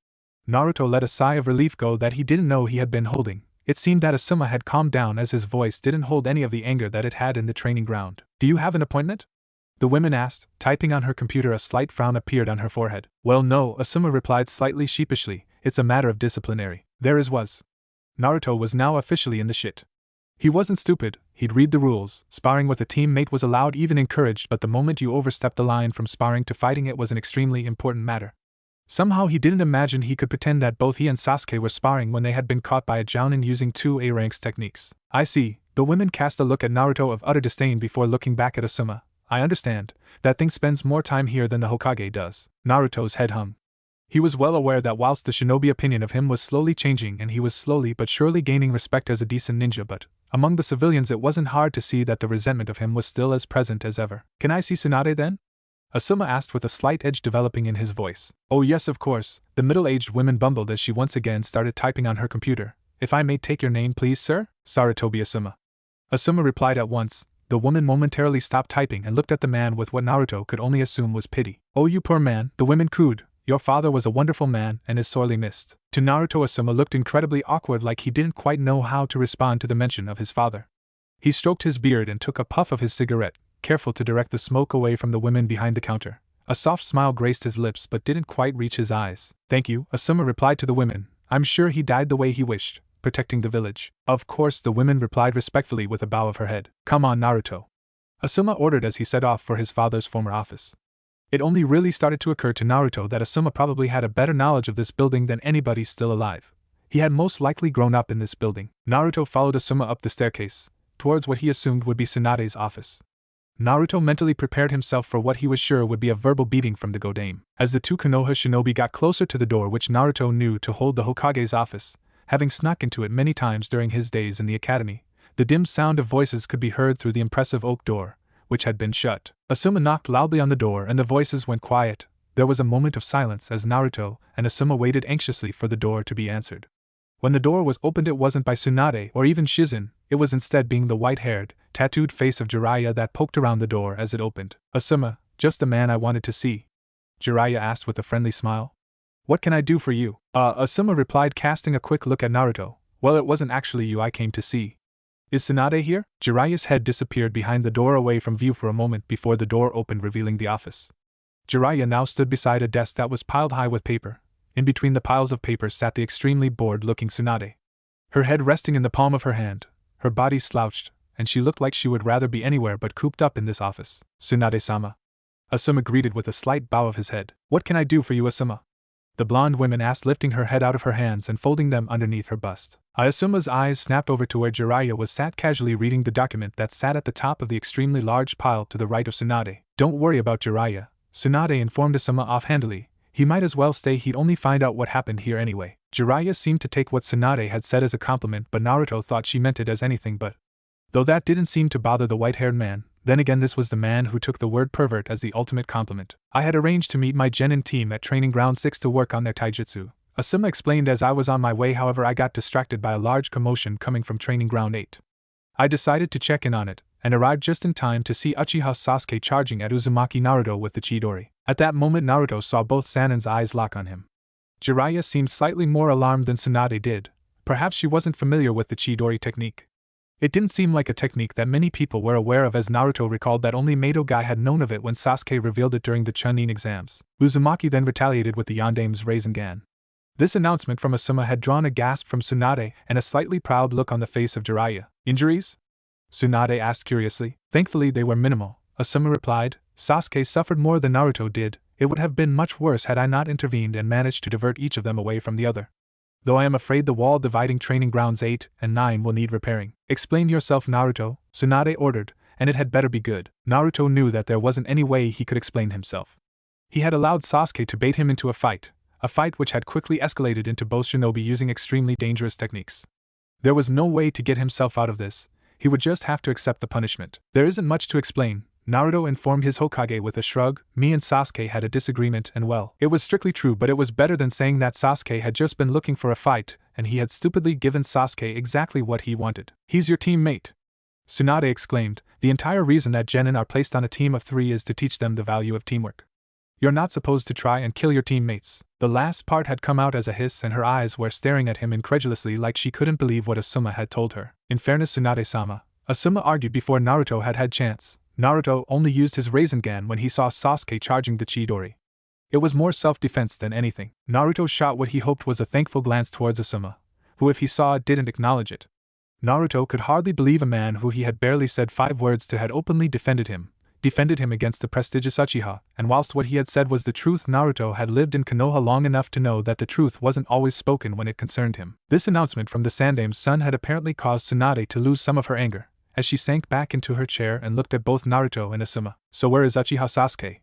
Naruto let a sigh of relief go that he didn't know he had been holding. It seemed that Asuma had calmed down as his voice didn't hold any of the anger that it had in the training ground. "Do you have an appointment?" the woman asked, typing on her computer. A slight frown appeared on her forehead. "Well, no," Asuma replied slightly sheepishly, "it's a matter of disciplinary." There is was. Naruto was now officially in the shit. He wasn't stupid, he'd read the rules. Sparring with a teammate was allowed, even encouraged, but the moment you overstepped the line from sparring to fighting, it was an extremely important matter. Somehow he didn't imagine he could pretend that both he and Sasuke were sparring when they had been caught by a jounin using 2 A-ranks techniques. "I see." The women cast a look at Naruto of utter disdain before looking back at Asuma. "I understand. That thing spends more time here than the Hokage does." Naruto's head hung. He was well aware that whilst the shinobi opinion of him was slowly changing and he was slowly but surely gaining respect as a decent ninja, but among the civilians it wasn't hard to see that the resentment of him was still as present as ever. "Can I see Tsunade then?" Asuma asked with a slight edge developing in his voice. "Oh yes, of course," the middle-aged woman bumbled as she once again started typing on her computer. "If I may take your name please, sir?" "Sarutobi Asuma." Asuma replied at once. The woman momentarily stopped typing and looked at the man with what Naruto could only assume was pity. "Oh, you poor man," the woman cooed. "Your father was a wonderful man and is sorely missed." To Naruto, Asuma looked incredibly awkward, like he didn't quite know how to respond to the mention of his father. He stroked his beard and took a puff of his cigarette, careful to direct the smoke away from the women behind the counter. A soft smile graced his lips but didn't quite reach his eyes. "Thank you," Asuma replied to the women. "I'm sure he died the way he wished, protecting the village." "Of course," the woman replied respectfully with a bow of her head. "Come on, Naruto," Asuma ordered as he set off for his father's former office. It only really started to occur to Naruto that Asuma probably had a better knowledge of this building than anybody still alive. He had most likely grown up in this building. Naruto followed Asuma up the staircase, towards what he assumed would be Tsunade's office. Naruto mentally prepared himself for what he was sure would be a verbal beating from the Godame. As the 2 Konoha shinobi got closer to the door which Naruto knew to hold the Hokage's office, having snuck into it many times during his days in the academy, the dim sound of voices could be heard through the impressive oak door, which had been shut. Asuma knocked loudly on the door and the voices went quiet. There was a moment of silence as Naruto and Asuma waited anxiously for the door to be answered. When the door was opened, it wasn't by Tsunade or even Shizune, it was instead being the white-haired, tattooed face of Jiraiya that poked around the door as it opened. "Asuma, just the man I wanted to see," Jiraiya asked with a friendly smile. "What can I do for you?" Asuma replied, casting a quick look at Naruto. "Well, it wasn't actually you I came to see." "Is Tsunade here?" Jiraiya's head disappeared behind the door away from view for a moment before the door opened, revealing the office. Jiraiya now stood beside a desk that was piled high with paper. In between the piles of paper sat the extremely bored-looking Tsunade. Her head resting in the palm of her hand, her body slouched, and she looked like she would rather be anywhere but cooped up in this office. "Tsunade-sama," Asuma greeted with a slight bow of his head. "What can I do for you, Asuma?" the blonde woman asked, lifting her head out of her hands and folding them underneath her bust. Asuma's eyes snapped over to where Jiraiya was sat casually reading the document that sat at the top of the extremely large pile to the right of Tsunade. "Don't worry about Jiraiya," Tsunade informed Asuma offhandedly. "He might as well stay, he'd only find out what happened here anyway." Jiraiya seemed to take what Tsunade had said as a compliment, but Naruto thought she meant it as anything but. Though that didn't seem to bother the white-haired man, then again this was the man who took the word pervert as the ultimate compliment. "I had arranged to meet my genin team at Training Ground 6 to work on their taijutsu," Asuma explained. "As I was on my way, however, I got distracted by a large commotion coming from Training Ground 8. I decided to check in on it, and arrived just in time to see Uchiha Sasuke charging at Uzumaki Naruto with the Chidori. At that moment Naruto saw both Sannin's eyes lock on him. Jiraiya seemed slightly more alarmed than Tsunade did. Perhaps she wasn't familiar with the Chidori technique. It didn't seem like a technique that many people were aware of, as Naruto recalled that only Mato Guy had known of it when Sasuke revealed it during the Chunin exams. Uzumaki then retaliated with the Yandame's rasengan. This announcement from Asuma had drawn a gasp from Tsunade and a slightly proud look on the face of Jiraiya. Injuries? Tsunade asked curiously. Thankfully they were minimal, Asuma replied. Sasuke suffered more than Naruto did. It would have been much worse had I not intervened and managed to divert each of them away from the other. Though I am afraid the wall dividing training grounds 8 and 9 will need repairing. Explain yourself, Naruto, Tsunade ordered, and it had better be good. Naruto knew that there wasn't any way he could explain himself. He had allowed Sasuke to bait him into a fight which had quickly escalated into both shinobi using extremely dangerous techniques. There was no way to get himself out of this, he would just have to accept the punishment. There isn't much to explain, Naruto informed his Hokage with a shrug. Me and Sasuke had a disagreement, and well, it was strictly true, but it was better than saying that Sasuke had just been looking for a fight, and he had stupidly given Sasuke exactly what he wanted. He's your teammate, Tsunade exclaimed. The entire reason that genin are placed on a team of 3 is to teach them the value of teamwork. You're not supposed to try and kill your teammates. The last part had come out as a hiss, and her eyes were staring at him incredulously like she couldn't believe what Asuma had told her. In fairness, Tsunade-sama, Asuma argued before Naruto had chance. Naruto only used his rasengan when he saw Sasuke charging the Chidori. It was more self-defense than anything. Naruto shot what he hoped was a thankful glance towards Asuma, who if he saw it didn't acknowledge it. Naruto could hardly believe a man who he had barely said 5 words to had openly defended him against the prestigious Uchiha, and whilst what he had said was the truth, Naruto had lived in Konoha long enough to know that the truth wasn't always spoken when it concerned him. This announcement from the Sandame's son had apparently caused Tsunade to lose some of her anger, as she sank back into her chair and looked at both Naruto and Asuma. So where is Uchiha Sasuke?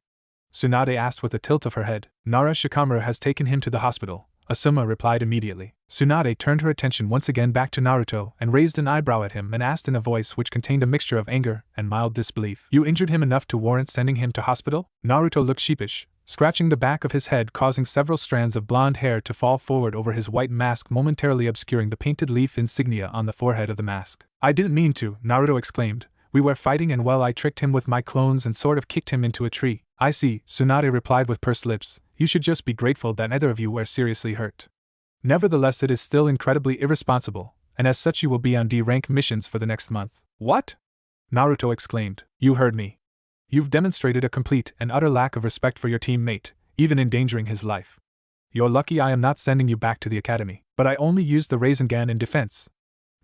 Tsunade asked with a tilt of her head. Nara Shikamaru has taken him to the hospital, Asuma replied immediately. Tsunade turned her attention once again back to Naruto and raised an eyebrow at him and asked in a voice which contained a mixture of anger and mild disbelief. You injured him enough to warrant sending him to hospital? Naruto looked sheepish, scratching the back of his head, causing several strands of blonde hair to fall forward over his white mask, momentarily obscuring the painted leaf insignia on the forehead of the mask. I didn't mean to, Naruto exclaimed. We were fighting and well, I tricked him with my clones and sort of kicked him into a tree. I see, Tsunade replied with pursed lips. You should just be grateful that neither of you were seriously hurt. Nevertheless, it is still incredibly irresponsible, and as such you will be on D-rank missions for the next month. What? Naruto exclaimed. You heard me. You've demonstrated a complete and utter lack of respect for your teammate, even endangering his life. You're lucky I am not sending you back to the academy. But I only used the rasengan in defense,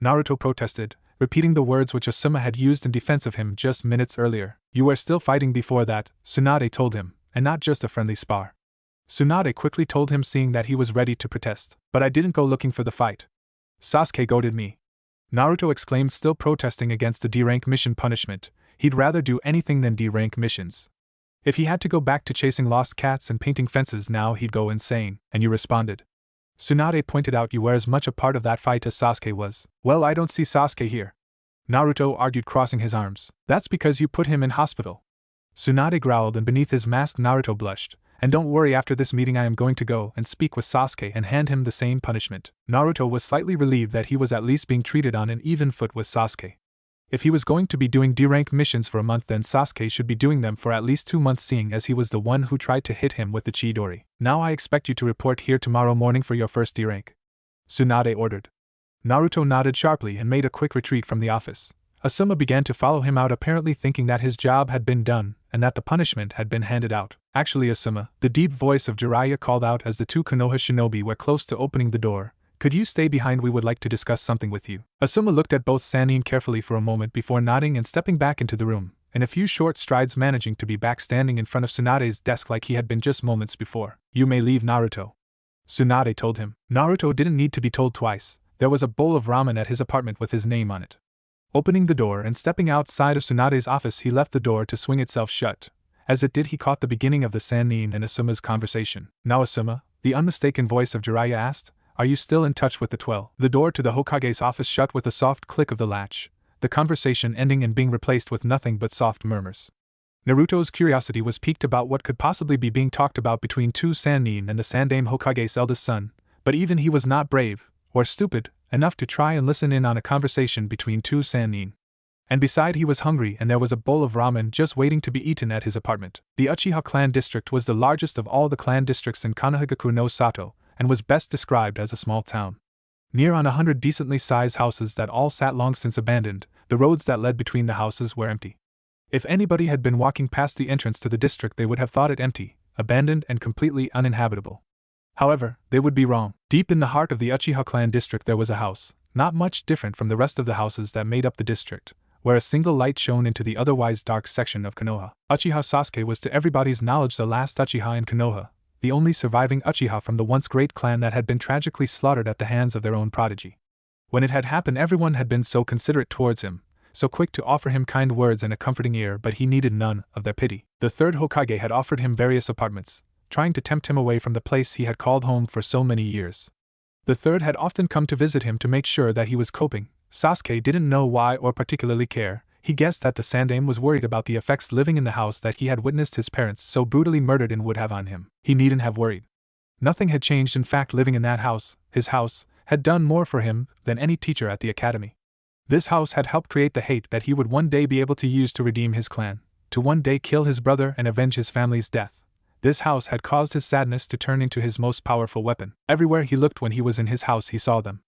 Naruto protested, repeating the words which Asuma had used in defense of him just minutes earlier. You were still fighting before that, Tsunade told him, and not just a friendly spar. Tsunade quickly told him, seeing that he was ready to protest. But I didn't go looking for the fight. Sasuke goaded me. Naruto exclaimed, still protesting against the D-rank mission punishment. He'd rather do anything than D-rank missions. If he had to go back to chasing lost cats and painting fences now, he'd go insane. And you responded. Tsunade pointed out, you were as much a part of that fight as Sasuke was. Well, I don't see Sasuke here, Naruto argued, crossing his arms. That's because you put him in hospital. Tsunade growled, and beneath his mask Naruto blushed. And don't worry, after this meeting I am going to go and speak with Sasuke and hand him the same punishment. Naruto was slightly relieved that he was at least being treated on an even foot with Sasuke. If he was going to be doing D-rank missions for a month, then Sasuke should be doing them for at least 2 months, seeing as he was the one who tried to hit him with the Chidori. Now I expect you to report here tomorrow morning for your first D-rank, Tsunade ordered. Naruto nodded sharply and made a quick retreat from the office. Asuma began to follow him out, apparently thinking that his job had been done and that the punishment had been handed out. Actually, Asuma, the deep voice of Jiraiya called out as the 2 Konoha shinobi were close to opening the door. Could you stay behind? We would like to discuss something with you. Asuma looked at both Sannin carefully for a moment before nodding and stepping back into the room, in a few short strides managing to be back standing in front of Tsunade's desk like he had been just moments before. You may leave, Naruto, Tsunade told him. Naruto didn't need to be told twice. There was a bowl of ramen at his apartment with his name on it. Opening the door and stepping outside of Tsunade's office, he left the door to swing itself shut. As it did, he caught the beginning of the Sannin and Asuma's conversation. Now Asuma, the unmistaken voice of Jiraiya asked, are you still in touch with the 12? The door to the Hokage's office shut with a soft click of the latch, the conversation ending and being replaced with nothing but soft murmurs. Naruto's curiosity was piqued about what could possibly be being talked about between 2 Sannin and the Sandame Hokage's eldest son, but even he was not brave, or stupid, enough to try and listen in on a conversation between 2 Sannin. And beside, he was hungry and there was a bowl of ramen just waiting to be eaten at his apartment. The Uchiha clan district was the largest of all the clan districts in Konohagakure no Sato, and was best described as a small town. Near on 100 decently sized houses that all sat long since abandoned, the roads that led between the houses were empty. If anybody had been walking past the entrance to the district, they would have thought it empty, abandoned and completely uninhabitable. However, they would be wrong. Deep in the heart of the Uchiha clan district there was a house, not much different from the rest of the houses that made up the district, where a single light shone into the otherwise dark section of Konoha. Uchiha Sasuke was to everybody's knowledge the last Uchiha in Konoha, the only surviving Uchiha from the once great clan that had been tragically slaughtered at the hands of their own prodigy. When it had happened, everyone had been so considerate towards him, so quick to offer him kind words and a comforting ear, but he needed none of their pity. The third Hokage had offered him various apartments, trying to tempt him away from the place he had called home for so many years. The third had often come to visit him to make sure that he was coping. Sasuke didn't know why or particularly care. He guessed that the Sandaime was worried about the effects living in the house that he had witnessed his parents so brutally murdered and would have on him. He needn't have worried. Nothing had changed. In fact, living in that house, his house, had done more for him than any teacher at the academy. This house had helped create the hate that he would one day be able to use to redeem his clan, to one day kill his brother and avenge his family's death. This house had caused his sadness to turn into his most powerful weapon. Everywhere he looked when he was in his house he saw them.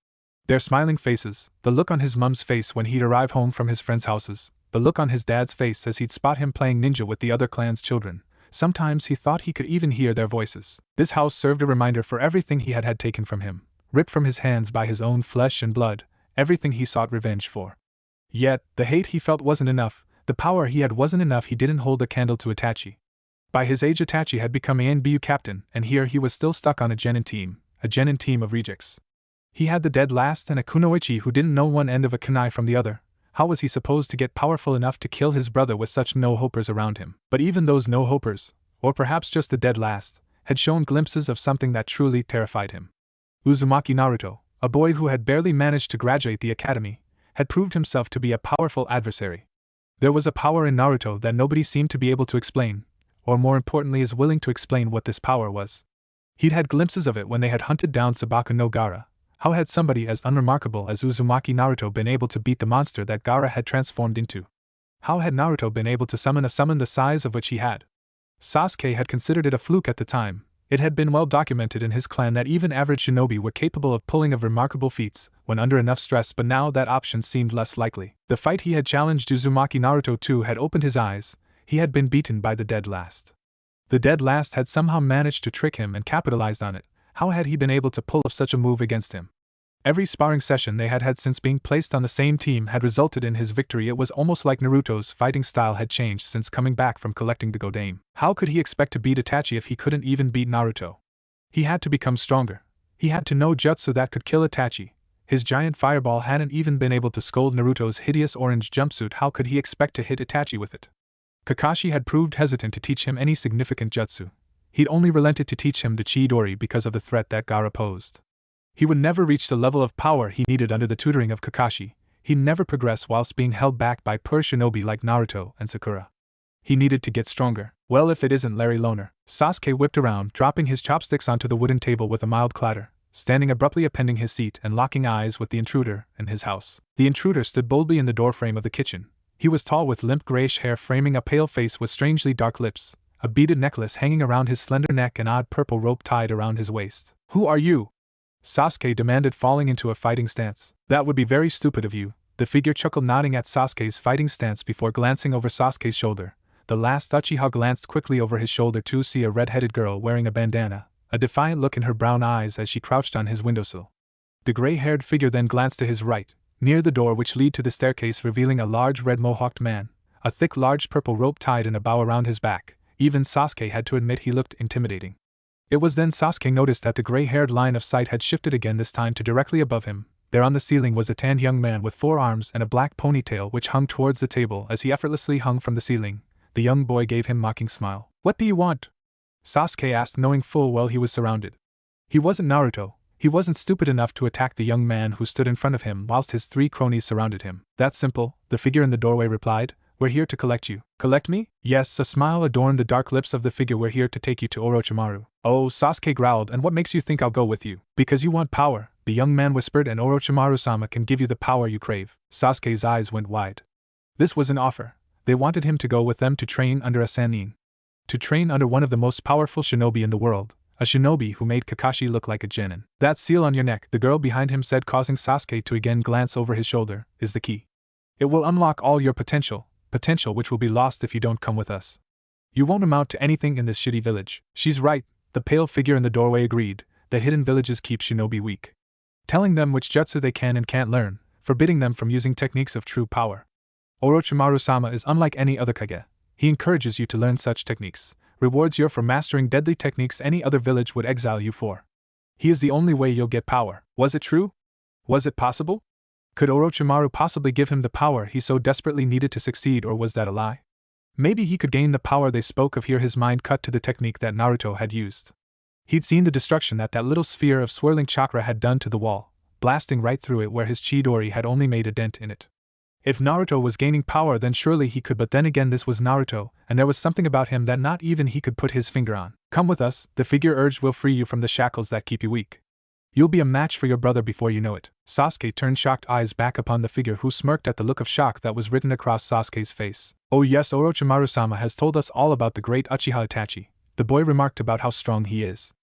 Their smiling faces, the look on his mum's face when he'd arrive home from his friends' houses, the look on his dad's face as he'd spot him playing ninja with the other clan's children. Sometimes he thought he could even hear their voices. This house served a reminder for everything he had had taken from him, ripped from his hands by his own flesh and blood, everything he sought revenge for. Yet, the hate he felt wasn't enough, the power he had wasn't enough. He didn't hold a candle to Itachi. By his age, Itachi had become a NBU captain, and here he was still stuck on a genin team of rejects. He had the dead last and a kunoichi who didn't know one end of a kunai from the other. How was he supposed to get powerful enough to kill his brother with such no-hopers around him? But even those no-hopers, or perhaps just the dead last, had shown glimpses of something that truly terrified him. Uzumaki Naruto, a boy who had barely managed to graduate the academy, had proved himself to be a powerful adversary. There was a power in Naruto that nobody seemed to be able to explain, or more importantly is willing to explain what this power was. He'd had glimpses of it when they had hunted down Sabaku no Gaara. How had somebody as unremarkable as Uzumaki Naruto been able to beat the monster that Gaara had transformed into? How had Naruto been able to summon a summon the size of which he had? Sasuke had considered it a fluke at the time. It had been well documented in his clan that even average shinobi were capable of pulling of remarkable feats when under enough stress, but now that option seemed less likely. The fight he had challenged Uzumaki Naruto to had opened his eyes. He had been beaten by the dead last. The dead last had somehow managed to trick him and capitalized on it. How had he been able to pull off such a move against him? Every sparring session they had had since being placed on the same team had resulted in his victory. It was almost like Naruto's fighting style had changed since coming back from collecting the Godaime. How could he expect to beat Itachi if he couldn't even beat Naruto? He had to become stronger. He had to know jutsu that could kill Itachi. His giant fireball hadn't even been able to scold Naruto's hideous orange jumpsuit. How could he expect to hit Itachi with it? Kakashi had proved hesitant to teach him any significant jutsu. He'd only relented to teach him the Chidori because of the threat that Gaara posed. He would never reach the level of power he needed under the tutoring of Kakashi. He'd never progress whilst being held back by poor shinobi like Naruto and Sakura. He needed to get stronger. Well, if it isn't Larry Loner. Sasuke whipped around, dropping his chopsticks onto the wooden table with a mild clatter, standing abruptly appending his seat and locking eyes with the intruder in his house. The intruder stood boldly in the doorframe of the kitchen. He was tall with limp grayish hair framing a pale face with strangely dark lips, a beaded necklace hanging around his slender neck, and odd purple rope tied around his waist. "Who are you?" Sasuke demanded, falling into a fighting stance. "That would be very stupid of you," the figure chuckled, nodding at Sasuke's fighting stance before glancing over Sasuke's shoulder. The last Uchiha glanced quickly over his shoulder to see a red-headed girl wearing a bandana, a defiant look in her brown eyes as she crouched on his windowsill. The gray-haired figure then glanced to his right, near the door which led to the staircase, revealing a large red mohawked man, a thick large purple rope tied in a bow around his back. Even Sasuke had to admit he looked intimidating. It was then Sasuke noticed that the gray-haired line of sight had shifted again, this time to directly above him. There on the ceiling was a tanned young man with 4 arms and a black ponytail which hung towards the table. As he effortlessly hung from the ceiling, the young boy gave him a mocking smile. "What do you want?" Sasuke asked, knowing full well he was surrounded. He wasn't Naruto. He wasn't stupid enough to attack the young man who stood in front of him whilst his 3 cronies surrounded him. "That's simple," the figure in the doorway replied. "We're here to collect you." "Collect me?" "Yes," a smile adorned the dark lips of the figure. "We're here to take you to Orochimaru." "Oh," Sasuke growled, "and what makes you think I'll go with you?" "Because you want power," the young man whispered, "and Orochimaru-sama can give you the power you crave." Sasuke's eyes went wide. This was an offer. They wanted him to go with them to train under a Sannin. To train under one of the most powerful shinobi in the world, a shinobi who made Kakashi look like a genin. That seal on your neck, the girl behind him said, causing Sasuke to again glance over his shoulder, is the key. It will unlock all your potential which will be lost if you don't come with us. You won't amount to anything in this shitty village. She's right, the pale figure in the doorway agreed. The hidden villages keep shinobi weak. Telling them which jutsu they can and can't learn, forbidding them from using techniques of true power. Orochimaru-sama is unlike any other Kage. He encourages you to learn such techniques, rewards you for mastering deadly techniques any other village would exile you for. He is the only way you'll get power. Was it true? Was it possible? Could Orochimaru possibly give him the power he so desperately needed to succeed, or was that a lie? Maybe he could gain the power they spoke of here. His mind cut to the technique that Naruto had used. He'd seen the destruction that little sphere of swirling chakra had done to the wall, blasting right through it where his Chidori had only made a dent in it. If Naruto was gaining power, then surely he could, but then again this was Naruto, and there was something about him that not even he could put his finger on. Come with us, the figure urged, will free you from the shackles that keep you weak. You'll be a match for your brother before you know it. Sasuke turned shocked eyes back upon the figure, who smirked at the look of shock that was written across Sasuke's face. Oh yes, Orochimaru-sama has told us all about the great Uchiha Itachi. The boy remarked about how strong he is.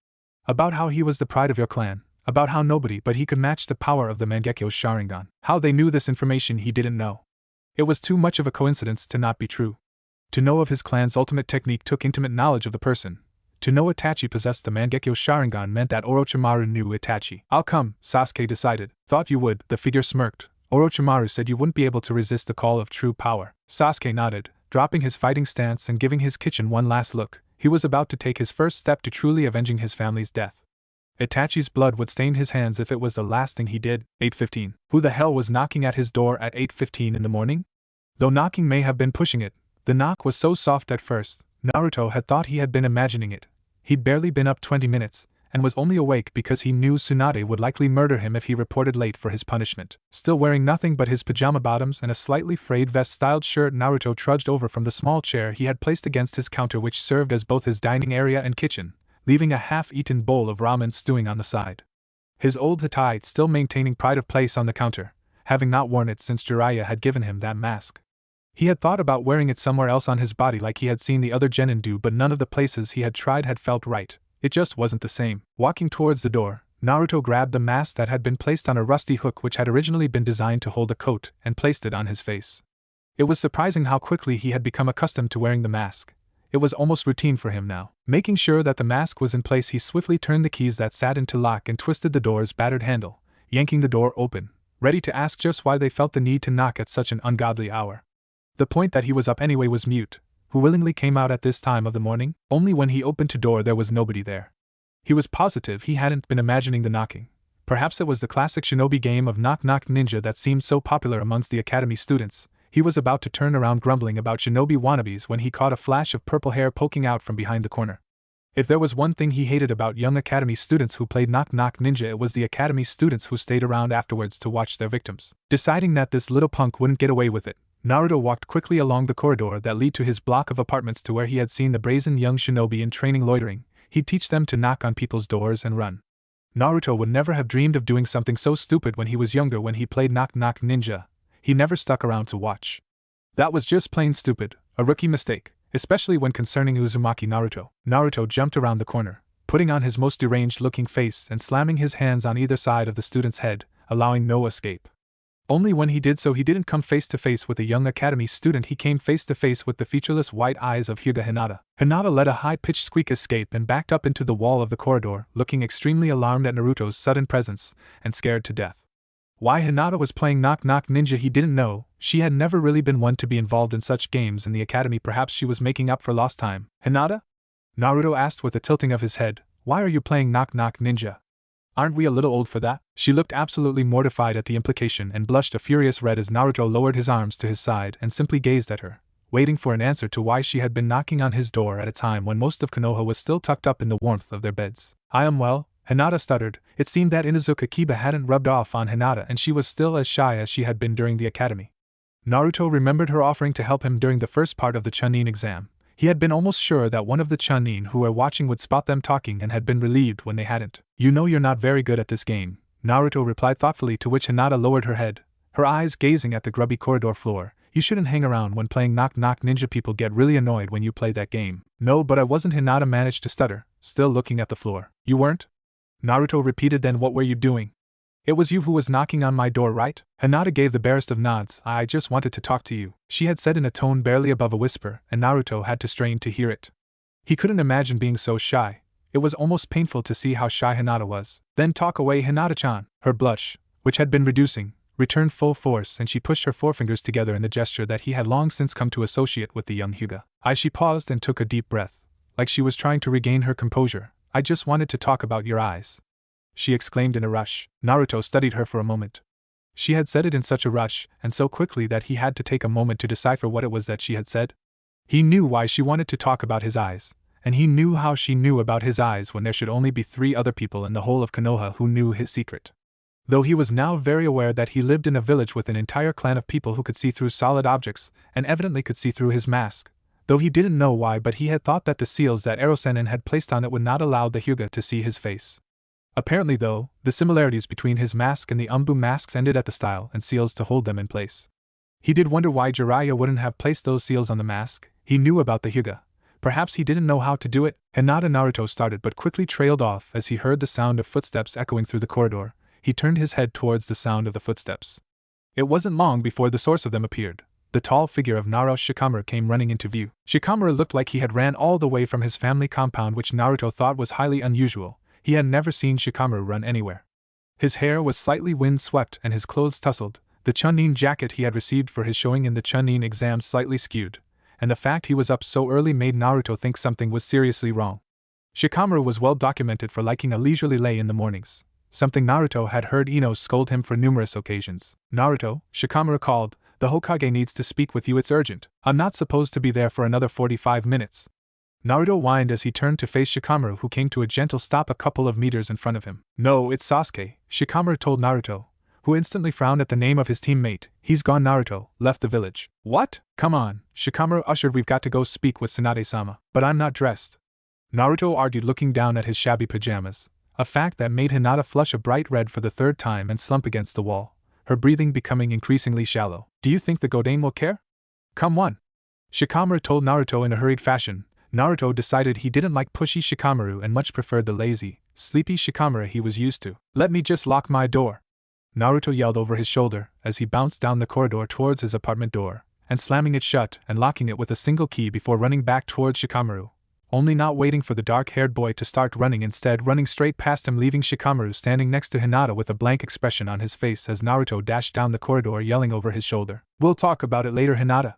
About how he was the pride of your clan. About how nobody but he could match the power of the Mangekyo's Sharingan. How they knew this information he didn't know. It was too much of a coincidence to not be true. To know of his clan's ultimate technique took intimate knowledge of the person. To know Itachi possessed the Mangekyo Sharingan meant that Orochimaru knew Itachi. I'll come, Sasuke decided. Thought you would, the figure smirked. Orochimaru said you wouldn't be able to resist the call of true power. Sasuke nodded, dropping his fighting stance and giving his kitchen one last look. He was about to take his first step to truly avenging his family's death. Itachi's blood would stain his hands if it was the last thing he did. 8:15. Who the hell was knocking at his door at 8:15 in the morning? Though knocking may have been pushing it, the knock was so soft at first, Naruto had thought he had been imagining it. He'd barely been up 20 minutes, and was only awake because he knew Tsunade would likely murder him if he reported late for his punishment. Still wearing nothing but his pajama bottoms and a slightly frayed vest-styled shirt, Naruto trudged over from the small chair he had placed against his counter, which served as both his dining area and kitchen, leaving a half-eaten bowl of ramen stewing on the side. His old Hittite still maintaining pride of place on the counter, having not worn it since Jiraiya had given him that mask. He had thought about wearing it somewhere else on his body like he had seen the other genin do, but none of the places he had tried had felt right. It just wasn't the same. Walking towards the door, Naruto grabbed the mask that had been placed on a rusty hook which had originally been designed to hold a coat, and placed it on his face. It was surprising how quickly he had become accustomed to wearing the mask. It was almost routine for him now. Making sure that the mask was in place, he swiftly turned the keys that sat into lock and twisted the door's battered handle, yanking the door open, ready to ask just why they felt the need to knock at such an ungodly hour. The point that he was up anyway was Mute, who willingly came out at this time of the morning. Only when he opened the door there was nobody there. He was positive he hadn't been imagining the knocking. Perhaps it was the classic shinobi game of knock knock ninja that seemed so popular amongst the academy students. He was about to turn around grumbling about shinobi wannabes when he caught a flash of purple hair poking out from behind the corner. If there was one thing he hated about young academy students who played knock knock ninja, it was the academy students who stayed around afterwards to watch their victims. Deciding that this little punk wouldn't get away with it, Naruto walked quickly along the corridor that led to his block of apartments to where he had seen the brazen young shinobi in training loitering. He'd teach them to knock on people's doors and run. Naruto would never have dreamed of doing something so stupid when he was younger. When he played knock knock ninja, he never stuck around to watch. That was just plain stupid, a rookie mistake, especially when concerning Uzumaki Naruto. Naruto jumped around the corner, putting on his most deranged-looking face and slamming his hands on either side of the student's head, allowing no escape. Only when he did so he didn't come face to face with a young academy student, he came face to face with the featureless white eyes of Hyuga Hinata. Hinata let a high-pitched squeak escape and backed up into the wall of the corridor, looking extremely alarmed at Naruto's sudden presence, and scared to death. Why Hinata was playing knock knock ninja he didn't know. She had never really been one to be involved in such games in the academy. Perhaps she was making up for lost time. Hinata? Naruto asked with a tilting of his head. Why are you playing knock knock ninja? Aren't we a little old for that? She looked absolutely mortified at the implication and blushed a furious red as Naruto lowered his arms to his side and simply gazed at her, waiting for an answer to why she had been knocking on his door at a time when most of Konoha was still tucked up in the warmth of their beds. I am well, Hinata stuttered. It seemed that Inuzuka Kiba hadn't rubbed off on Hinata and she was still as shy as she had been during the academy. Naruto remembered her offering to help him during the first part of the Chunin exam. He had been almost sure that one of the Chunin who were watching would spot them talking and had been relieved when they hadn't. You know you're not very good at this game, Naruto replied thoughtfully, to which Hinata lowered her head, her eyes gazing at the grubby corridor floor. You shouldn't hang around when playing Knock Knock Ninja. People get really annoyed when you play that game. No, but I wasn't, Hinata managed to stutter, still looking at the floor. You weren't? Naruto repeated. Then what were you doing? It was you who was knocking on my door, right? Hinata gave the barest of nods. I just wanted to talk to you, she had said in a tone barely above a whisper, and Naruto had to strain to hear it. He couldn't imagine being so shy. It was almost painful to see how shy Hinata was. Then talk away, Hinata-chan. Her blush, which had been reducing, returned full force, and she pushed her forefingers together in the gesture that he had long since come to associate with the young Hyuga. She paused and took a deep breath, like she was trying to regain her composure. I just wanted to talk about your eyes, she exclaimed in a rush. Naruto studied her for a moment. She had said it in such a rush, and so quickly that he had to take a moment to decipher what it was that she had said. He knew why she wanted to talk about his eyes, and he knew how she knew about his eyes when there should only be 3 other people in the whole of Konoha who knew his secret. Though he was now very aware that he lived in a village with an entire clan of people who could see through solid objects, and evidently could see through his mask, though he didn't know why, but he had thought that the seals that Rasengan had placed on it would not allow the Hyuga to see his face. Apparently, though, the similarities between his mask and the Umbu masks ended at the style and seals to hold them in place. He did wonder why Jiraiya wouldn't have placed those seals on the mask. He knew about the Hyuga. Perhaps he didn't know how to do it. Hinata. Naruto started but quickly trailed off as he heard the sound of footsteps echoing through the corridor. He turned his head towards the sound of the footsteps. It wasn't long before the source of them appeared. The tall figure of Naruto Shikamaru came running into view. Shikamaru looked like he had ran all the way from his family compound, which Naruto thought was highly unusual. He had never seen Shikamaru run anywhere. His hair was slightly wind-swept and his clothes tousled, the Chunin jacket he had received for his showing in the Chunin exam slightly skewed, and the fact he was up so early made Naruto think something was seriously wrong. Shikamaru was well documented for liking a leisurely lay in the mornings, something Naruto had heard Ino scold him for numerous occasions. Naruto, Shikamaru called, the Hokage needs to speak with you, it's urgent. I'm not supposed to be there for another 45 minutes. Naruto whined as he turned to face Shikamaru, who came to a gentle stop a couple of meters in front of him. No, it's Sasuke, Shikamaru told Naruto, who instantly frowned at the name of his teammate. He's gone. Naruto left the village. What? Come on, Shikamaru ushered. We've got to go speak with Tsunade-sama. But I'm not dressed, Naruto argued, looking down at his shabby pajamas, a fact that made Hinata flush a bright red for the 3rd time and slump against the wall, her breathing becoming increasingly shallow. Do you think the Godain will care? Come on, Shikamaru told Naruto in a hurried fashion. Naruto decided he didn't like pushy Shikamaru and much preferred the lazy, sleepy Shikamaru he was used to. Let me just lock my door, Naruto yelled over his shoulder as he bounced down the corridor towards his apartment door, and slamming it shut and locking it with a single key before running back towards Shikamaru, only not waiting for the dark-haired boy to start running, instead running straight past him, leaving Shikamaru standing next to Hinata with a blank expression on his face as Naruto dashed down the corridor yelling over his shoulder. We'll talk about it later, Hinata.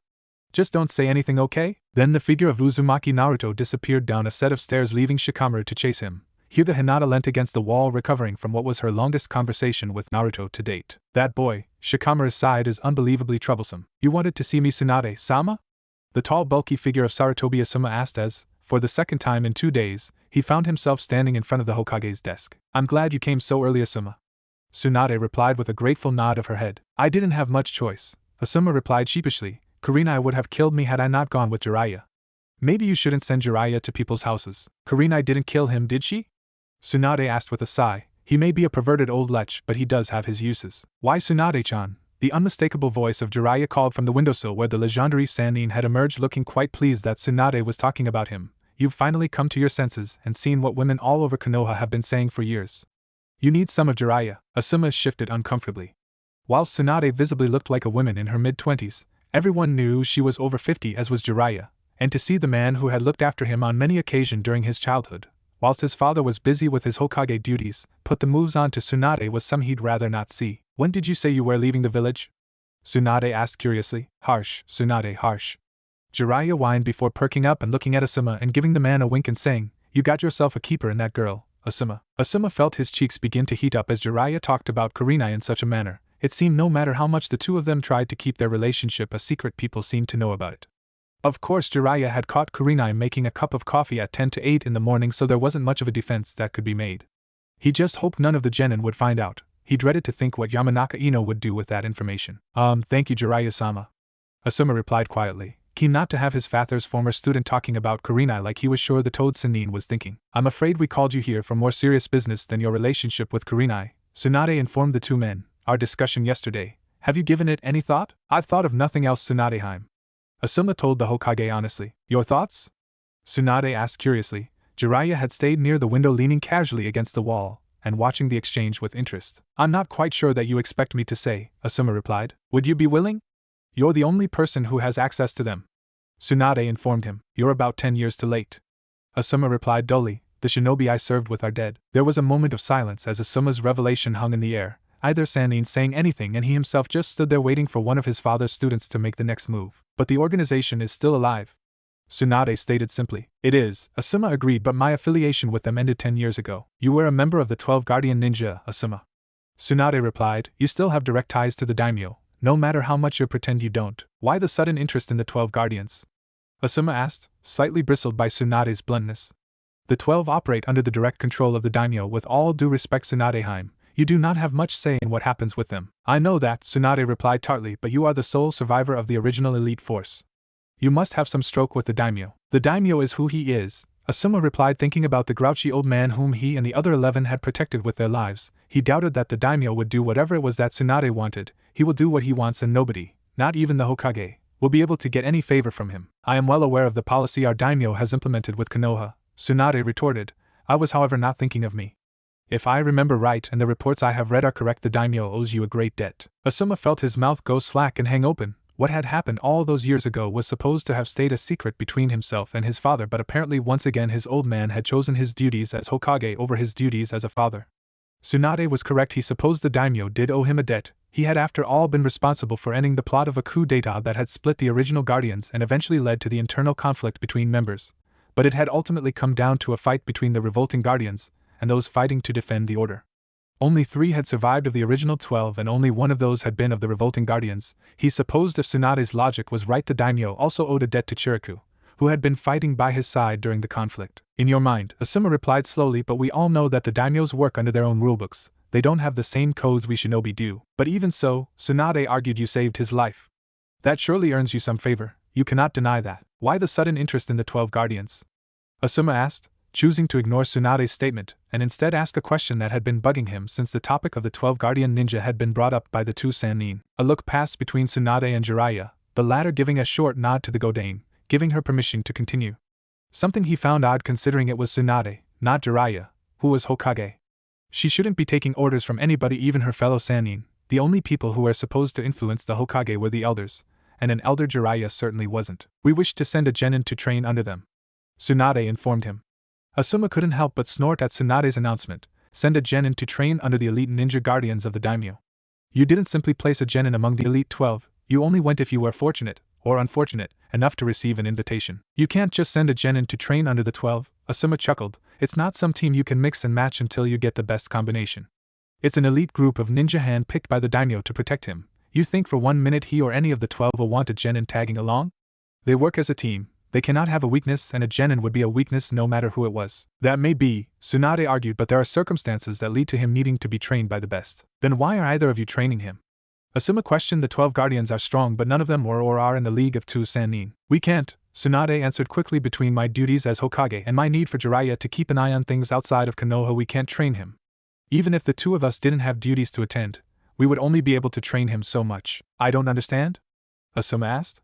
Just don't say anything, okay? Then the figure of Uzumaki Naruto disappeared down a set of stairs, leaving Shikamaru to chase him. Hyuga. Hinata leant against the wall, recovering from what was her longest conversation with Naruto to date. That boy, Shikamaru sighed, is unbelievably troublesome. You wanted to see me, Tsunade-sama? The tall, bulky figure of Sarutobi-sama asked as, for the 2nd time in 2 days, he found himself standing in front of the Hokage's desk. I'm glad you came so early, Asuma. Tsunade replied with a grateful nod of her head. I didn't have much choice, Asuma replied sheepishly. Kurenai would have killed me had I not gone with Jiraiya. Maybe you shouldn't send Jiraiya to people's houses. Kurenai didn't kill him, did she? Tsunade asked with a sigh. He may be a perverted old lech, but he does have his uses. Why, Tsunade-chan? The unmistakable voice of Jiraiya called from the windowsill where the legendary Sannin had emerged, looking quite pleased that Tsunade was talking about him. You've finally come to your senses and seen what women all over Konoha have been saying for years. You need some of Jiraiya. Asuma shifted uncomfortably. While Tsunade visibly looked like a woman in her mid-20s, everyone knew she was over 50, as was Jiraiya, and to see the man who had looked after him on many occasions during his childhood, whilst his father was busy with his Hokage duties, put the moves on to Tsunade was some he'd rather not see. When did you say you were leaving the village? Tsunade asked curiously. Harsh, Tsunade, harsh. Jiraiya whined before perking up and looking at Asuma and giving the man a wink and saying, You got yourself a keeper in that girl, Asuma. Asuma felt his cheeks begin to heat up as Jiraiya talked about Kurenai in such a manner. It seemed no matter how much the two of them tried to keep their relationship a secret, people seemed to know about it. Of course, Jiraiya had caught Kurenai making a cup of coffee at 10 to 8 in the morning, so there wasn't much of a defense that could be made. He just hoped none of the genin would find out. He dreaded to think what Yamanaka Ino would do with that information. Thank you, Jiraiya-sama, Asuma replied quietly, keen not to have his father's former student talking about Kurenai like he was sure the Toad Sannin was thinking. I'm afraid we called you here for more serious business than your relationship with Kurenai, Tsunade informed the two men. Our discussion yesterday, Have you given it any thought? I've thought of nothing else, Tsunade. Asuma told the Hokage honestly. Your thoughts? Tsunade asked curiously. Jiraiya had stayed near the window leaning casually against the wall, and watching the exchange with interest. I'm not quite sure that you expect me to say, Asuma replied. Would you be willing? You're the only person who has access to them. Tsunade informed him. You're about 10 years too late. Asuma replied dully. The shinobi I served with are dead. There was a moment of silence as Asuma's revelation hung in the air, either Sannin saying anything and he himself just stood there waiting for one of his father's students to make the next move. But the organization is still alive. Tsunade stated simply. It is, Asuma agreed, but my affiliation with them ended 10 years ago. You were a member of the 12 Guardian Ninja, Asuma. Tsunade replied. You still have direct ties to the daimyo, no matter how much you pretend you don't. Why the sudden interest in the 12 Guardians? Asuma asked, slightly bristled by Tsunade's bluntness. The 12 operate under the direct control of the daimyo. With all due respect, Tsunade, you do not have much say in what happens with them. I know that, Tsunade replied tartly, but you are the sole survivor of the original elite force. You must have some stroke with the daimyo. The daimyo is who he is, Asuma replied, thinking about the grouchy old man whom he and the other 11 had protected with their lives. He doubted that the daimyo would do whatever it was that Tsunade wanted. He will do what he wants and nobody, not even the Hokage, will be able to get any favor from him. I am well aware of the policy our daimyo has implemented with Konoha, Tsunade retorted. I was however not thinking of me. If I remember right and the reports I have read are correct, the daimyo owes you a great debt. Asuma felt his mouth go slack and hang open. What had happened all those years ago was supposed to have stayed a secret between himself and his father, but apparently once again his old man had chosen his duties as Hokage over his duties as a father. Tsunade was correct. He supposed the daimyo did owe him a debt. He had after all been responsible for ending the plot of a coup d'état that had split the original Guardians and eventually led to the internal conflict between members. But it had ultimately come down to a fight between the revolting Guardians and those fighting to defend the order. Only 3 had survived of the original 12 and only one of those had been of the revolting Guardians. He supposed if Tsunade's logic was right, the daimyo also owed a debt to Chiriku, who had been fighting by his side during the conflict. In your mind, Asuma replied slowly, but we all know that the daimyos work under their own rulebooks. They don't have the same codes we shinobi do. But even so, Tsunade argued, you saved his life. That surely earns you some favor. You cannot deny that. Why the sudden interest in the 12 Guardians? Asuma asked, choosing to ignore Tsunade's statement, and instead ask a question that had been bugging him since the topic of the 12 Guardian Ninja had been brought up by the 2 Sannin. A look passed between Tsunade and Jiraiya, the latter giving a short nod to the Godame, giving her permission to continue. Something he found odd considering it was Tsunade, not Jiraiya, who was Hokage. She shouldn't be taking orders from anybody, even her fellow Sannin. The only people who were supposed to influence the Hokage were the elders, and an elder Jiraiya certainly wasn't. We wish to send a genin to train under them, Tsunade informed him. Asuma couldn't help but snort at Tsunade's announcement. Send a genin to train under the elite ninja guardians of the daimyo. You didn't simply place a genin among the elite 12, you only went if you were fortunate, or unfortunate, enough to receive an invitation. You can't just send a genin to train under the 12, Asuma chuckled. It's not some team you can mix and match until you get the best combination. It's an elite group of ninja hand-picked by the daimyo to protect him. You think for 1 minute he or any of the 12 will want a genin tagging along? They work as a team. They cannot have a weakness, and a genin would be a weakness no matter who it was. That may be, Tsunade argued, but there are circumstances that lead to him needing to be trained by the best. Then why are either of you training him? Asuma questioned. The 12 guardians are strong, but none of them were or are in the League of 2 Sannin. We can't, Tsunade answered quickly. Between my duties as Hokage and my need for Jiraiya to keep an eye on things outside of Konoha, we can't train him. Even if the 2 of us didn't have duties to attend, we would only be able to train him so much. I don't understand? Asuma asked.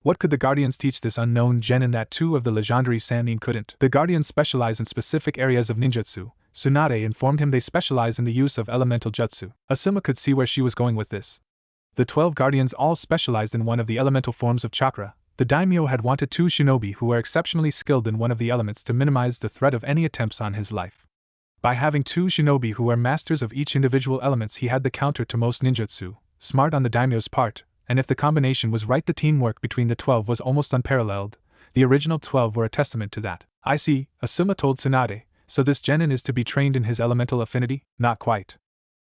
What could the Guardians teach this unknown genin that 2 of the legendary Sannin couldn't? The Guardians specialize in specific areas of ninjutsu, Tsunade informed him. They specialize in the use of elemental jutsu. Asuma could see where she was going with this. The 12 Guardians all specialized in one of the elemental forms of chakra. The daimyo had wanted 2 shinobi who were exceptionally skilled in one of the elements to minimize the threat of any attempts on his life. By having 2 shinobi who were masters of each individual elements, he had the counter to most ninjutsu. Smart on the daimyo's part. And if the combination was right, the teamwork between the 12 was almost unparalleled. The original 12 were a testament to that. I see, Asuma told Tsunade, so this genin is to be trained in his elemental affinity? Not quite.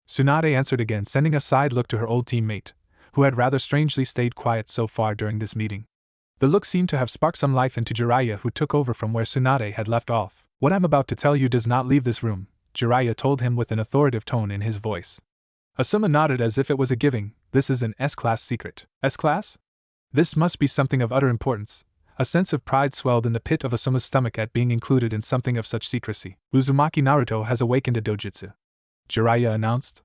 Tsunade answered again, sending a side look to her old teammate, who had rather strangely stayed quiet so far during this meeting. The look seemed to have sparked some life into Jiraiya, who took over from where Tsunade had left off. What I'm about to tell you does not leave this room, Jiraiya told him with an authoritative tone in his voice. Asuma nodded as if it was a giving. This is an S-class secret. S-class? This must be something of utter importance. A sense of pride swelled in the pit of Asuma's stomach at being included in something of such secrecy. Uzumaki Naruto has awakened a dojutsu, Jiraiya announced.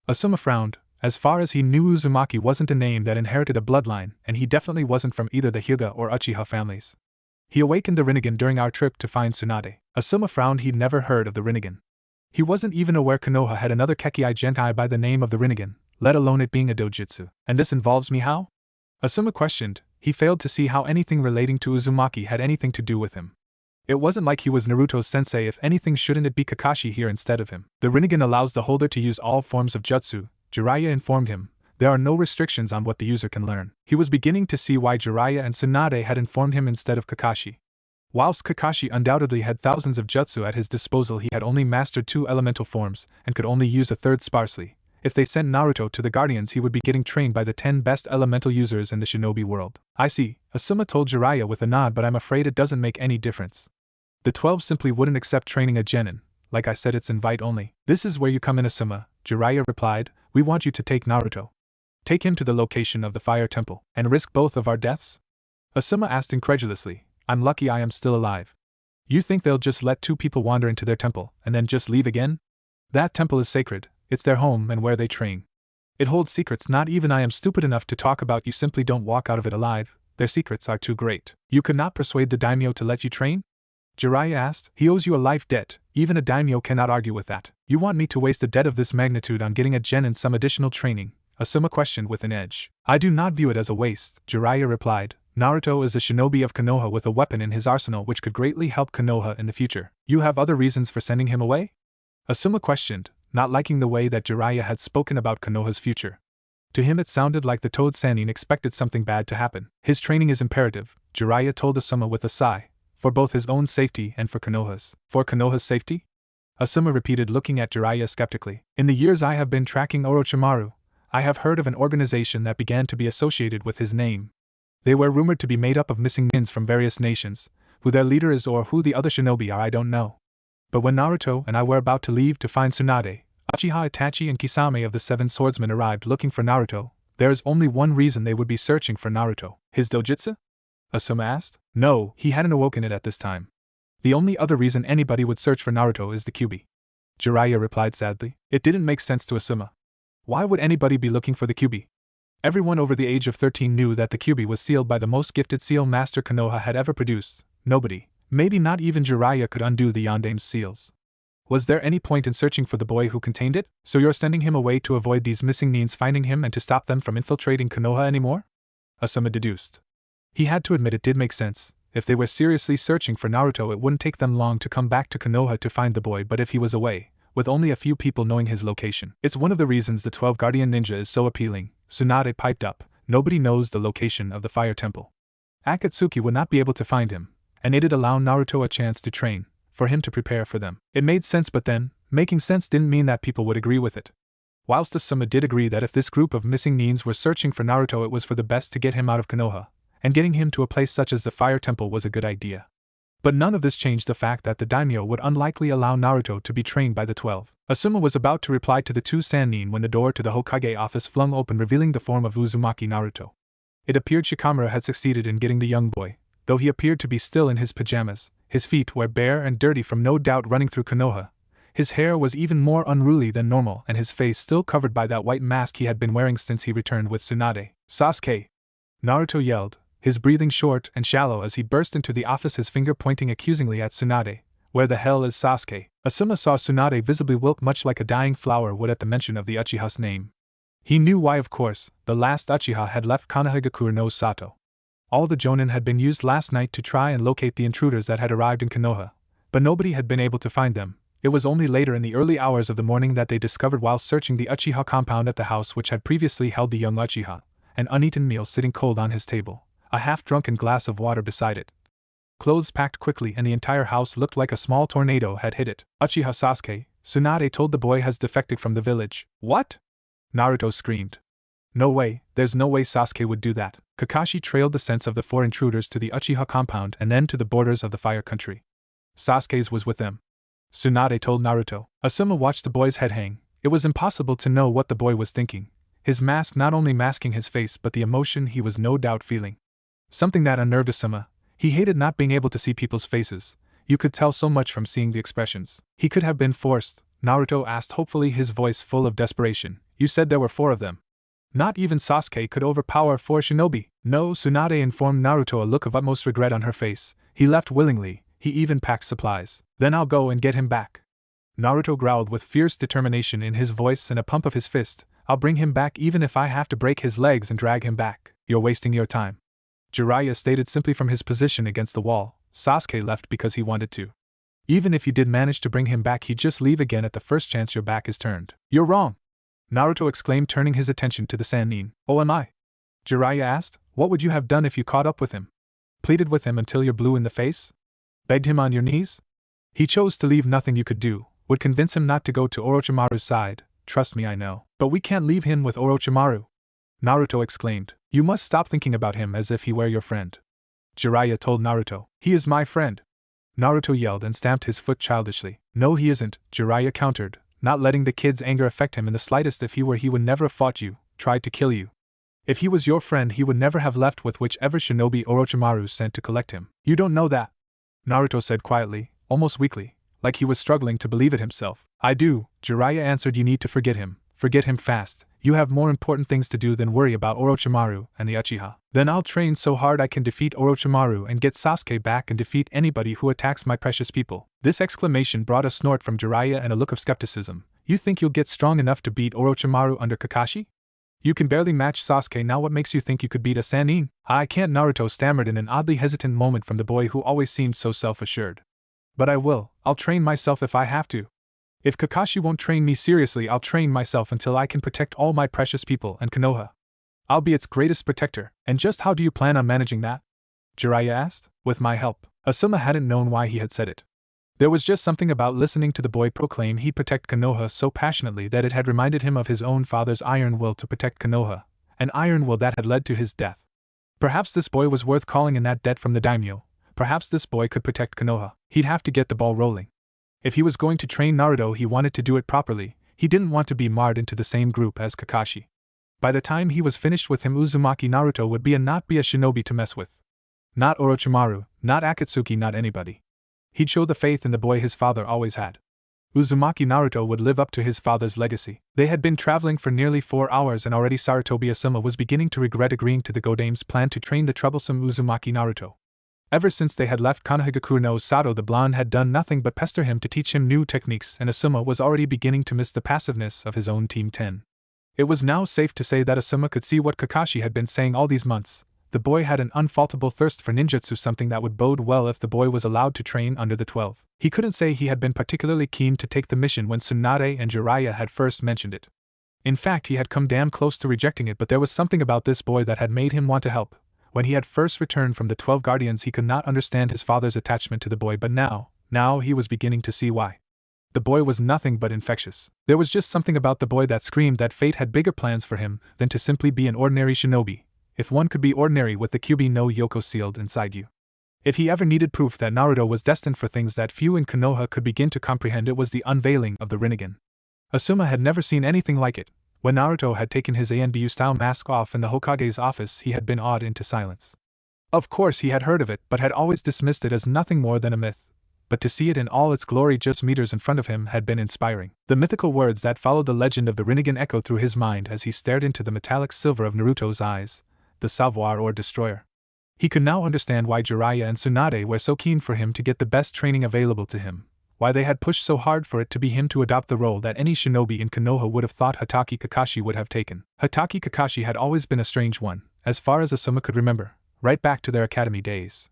Asuma frowned, As far as he knew, Uzumaki wasn't a name that inherited a bloodline, and he definitely wasn't from either the Hyuga or Uchiha families. He awakened the Rinnegan during our trip to find Tsunade. Asuma frowned. He'd never heard of the Rinnegan. He wasn't even aware Konoha had another Kekkai Genkai by the name of the Rinnegan, let alone it being a dojutsu. And this involves me how? Asuma questioned. He failed to see how anything relating to Uzumaki had anything to do with him. It wasn't like he was Naruto's sensei. If anything, shouldn't it be Kakashi here instead of him? The Rinnegan allows the holder to use all forms of jutsu, Jiraiya informed him. There are no restrictions on what the user can learn. He was beginning to see why Jiraiya and Tsunade had informed him instead of Kakashi. Whilst Kakashi undoubtedly had thousands of jutsu at his disposal, he had only mastered 2 elemental forms and could only use a third sparsely. If they sent Naruto to the Guardians, he would be getting trained by the 10 best elemental users in the shinobi world. I see, Asuma told Jiraiya with a nod, but I'm afraid it doesn't make any difference. The 12 simply wouldn't accept training a genin. Like I said, it's invite only. This is where you come in, Asuma, Jiraiya replied. We want you to take Naruto. Take him to the location of the fire temple, and risk both of our deaths? Asuma asked incredulously. I'm lucky I am still alive. You think they'll just let 2 people wander into their temple, and then just leave again? That temple is sacred. It's their home and where they train. It holds secrets not even I am stupid enough to talk about. You simply don't walk out of it alive. Their secrets are too great. You could not persuade the daimyo to let you train? Jiraiya asked. He owes you a life debt. Even a daimyo cannot argue with that. You want me to waste a debt of this magnitude on getting a genin some additional training? Asuma questioned with an edge. I do not view it as a waste, Jiraiya replied. Naruto is a shinobi of Konoha with a weapon in his arsenal which could greatly help Konoha in the future. You have other reasons for sending him away? Asuma questioned, not liking the way that Jiraiya had spoken about Konoha's future. To him it sounded like the Toad Sannin expected something bad to happen. His training is imperative, Jiraiya told Asuma with a sigh. For both his own safety and for Konoha's. For Konoha's safety? Asuma repeated, looking at Jiraiya skeptically. In the years I have been tracking Orochimaru, I have heard of an organization that began to be associated with his name. They were rumored to be made up of missing nins from various nations. Who their leader is or who the other shinobi are, I don't know. But when Naruto and I were about to leave to find Tsunade, Uchiha Itachi and Kisame of the 7 Swordsmen arrived looking for Naruto. There is only one reason they would be searching for Naruto. His dojutsu? Asuma asked. No, he hadn't awoken it at this time. The only other reason anybody would search for Naruto is the Kyuubi. Jiraiya replied sadly. It didn't make sense to Asuma. Why would anybody be looking for the Kyuubi? Everyone over the age of 13 knew that the Kyuubi was sealed by the most gifted seal master Konoha had ever produced. Nobody, maybe not even Jiraiya, could undo the Yondame's seals. Was there any point in searching for the boy who contained it? So you're sending him away to avoid these missing nins finding him and to stop them from infiltrating Konoha anymore? Asuma deduced. He had to admit it did make sense. If they were seriously searching for Naruto, it wouldn't take them long to come back to Konoha to find the boy, but if he was away, with only a few people knowing his location. It's one of the reasons the 12 Guardian Ninja is so appealing, Tsunade piped up. Nobody knows the location of the fire temple. Akatsuki would not be able to find him, and it'd allow Naruto a chance to train, for him to prepare for them. It made sense, but then, making sense didn't mean that people would agree with it. Whilst Asuma did agree that if this group of missing nins were searching for Naruto, it was for the best to get him out of Konoha, and getting him to a place such as the fire temple was a good idea. But none of this changed the fact that the daimyo would unlikely allow Naruto to be trained by the 12. Asuma was about to reply to the 2 Sannin when the door to the Hokage office flung open, revealing the form of Uzumaki Naruto. It appeared Shikamaru had succeeded in getting the young boy, though he appeared to be still in his pajamas. His feet were bare and dirty from no doubt running through Konoha. His hair was even more unruly than normal, and his face still covered by that white mask he had been wearing since he returned with Tsunade. Sasuke! Naruto yelled, his breathing short and shallow as he burst into the office, his finger pointing accusingly at Tsunade. Where the hell is Sasuke? Asuma saw Tsunade visibly wilt much like a dying flower would at the mention of the Uchiha's name. He knew why, of course. The last Uchiha had left Konohagakure no Sato. All the Jonin had been used last night to try and locate the intruders that had arrived in Konoha, but nobody had been able to find them. It was only later in the early hours of the morning that they discovered, while searching the Uchiha compound at the house which had previously held the young Uchiha, an uneaten meal sitting cold on his table, a half-drunken glass of water beside it. Clothes packed quickly, and the entire house looked like a small tornado had hit it. Uchiha Sasuke, Tsunade told the boy, has defected from the village. What? Naruto screamed. No way, there's no way Sasuke would do that. Kakashi trailed the scents of the 4 intruders to the Uchiha compound and then to the borders of the fire country. Sasuke's was with them, Tsunade told Naruto. Asuma watched the boy's head hang. It was impossible to know what the boy was thinking, his mask not only masking his face but the emotion he was no doubt feeling. Something that unnerved Asuma. He hated not being able to see people's faces. You could tell so much from seeing the expressions. He could have been forced, Naruto asked, hopefully, his voice full of desperation. You said there were 4 of them. Not even Sasuke could overpower 4 shinobi. No, Tsunade informed Naruto, a look of utmost regret on her face. He left willingly, he even packed supplies. Then I'll go and get him back. Naruto growled with fierce determination in his voice and a pump of his fist. I'll bring him back even if I have to break his legs and drag him back. You're wasting your time. Jiraiya stated simply from his position against the wall. Sasuke left because he wanted to. Even if you did manage to bring him back, he'd just leave again at the first chance your back is turned. You're wrong! Naruto exclaimed, turning his attention to the Sannin. Oh, am I? Jiraiya asked. What would you have done if you caught up with him? Pleaded with him until you're blue in the face? Begged him on your knees? He chose to leave. Nothing you could do would convince him not to go to Orochimaru's side. Trust me, I know. But we can't leave him with Orochimaru. Naruto exclaimed. You must stop thinking about him as if he were your friend. Jiraiya told Naruto. He is my friend. Naruto yelled and stamped his foot childishly. No, he isn't, Jiraiya countered, not letting the kid's anger affect him in the slightest. If he were, he would never have fought you, tried to kill you. If he was your friend, he would never have left with whichever shinobi Orochimaru sent to collect him. You don't know that, Naruto said quietly, almost weakly, like he was struggling to believe it himself. I do, Jiraiya answered. You need to forget him fast. You have more important things to do than worry about Orochimaru and the Uchiha. Then I'll train so hard I can defeat Orochimaru and get Sasuke back and defeat anybody who attacks my precious people. This exclamation brought a snort from Jiraiya and a look of skepticism. You think you'll get strong enough to beat Orochimaru under Kakashi? You can barely match Sasuke now. What makes you think you could beat a Sannin? I can't, Naruto stammered in an oddly hesitant moment from the boy who always seemed so self-assured. But I will. I'll train myself if I have to. If Kakashi won't train me seriously, I'll train myself until I can protect all my precious people and Konoha. I'll be its greatest protector. And just how do you plan on managing that? Jiraiya asked. With my help. Asuma hadn't known why he had said it. There was just something about listening to the boy proclaim he'd protect Konoha so passionately that it had reminded him of his own father's iron will to protect Konoha, an iron will that had led to his death. Perhaps this boy was worth calling in that debt from the daimyo. Perhaps this boy could protect Konoha. He'd have to get the ball rolling. If he was going to train Naruto, he wanted to do it properly. He didn't want to be marred into the same group as Kakashi. By the time he was finished with him, Uzumaki Naruto would not be a shinobi to mess with. Not Orochimaru, not Akatsuki, not anybody. He'd show the faith in the boy his father always had. Uzumaki Naruto would live up to his father's legacy. They had been traveling for nearly 4 hours and already Sarutobi Asuma was beginning to regret agreeing to the Godame's plan to train the troublesome Uzumaki Naruto. Ever since they had left Konohagakure no Sato, the blonde had done nothing but pester him to teach him new techniques, and Asuma was already beginning to miss the passiveness of his own Team 10. It was now safe to say that Asuma could see what Kakashi had been saying all these months. The boy had an unfaultable thirst for ninjutsu, something that would bode well if the boy was allowed to train under the 12. He couldn't say he had been particularly keen to take the mission when Tsunade and Jiraiya had first mentioned it. In fact, he had come damn close to rejecting it, but there was something about this boy that had made him want to help. When he had first returned from the 12 Guardians, he could not understand his father's attachment to the boy, but now he was beginning to see why. The boy was nothing but infectious. There was just something about the boy that screamed that fate had bigger plans for him than to simply be an ordinary shinobi, if one could be ordinary with the Kyuubi no Yoko sealed inside you. If he ever needed proof that Naruto was destined for things that few in Konoha could begin to comprehend, it was the unveiling of the Rinnegan. Asuma had never seen anything like it. When Naruto had taken his ANBU-style mask off in the Hokage's office, he had been awed into silence. Of course he had heard of it, but had always dismissed it as nothing more than a myth. But to see it in all its glory just meters in front of him had been inspiring. The mythical words that followed the legend of the Rinnegan echoed through his mind as he stared into the metallic silver of Naruto's eyes, the Savoir or Destroyer. He could now understand why Jiraiya and Tsunade were so keen for him to get the best training available to him. Why they had pushed so hard for it to be him to adopt the role that any shinobi in Konoha would have thought Hatake Kakashi would have taken. Hatake Kakashi had always been a strange one, as far as Asuma could remember, right back to their academy days.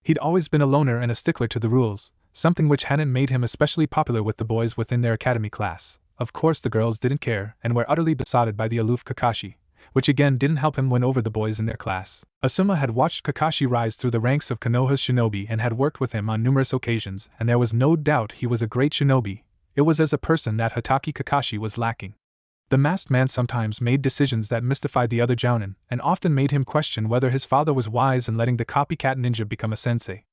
He'd always been a loner and a stickler to the rules, something which hadn't made him especially popular with the boys within their academy class. Of course the girls didn't care and were utterly besotted by the aloof Kakashi, which again didn't help him win over the boys in their class. Asuma had watched Kakashi rise through the ranks of Konoha's shinobi and had worked with him on numerous occasions, and there was no doubt he was a great shinobi. It was as a person that Hatake Kakashi was lacking. The masked man sometimes made decisions that mystified the other jounin, and often made him question whether his father was wise in letting the copycat ninja become a sensei.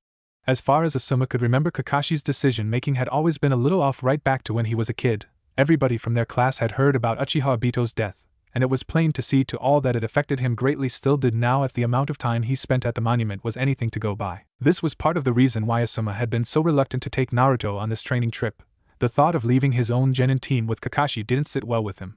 As far as Asuma could remember, Kakashi's decision-making had always been a little off right back to when he was a kid. Everybody from their class had heard about Uchiha Obito's death, and it was plain to see to all that it affected him greatly, still did now if the amount of time he spent at the monument was anything to go by. This was part of the reason why Asuma had been so reluctant to take Naruto on this training trip. The thought of leaving his own genin team with Kakashi didn't sit well with him.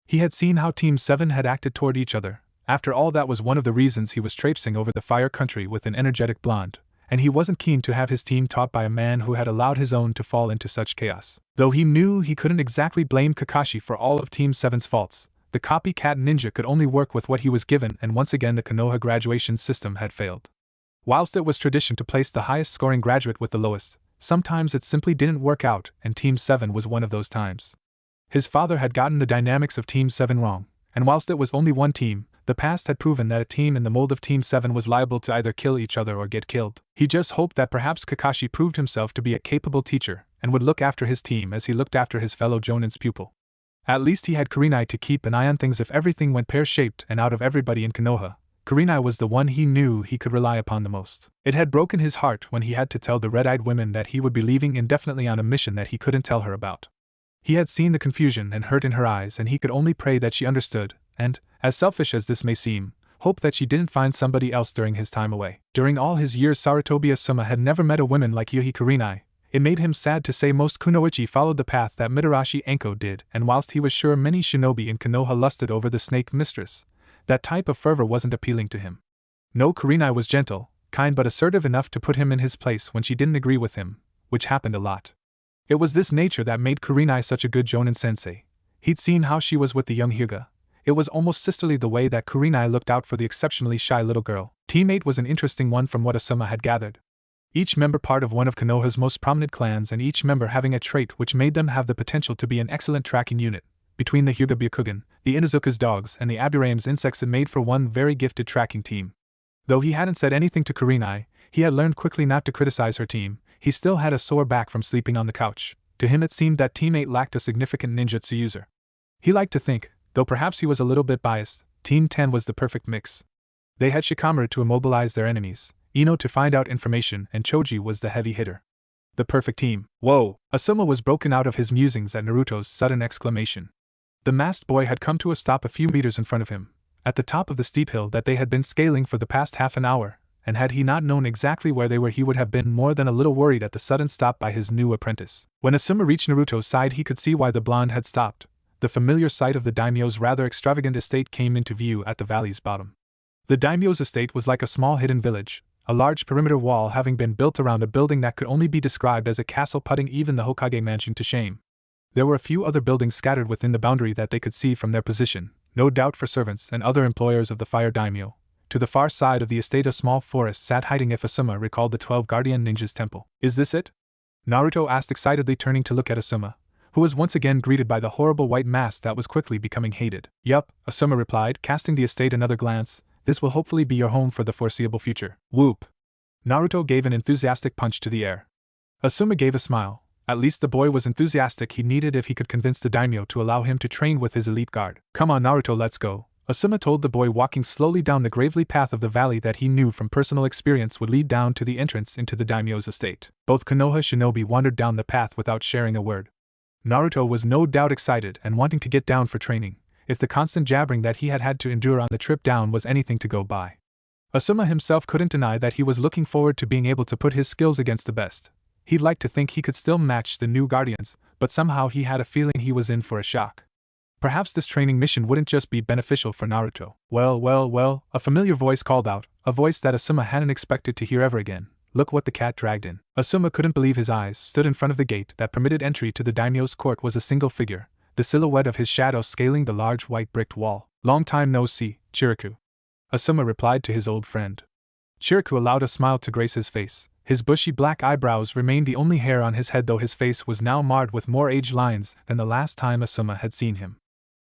He had seen how Team 7 had acted toward each other. After all, that was one of the reasons he was traipsing over the fire country with an energetic blonde, and he wasn't keen to have his team taught by a man who had allowed his own to fall into such chaos. Though he knew he couldn't exactly blame Kakashi for all of Team 7's faults, the copycat ninja could only work with what he was given, and once again the Konoha graduation system had failed. Whilst it was tradition to place the highest scoring graduate with the lowest, sometimes it simply didn't work out, and Team 7 was one of those times. His father had gotten the dynamics of Team 7 wrong, and whilst it was only one team, the past had proven that a team in the mold of Team 7 was liable to either kill each other or get killed. He just hoped that perhaps Kakashi proved himself to be a capable teacher, and would look after his team as he looked after his fellow Jonin's pupil. At least he had Kurenai to keep an eye on things if everything went pear-shaped, and out of everybody in Konoha, Kurenai was the one he knew he could rely upon the most. It had broken his heart when he had to tell the red-eyed women that he would be leaving indefinitely on a mission that he couldn't tell her about. He had seen the confusion and hurt in her eyes, and he could only pray that she understood, and, as selfish as this may seem, hope that she didn't find somebody else during his time away. During all his years, Sarutobi Asuma had never met a woman like Yuhi Kurenai. It made him sad to say most kunoichi followed the path that Mitarashi Enko did, and whilst he was sure many shinobi in Konoha lusted over the snake mistress, that type of fervor wasn't appealing to him. No, Kurenai was gentle, kind but assertive enough to put him in his place when she didn't agree with him, which happened a lot. It was this nature that made Kurenai such a good Jonin sensei. He'd seen how she was with the young Hyuga. It was almost sisterly the way that Kurenai looked out for the exceptionally shy little girl. Team 8 was an interesting one from what Asuma had gathered. Each member part of one of Konoha's most prominent clans, and each member having a trait which made them have the potential to be an excellent tracking unit. Between the Hyuga Byakugan, the Inuzuka's dogs, and the Aburame's insects, it made for one very gifted tracking team. Though he hadn't said anything to Kurenai, he had learned quickly not to criticize her team. He still had a sore back from sleeping on the couch. To him it seemed that Team 8 lacked a significant ninjutsu user. He liked to think, though perhaps he was a little bit biased, Team 10 was the perfect mix. They had Shikamaru to immobilize their enemies, Ino to find out information, and Choji was the heavy hitter. The perfect team. Whoa! Asuma was broken out of his musings at Naruto's sudden exclamation. The masked boy had come to a stop a few meters in front of him, at the top of the steep hill that they had been scaling for the past half an hour, and had he not known exactly where they were, he would have been more than a little worried at the sudden stop by his new apprentice. When Asuma reached Naruto's side, he could see why the blonde had stopped. The familiar sight of the daimyo's rather extravagant estate came into view at the valley's bottom. The daimyo's estate was like a small hidden village, a large perimeter wall having been built around a building that could only be described as a castle, putting even the Hokage mansion to shame. There were a few other buildings scattered within the boundary that they could see from their position, no doubt for servants and other employers of the fire daimyo. To the far side of the estate a small forest sat hiding, if Asuma recalled the 12 guardian ninjas' temple. Is this it? Naruto asked excitedly, turning to look at Asuma, who was once again greeted by the horrible white mask that was quickly becoming hated. Yup, Asuma replied, casting the estate another glance. This will hopefully be your home for the foreseeable future. Whoop! Naruto gave an enthusiastic punch to the air. Asuma gave a smile. At least the boy was enthusiastic. He needed if he could convince the daimyo to allow him to train with his elite guard. Come on Naruto, let's go, Asuma told the boy, walking slowly down the gravelly path of the valley that he knew from personal experience would lead down to the entrance into the daimyo's estate. Both Konoha shinobi wandered down the path without sharing a word. Naruto was no doubt excited and wanting to get down for training, if the constant jabbering that he had had to endure on the trip down was anything to go by. Asuma himself couldn't deny that he was looking forward to being able to put his skills against the best. He'd like to think he could still match the new guardians, but somehow he had a feeling he was in for a shock. Perhaps this training mission wouldn't just be beneficial for Naruto. Well, a familiar voice called out, a voice that Asuma hadn't expected to hear ever again. Look what the cat dragged in. Asuma couldn't believe his eyes. Stood in front of the gate that permitted entry to the daimyo's court was a single figure, the silhouette of his shadow scaling the large white bricked wall. Long time no see, Chiriku. Asuma replied to his old friend. Chiriku allowed a smile to grace his face. His bushy black eyebrows remained the only hair on his head, though his face was now marred with more age lines than the last time Asuma had seen him.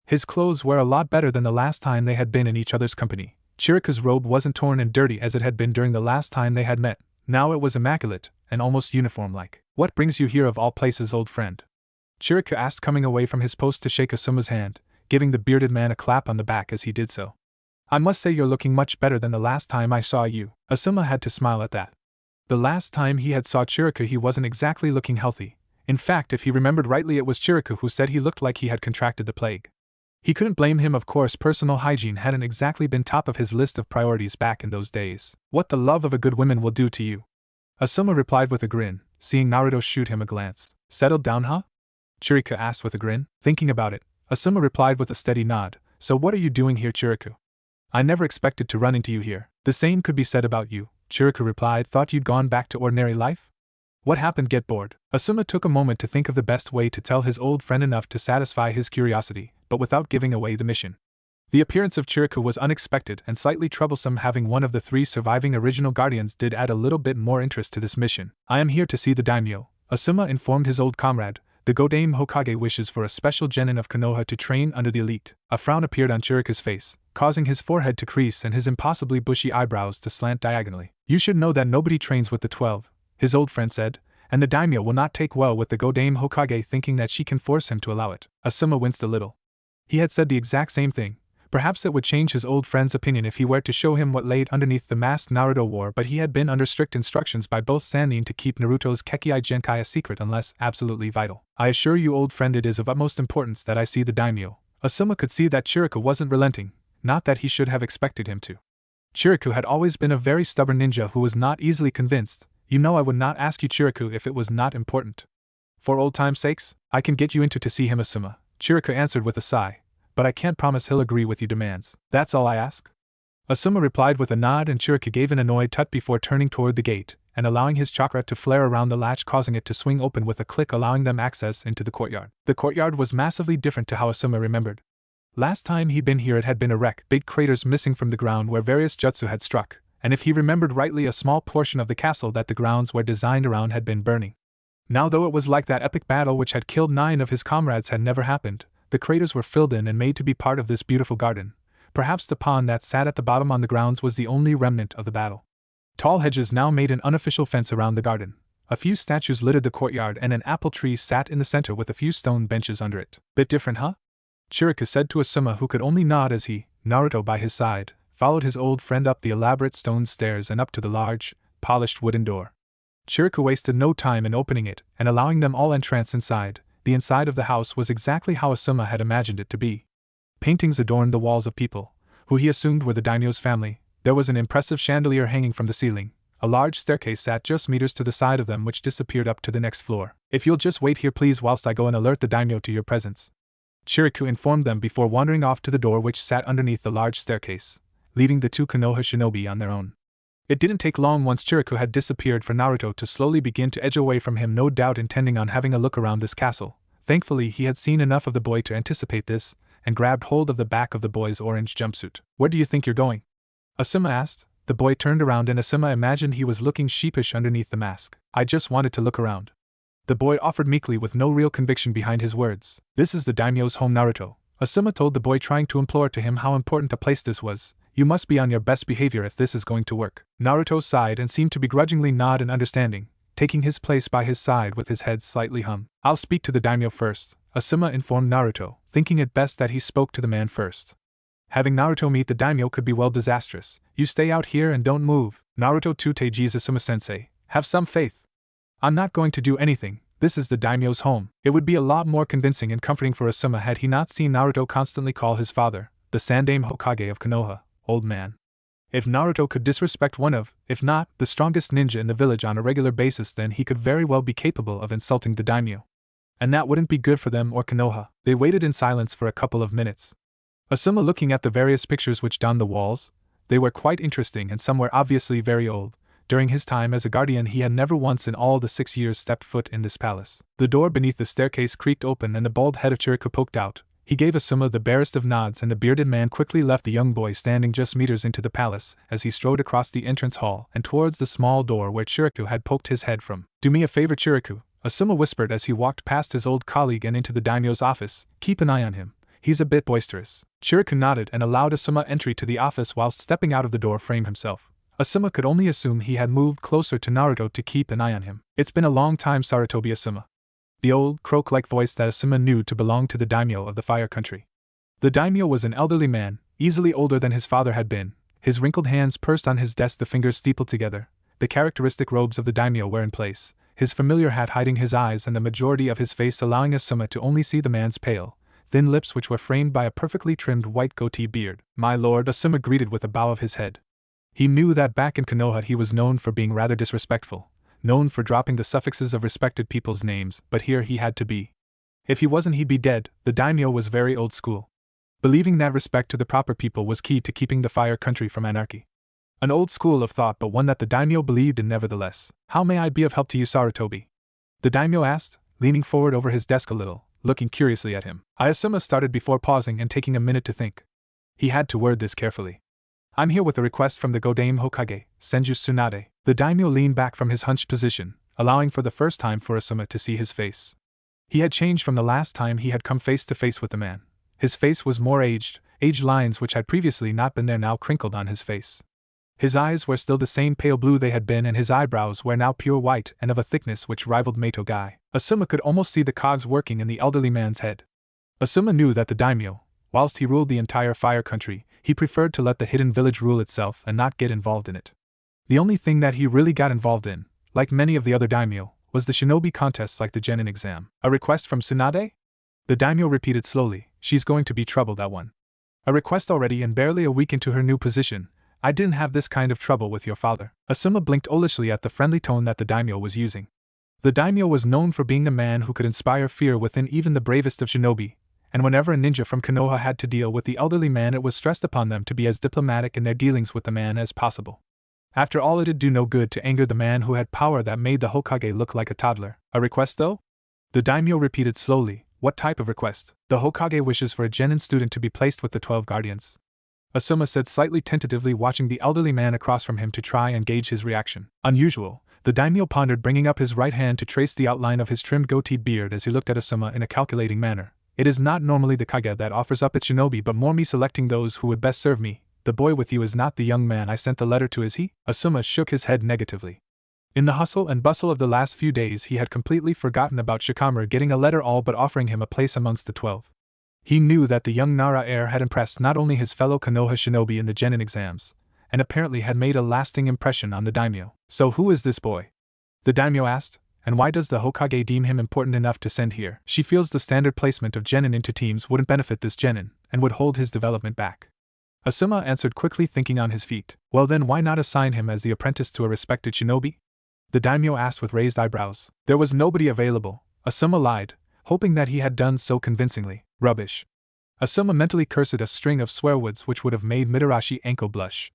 His clothes were a lot better than the last time they had been in each other's company. Chiriku's robe wasn't torn and dirty as it had been during the last time they had met. Now it was immaculate, and almost uniform-like. What brings you here of all places, old friend? Chiriku asked, coming away from his post to shake Asuma's hand, giving the bearded man a clap on the back as he did so. I must say you're looking much better than the last time I saw you. Asuma had to smile at that. The last time he had saw Chiriku he wasn't exactly looking healthy. In fact, if he remembered rightly, it was Chiriku who said he looked like he had contracted the plague. He couldn't blame him, of course. Personal hygiene hadn't exactly been top of his list of priorities back in those days. What the love of a good woman will do to you. Asuma replied with a grin, seeing Naruto shoot him a glance. Settled down, huh? Chiriku asked with a grin. Thinking about it, Asuma replied with a steady nod. So what are you doing here, Chiriku? I never expected to run into you here. The same could be said about you, Chiriku replied. Thought you'd gone back to ordinary life? What happened? Get bored? Asuma took a moment to think of the best way to tell his old friend enough to satisfy his curiosity, but without giving away the mission. The appearance of Chiriku was unexpected and slightly troublesome. Having one of the 3 surviving original guardians did add a little bit more interest to this mission. I am here to see the daimyo, Asuma informed his old comrade. The Godame Hokage wishes for a special genin of Konoha to train under the elite. A frown appeared on Chiriku's face, causing his forehead to crease and his impossibly bushy eyebrows to slant diagonally. You should know that nobody trains with the 12, his old friend said, and the daimyo will not take well with the Godame Hokage thinking that she can force him to allow it. Asuma winced a little. He had said the exact same thing. Perhaps it would change his old friend's opinion if he were to show him what laid underneath the mask Naruto wore, but he had been under strict instructions by both Sannin to keep Naruto's Kekkai Genkai a secret unless absolutely vital. I assure you, old friend, it is of utmost importance that I see the daimyo. Asuma could see that Chiriku wasn't relenting, not that he should have expected him to. Chiriku had always been a very stubborn ninja who was not easily convinced. You know I would not ask you, Chiriku, if it was not important. For old time's sakes, I can get you into to see him, Asuma, Chiriku answered with a sigh. But I can't promise he'll agree with your demands. That's all I ask? Asuma replied with a nod, and Chiriku gave an annoyed tut before turning toward the gate, and allowing his chakra to flare around the latch, causing it to swing open with a click, allowing them access into the courtyard. The courtyard was massively different to how Asuma remembered. Last time he'd been here it had been a wreck, big craters missing from the ground where various jutsu had struck, and if he remembered rightly a small portion of the castle that the grounds were designed around had been burning. Now though it was like that epic battle which had killed 9 of his comrades had never happened, the craters were filled in and made to be part of this beautiful garden. Perhaps the pond that sat at the bottom on the grounds was the only remnant of the battle. Tall hedges now made an unofficial fence around the garden. A few statues littered the courtyard and an apple tree sat in the center with a few stone benches under it. Bit different, huh? Chiriku said to Asuma, who could only nod as he, Naruto by his side, followed his old friend up the elaborate stone stairs and up to the large, polished wooden door. Chiriku wasted no time in opening it and allowing them all entrance inside. The inside of the house was exactly how Asuma had imagined it to be. Paintings adorned the walls of people, who he assumed were the daimyo's family. There was an impressive chandelier hanging from the ceiling. A large staircase sat just meters to the side of them which disappeared up to the next floor. If you'll just wait here please whilst I go and alert the daimyo to your presence, Chiriku informed them before wandering off to the door which sat underneath the large staircase, leaving the 2 Konoha shinobi on their own. It didn't take long once Chiriku had disappeared for Naruto to slowly begin to edge away from him, no doubt intending on having a look around this castle. Thankfully he had seen enough of the boy to anticipate this, and grabbed hold of the back of the boy's orange jumpsuit. Where do you think you're going? Asuma asked. The boy turned around and Asuma imagined he was looking sheepish underneath the mask. I just wanted to look around, the boy offered meekly with no real conviction behind his words. This is the daimyo's home, Naruto, Asuma told the boy, trying to implore to him how important a place this was. You must be on your best behavior if this is going to work. Naruto sighed and seemed to begrudgingly nod in understanding, taking his place by his side with his head slightly hung. I'll speak to the daimyo first, Asuma informed Naruto, thinking it best that he spoke to the man first. Having Naruto meet the daimyo could be well disastrous. You stay out here and don't move. Naruto tuteges Asuma-sensei. Have some faith. I'm not going to do anything. This is the daimyo's home. It would be a lot more convincing and comforting for Asuma had he not seen Naruto constantly call his father, the Sandaime Hokage of Konoha, old man. If Naruto could disrespect one of, if not, the strongest ninja in the village on a regular basis, then he could very well be capable of insulting the daimyo. And that wouldn't be good for them or Konoha. They waited in silence for a couple of minutes, Asuma looking at the various pictures which donned the walls. They were quite interesting and some were obviously very old. During his time as a guardian he had never once in all the 6 years stepped foot in this palace. The door beneath the staircase creaked open and the bald head of Chiriku poked out. He gave Asuma the barest of nods and the bearded man quickly left the young boy standing just meters into the palace as he strode across the entrance hall and towards the small door where Chiriku had poked his head from. Do me a favor, Chiriku, Asuma whispered as he walked past his old colleague and into the daimyo's office. Keep an eye on him. He's a bit boisterous. Chiriku nodded and allowed Asuma entry to the office whilst stepping out of the door frame himself. Asuma could only assume he had moved closer to Naruto to keep an eye on him. It's been a long time, Sarutobi Asuma. The old, croak-like voice that Asuma knew to belong to the daimyo of the Fire Country. The daimyo was an elderly man, easily older than his father had been. His wrinkled hands pursed on his desk, the fingers steepled together. The characteristic robes of the daimyo were in place, his familiar hat hiding his eyes and the majority of his face, allowing Asuma to only see the man's pale, thin lips which were framed by a perfectly trimmed white goatee beard. My lord, Asuma greeted with a bow of his head. He knew that back in Konoha he was known for being rather disrespectful, known for dropping the suffixes of respected people's names, but here he had to be. If he wasn't, he'd be dead. The daimyo was very old school, believing that respect to the proper people was key to keeping the fire country from anarchy. An old school of thought, but one that the daimyo believed in nevertheless. How may I be of help to you, Sarutobi? The daimyo asked, leaning forward over his desk a little, looking curiously at him. Asuma started before pausing and taking a minute to think. He had to word this carefully. I'm here with a request from the Godame Hokage, Senju Tsunade. The daimyo leaned back from his hunched position, allowing for the first time for Asuma to see his face. He had changed from the last time he had come face to face with the man. His face was more aged lines which had previously not been there now crinkled on his face. His eyes were still the same pale blue they had been, and his eyebrows were now pure white and of a thickness which rivaled Meito Gai. Asuma could almost see the cogs working in the elderly man's head. Asuma knew that the daimyo, whilst he ruled the entire fire country, he preferred to let the hidden village rule itself and not get involved in it. The only thing that he really got involved in, like many of the other daimyo, was the shinobi contests like the genin exam. A request from Tsunade? The daimyo repeated slowly. She's going to be trouble, that one. A request already, and barely a week into her new position. I didn't have this kind of trouble with your father. Asuma blinked olishly at the friendly tone that the daimyo was using. The daimyo was known for being the man who could inspire fear within even the bravest of shinobi, and whenever a ninja from Konoha had to deal with the elderly man, it was stressed upon them to be as diplomatic in their dealings with the man as possible. After all, it'd do no good to anger the man who had power that made the Hokage look like a toddler. A request, though? The daimyo repeated slowly. What type of request? The Hokage wishes for a genin student to be placed with the 12 guardians. Asuma said slightly tentatively, watching the elderly man across from him to try and gauge his reaction. Unusual, the daimyo pondered, bringing up his right hand to trace the outline of his trimmed goatee beard as he looked at Asuma in a calculating manner. It is not normally the kage that offers up its shinobi, but more me selecting those who would best serve me. The boy with you is not the young man I sent the letter to, is he? Asuma shook his head negatively. In the hustle and bustle of the last few days, he had completely forgotten about Shikamaru getting a letter all but offering him a place amongst the 12. He knew that the young Nara heir had impressed not only his fellow Konoha shinobi in the genin exams, and apparently had made a lasting impression on the daimyo. So who is this boy? The daimyo asked, and why does the Hokage deem him important enough to send here? She feels the standard placement of genin into teams wouldn't benefit this genin, and would hold his development back. Asuma answered quickly, thinking on his feet. Well then, why not assign him as the apprentice to a respected shinobi? The daimyo asked with raised eyebrows. There was nobody available, Asuma lied, hoping that he had done so convincingly. Rubbish. Asuma mentally cursed a string of swear words which would have made Mitarashi ankle blush.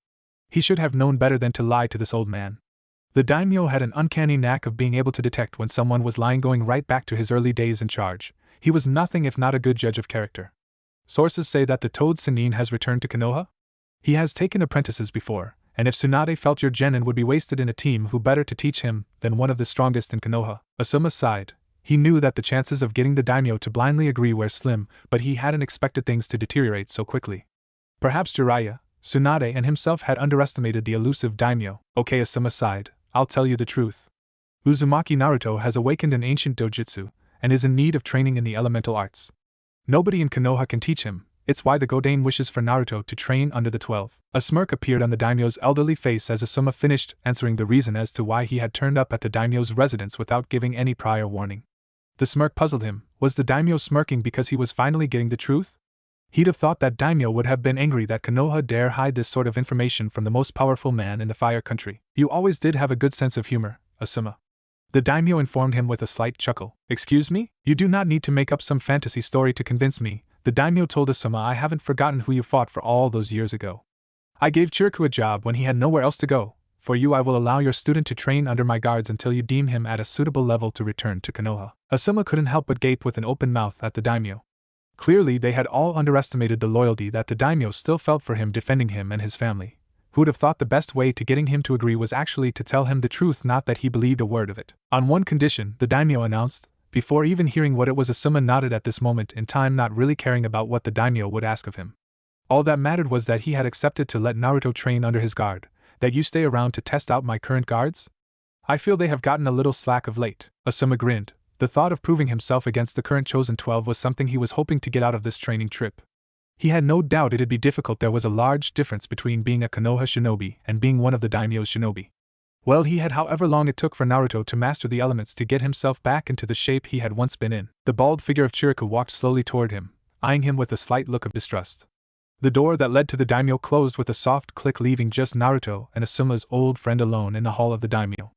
He should have known better than to lie to this old man. The daimyo had an uncanny knack of being able to detect when someone was lying, going right back to his early days in charge. He was nothing if not a good judge of character. Sources say that the Toad Sannin has returned to Konoha? He has taken apprentices before, and if Tsunade felt your genin would be wasted in a team, who better to teach him than one of the strongest in Konoha? Asuma sighed. He knew that the chances of getting the daimyo to blindly agree were slim, but he hadn't expected things to deteriorate so quickly. Perhaps Jiraiya, Tsunade, and himself had underestimated the elusive daimyo. Okay, Asuma sighed. I'll tell you the truth. Uzumaki Naruto has awakened an ancient dojutsu, and is in need of training in the elemental arts. Nobody in Konoha can teach him. It's why the Godane wishes for Naruto to train under the 12. A smirk appeared on the daimyo's elderly face as Asuma finished answering the reason as to why he had turned up at the daimyo's residence without giving any prior warning. The smirk puzzled him. Was the daimyo smirking because he was finally getting the truth? He'd have thought that daimyo would have been angry that Konoha dare hide this sort of information from the most powerful man in the fire country. You always did have a good sense of humor, Asuma. The daimyo informed him with a slight chuckle. Excuse me? You do not need to make up some fantasy story to convince me. The daimyo told Asuma. I haven't forgotten who you fought for all those years ago. I gave Chiriku a job when he had nowhere else to go. For you I will allow your student to train under my guards until you deem him at a suitable level to return to Konoha. Asuma couldn't help but gape with an open mouth at the daimyo. Clearly they had all underestimated the loyalty that the daimyo still felt for him, defending him and his family. Who would have thought the best way to getting him to agree was actually to tell him the truth, not that he believed a word of it. On one condition, the daimyo announced. Before even hearing what it was, Asuma nodded at this moment in time, not really caring about what the daimyo would ask of him. All that mattered was that he had accepted to let Naruto train under his guard. That you stay around to test out my current guards? I feel they have gotten a little slack of late. Asuma grinned. The thought of proving himself against the current chosen 12 was something he was hoping to get out of this training trip. He had no doubt it'd be difficult. There was a large difference between being a Konoha shinobi and being one of the daimyo's shinobi. Well, he had however long it took for Naruto to master the elements to get himself back into the shape he had once been in. The bald figure of Chiriku walked slowly toward him, eyeing him with a slight look of distrust. The door that led to the daimyo closed with a soft click, leaving just Naruto and Asuma's old friend alone in the hall of the daimyo.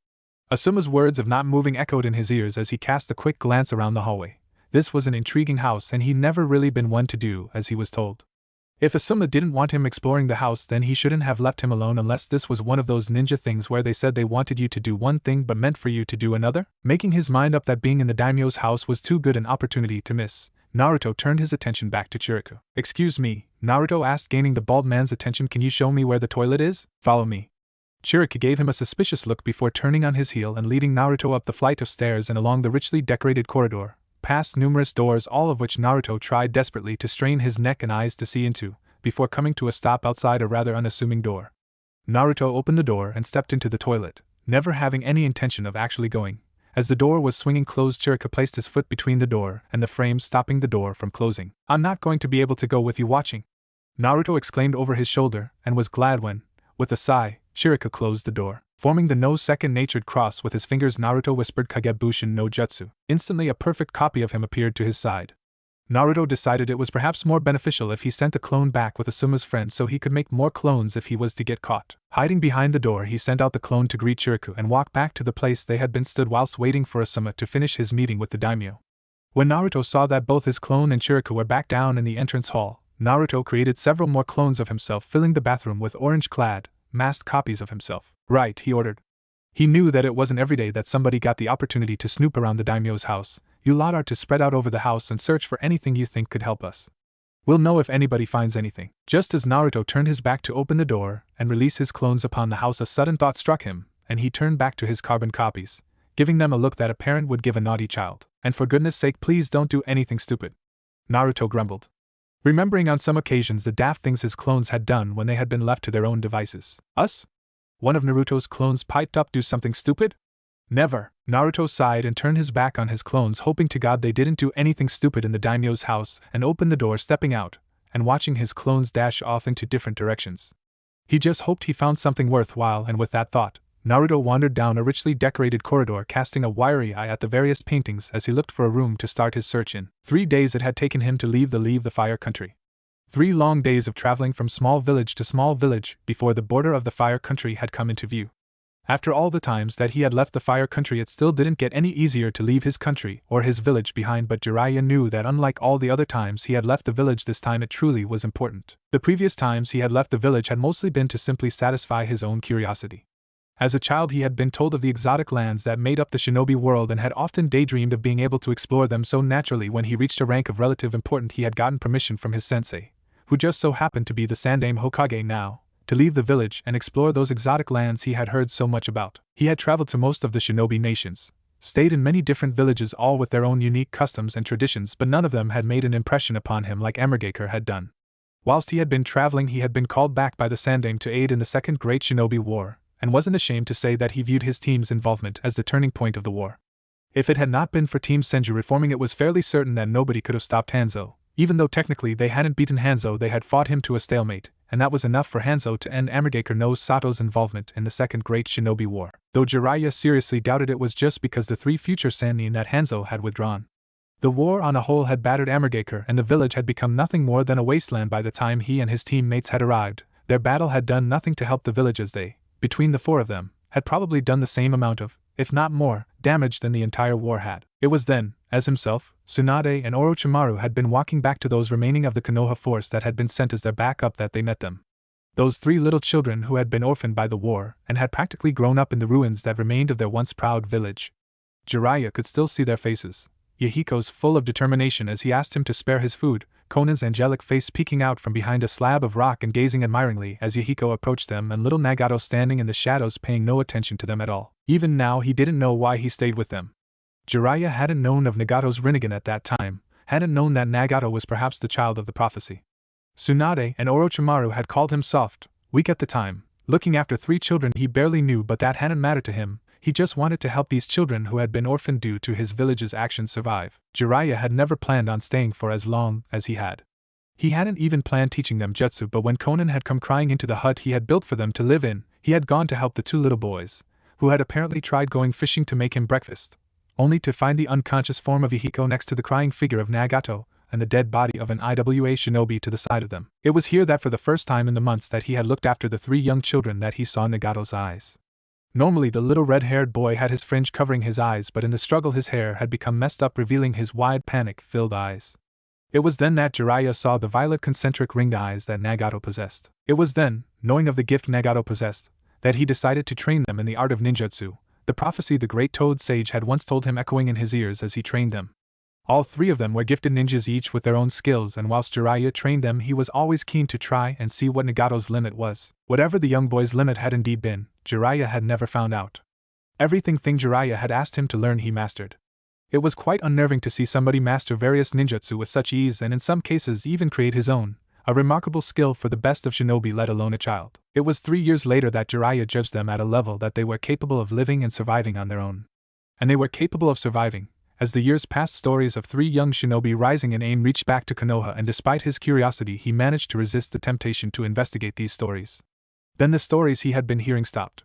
Asuma's words of not moving echoed in his ears as he cast a quick glance around the hallway. This was an intriguing house and he'd never really been one to do as he was told. If Asuma didn't want him exploring the house, then he shouldn't have left him alone unless this was one of those ninja things where they said they wanted you to do one thing but meant for you to do another. Making his mind up that being in the daimyo's house was too good an opportunity to miss, Naruto turned his attention back to Chiriku. "Excuse me," Naruto asked, gaining the bald man's attention, "can you show me where the toilet is?" "Follow me." Chiriku gave him a suspicious look before turning on his heel and leading Naruto up the flight of stairs and along the richly decorated corridor, past numerous doors, all of which Naruto tried desperately to strain his neck and eyes to see into, before coming to a stop outside a rather unassuming door. Naruto opened the door and stepped into the toilet, never having any intention of actually going. As the door was swinging closed, Chiriku placed his foot between the door and the frame, stopping the door from closing. "I'm not going to be able to go with you watching," Naruto exclaimed over his shoulder, and was glad when, with a sigh, Chiriku closed the door. Forming the no second-natured cross with his fingers, Naruto whispered, "Kagebushin no jutsu." Instantly a perfect copy of him appeared to his side. Naruto decided it was perhaps more beneficial if he sent the clone back with Asuma's friend so he could make more clones if he was to get caught. Hiding behind the door, he sent out the clone to greet Chiriku and walk back to the place they had been stood whilst waiting for Asuma to finish his meeting with the daimyo. When Naruto saw that both his clone and Chiriku were back down in the entrance hall, Naruto created several more clones of himself, filling the bathroom with orange-clad, masked copies of himself. "Right," he ordered. He knew that it wasn't every day that somebody got the opportunity to snoop around the daimyo's house. "You lot are to spread out over the house and search for anything you think could help us. We'll know if anybody finds anything." Just as Naruto turned his back to open the door and release his clones upon the house, a sudden thought struck him, and he turned back to his carbon copies, giving them a look that a parent would give a naughty child. "And for goodness sake, please don't do anything stupid," Naruto grumbled, remembering on some occasions the daft things his clones had done when they had been left to their own devices. "Us?" one of Naruto's clones piped up. "Do something stupid? Never." Naruto sighed and turned his back on his clones, hoping to God they didn't do anything stupid in the daimyo's house, and opened the door, stepping out and watching his clones dash off into different directions. He just hoped he found something worthwhile, and with that thought, Naruto wandered down a richly decorated corridor, casting a wiry eye at the various paintings as he looked for a room to start his search in. 3 days it had taken him to leave the Fire Country. 3 long days of traveling from small village to small village before the border of the Fire Country had come into view. After all the times that he had left the Fire Country, it still didn't get any easier to leave his country or his village behind, but Jiraiya knew that unlike all the other times he had left the village, this time it truly was important. The previous times he had left the village had mostly been to simply satisfy his own curiosity. As a child he had been told of the exotic lands that made up the shinobi world and had often daydreamed of being able to explore them, so naturally when he reached a rank of relative importance he had gotten permission from his sensei, who just so happened to be the Sandaime Hokage now, to leave the village and explore those exotic lands he had heard so much about. He had traveled to most of the shinobi nations, stayed in many different villages, all with their own unique customs and traditions, but none of them had made an impression upon him like Emergaker had done. Whilst he had been traveling, he had been called back by the Sandaime to aid in the Second Great Shinobi War, and wasn't ashamed to say that he viewed his team's involvement as the turning point of the war. If it had not been for Team Senju reforming, it was fairly certain that nobody could have stopped Hanzo. Even though technically they hadn't beaten Hanzo, they had fought him to a stalemate, and that was enough for Hanzo to end Emergaker no Sato's involvement in the Second Great Shinobi War. Though Jiraiya seriously doubted it was just because the 3 future Sannin that Hanzo had withdrawn. The war on a whole had battered Emergaker, and the village had become nothing more than a wasteland by the time he and his teammates had arrived. Their battle had done nothing to help the village, as they, between the 4 of them, had probably done the same amount of, if not more, damage than the entire war had. It was then, as himself, Tsunade, and Orochimaru had been walking back to those remaining of the Konoha force that had been sent as their backup that they met them. Those 3 little children who had been orphaned by the war and had practically grown up in the ruins that remained of their once proud village. Jiraiya could still see their faces, Yahiko's full of determination as he asked him to spare his food, Konan's angelic face peeking out from behind a slab of rock and gazing admiringly as Yahiko approached them, and little Nagato standing in the shadows paying no attention to them at all. Even now he didn't know why he stayed with them. Jiraiya hadn't known of Nagato's Rinnegan at that time, hadn't known that Nagato was perhaps the child of the prophecy. Tsunade and Orochimaru had called him soft, weak at the time, looking after 3 children he barely knew, but that hadn't mattered to him. He just wanted to help these children who had been orphaned due to his village's actions survive. Jiraiya had never planned on staying for as long as he had. He hadn't even planned teaching them jutsu, but when Konan had come crying into the hut he had built for them to live in, he had gone to help the 2 little boys, who had apparently tried going fishing to make him breakfast, only to find the unconscious form of Yahiko next to the crying figure of Nagato, and the dead body of an IWA shinobi to the side of them. It was here that for the first time in the months that he had looked after the 3 young children that he saw Nagato's eyes. Normally the little red-haired boy had his fringe covering his eyes, but in the struggle his hair had become messed up, revealing his wide panic-filled eyes. It was then that Jiraiya saw the violet concentric ringed eyes that Nagato possessed. It was then, knowing of the gift Nagato possessed, that he decided to train them in the art of ninjutsu, the prophecy the great Toad Sage had once told him echoing in his ears as he trained them. All three of them were gifted ninjas, each with their own skills, and whilst Jiraiya trained them he was always keen to try and see what Nagato's limit was. Whatever the young boy's limit had indeed been, Jiraiya had never found out. Everything Jiraiya had asked him to learn he mastered. It was quite unnerving to see somebody master various ninjutsu with such ease, and in some cases even create his own, a remarkable skill for the best of shinobi, let alone a child. It was 3 years later that Jiraiya judged them at a level that they were capable of living and surviving on their own. And they were capable of surviving. As the years passed, stories of 3 young shinobi rising in aim reached back to Konoha, and despite his curiosity he managed to resist the temptation to investigate these stories. Then the stories he had been hearing stopped.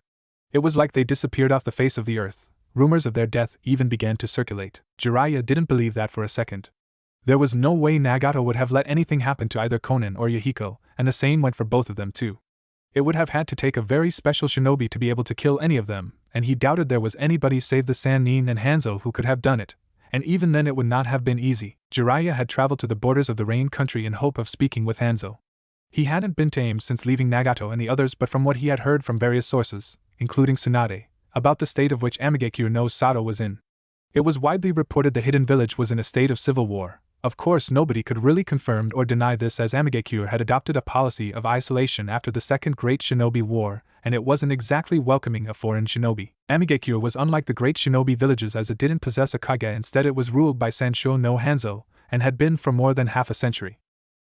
It was like they disappeared off the face of the earth. Rumors of their death even began to circulate. Jiraiya didn't believe that for a second. There was no way Nagato would have let anything happen to either Konan or Yahiko, and the same went for both of them too. It would have had to take a very special shinobi to be able to kill any of them, and he doubted there was anybody save the Sannin and Hanzo who could have done it, and even then it would not have been easy. Jiraiya had traveled to the borders of the Rain country in hope of speaking with Hanzo. He hadn't been to Aim since leaving Nagato and the others, but from what he had heard from various sources, including Tsunade, about the state of which Amigekure no Sato was in. It was widely reported the hidden village was in a state of civil war. Of course nobody could really confirm or deny this, as Amigekure had adopted a policy of isolation after the Second Great Shinobi War, and it wasn't exactly welcoming of foreign shinobi. Amigekure was unlike the great shinobi villages as it didn't possess a kage, instead it was ruled by Sansho no Hanzo, and had been for more than half a century.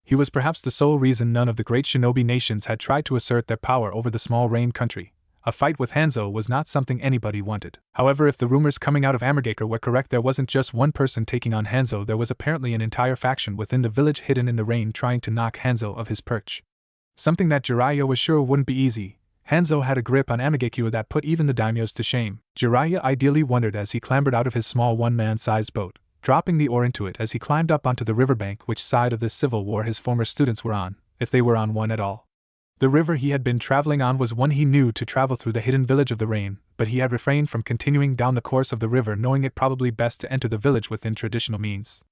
He was perhaps the sole reason none of the great shinobi nations had tried to assert their power over the small Rain country. A fight with Hanzo was not something anybody wanted. However, if the rumors coming out of Amigekure were correct, there wasn't just one person taking on Hanzo, there was apparently an entire faction within the village hidden in the rain trying to knock Hanzo of his perch. Something that Jiraiya was sure wouldn't be easy. Hanzo had a grip on Amigekure that put even the daimyos to shame. Jiraiya ideally wondered as he clambered out of his small one-man-sized boat, dropping the oar into it as he climbed up onto the riverbank, which side of this civil war his former students were on, if they were on one at all. The river he had been traveling on was one he knew to travel through the hidden village of the Rain, but he had refrained from continuing down the course of the river, knowing it probably best to enter the village within traditional means.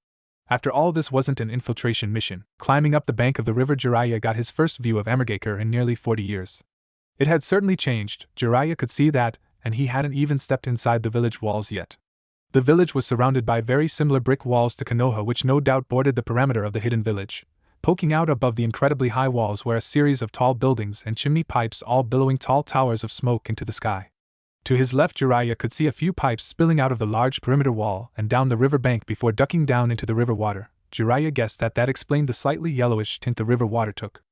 After all, this wasn't an infiltration mission. Climbing up the bank of the river, Jiraiya got his first view of Amigekure in nearly 40 years. It had certainly changed, Jiraiya could see that, and he hadn't even stepped inside the village walls yet. The village was surrounded by very similar brick walls to Konoha, which no doubt bordered the perimeter of the hidden village. Poking out above the incredibly high walls were a series of tall buildings and chimney pipes, all billowing tall towers of smoke into the sky. To his left, Jiraiya could see a few pipes spilling out of the large perimeter wall and down the river bank before ducking down into the river water. Jiraiya guessed that explained the slightly yellowish tint the river water took.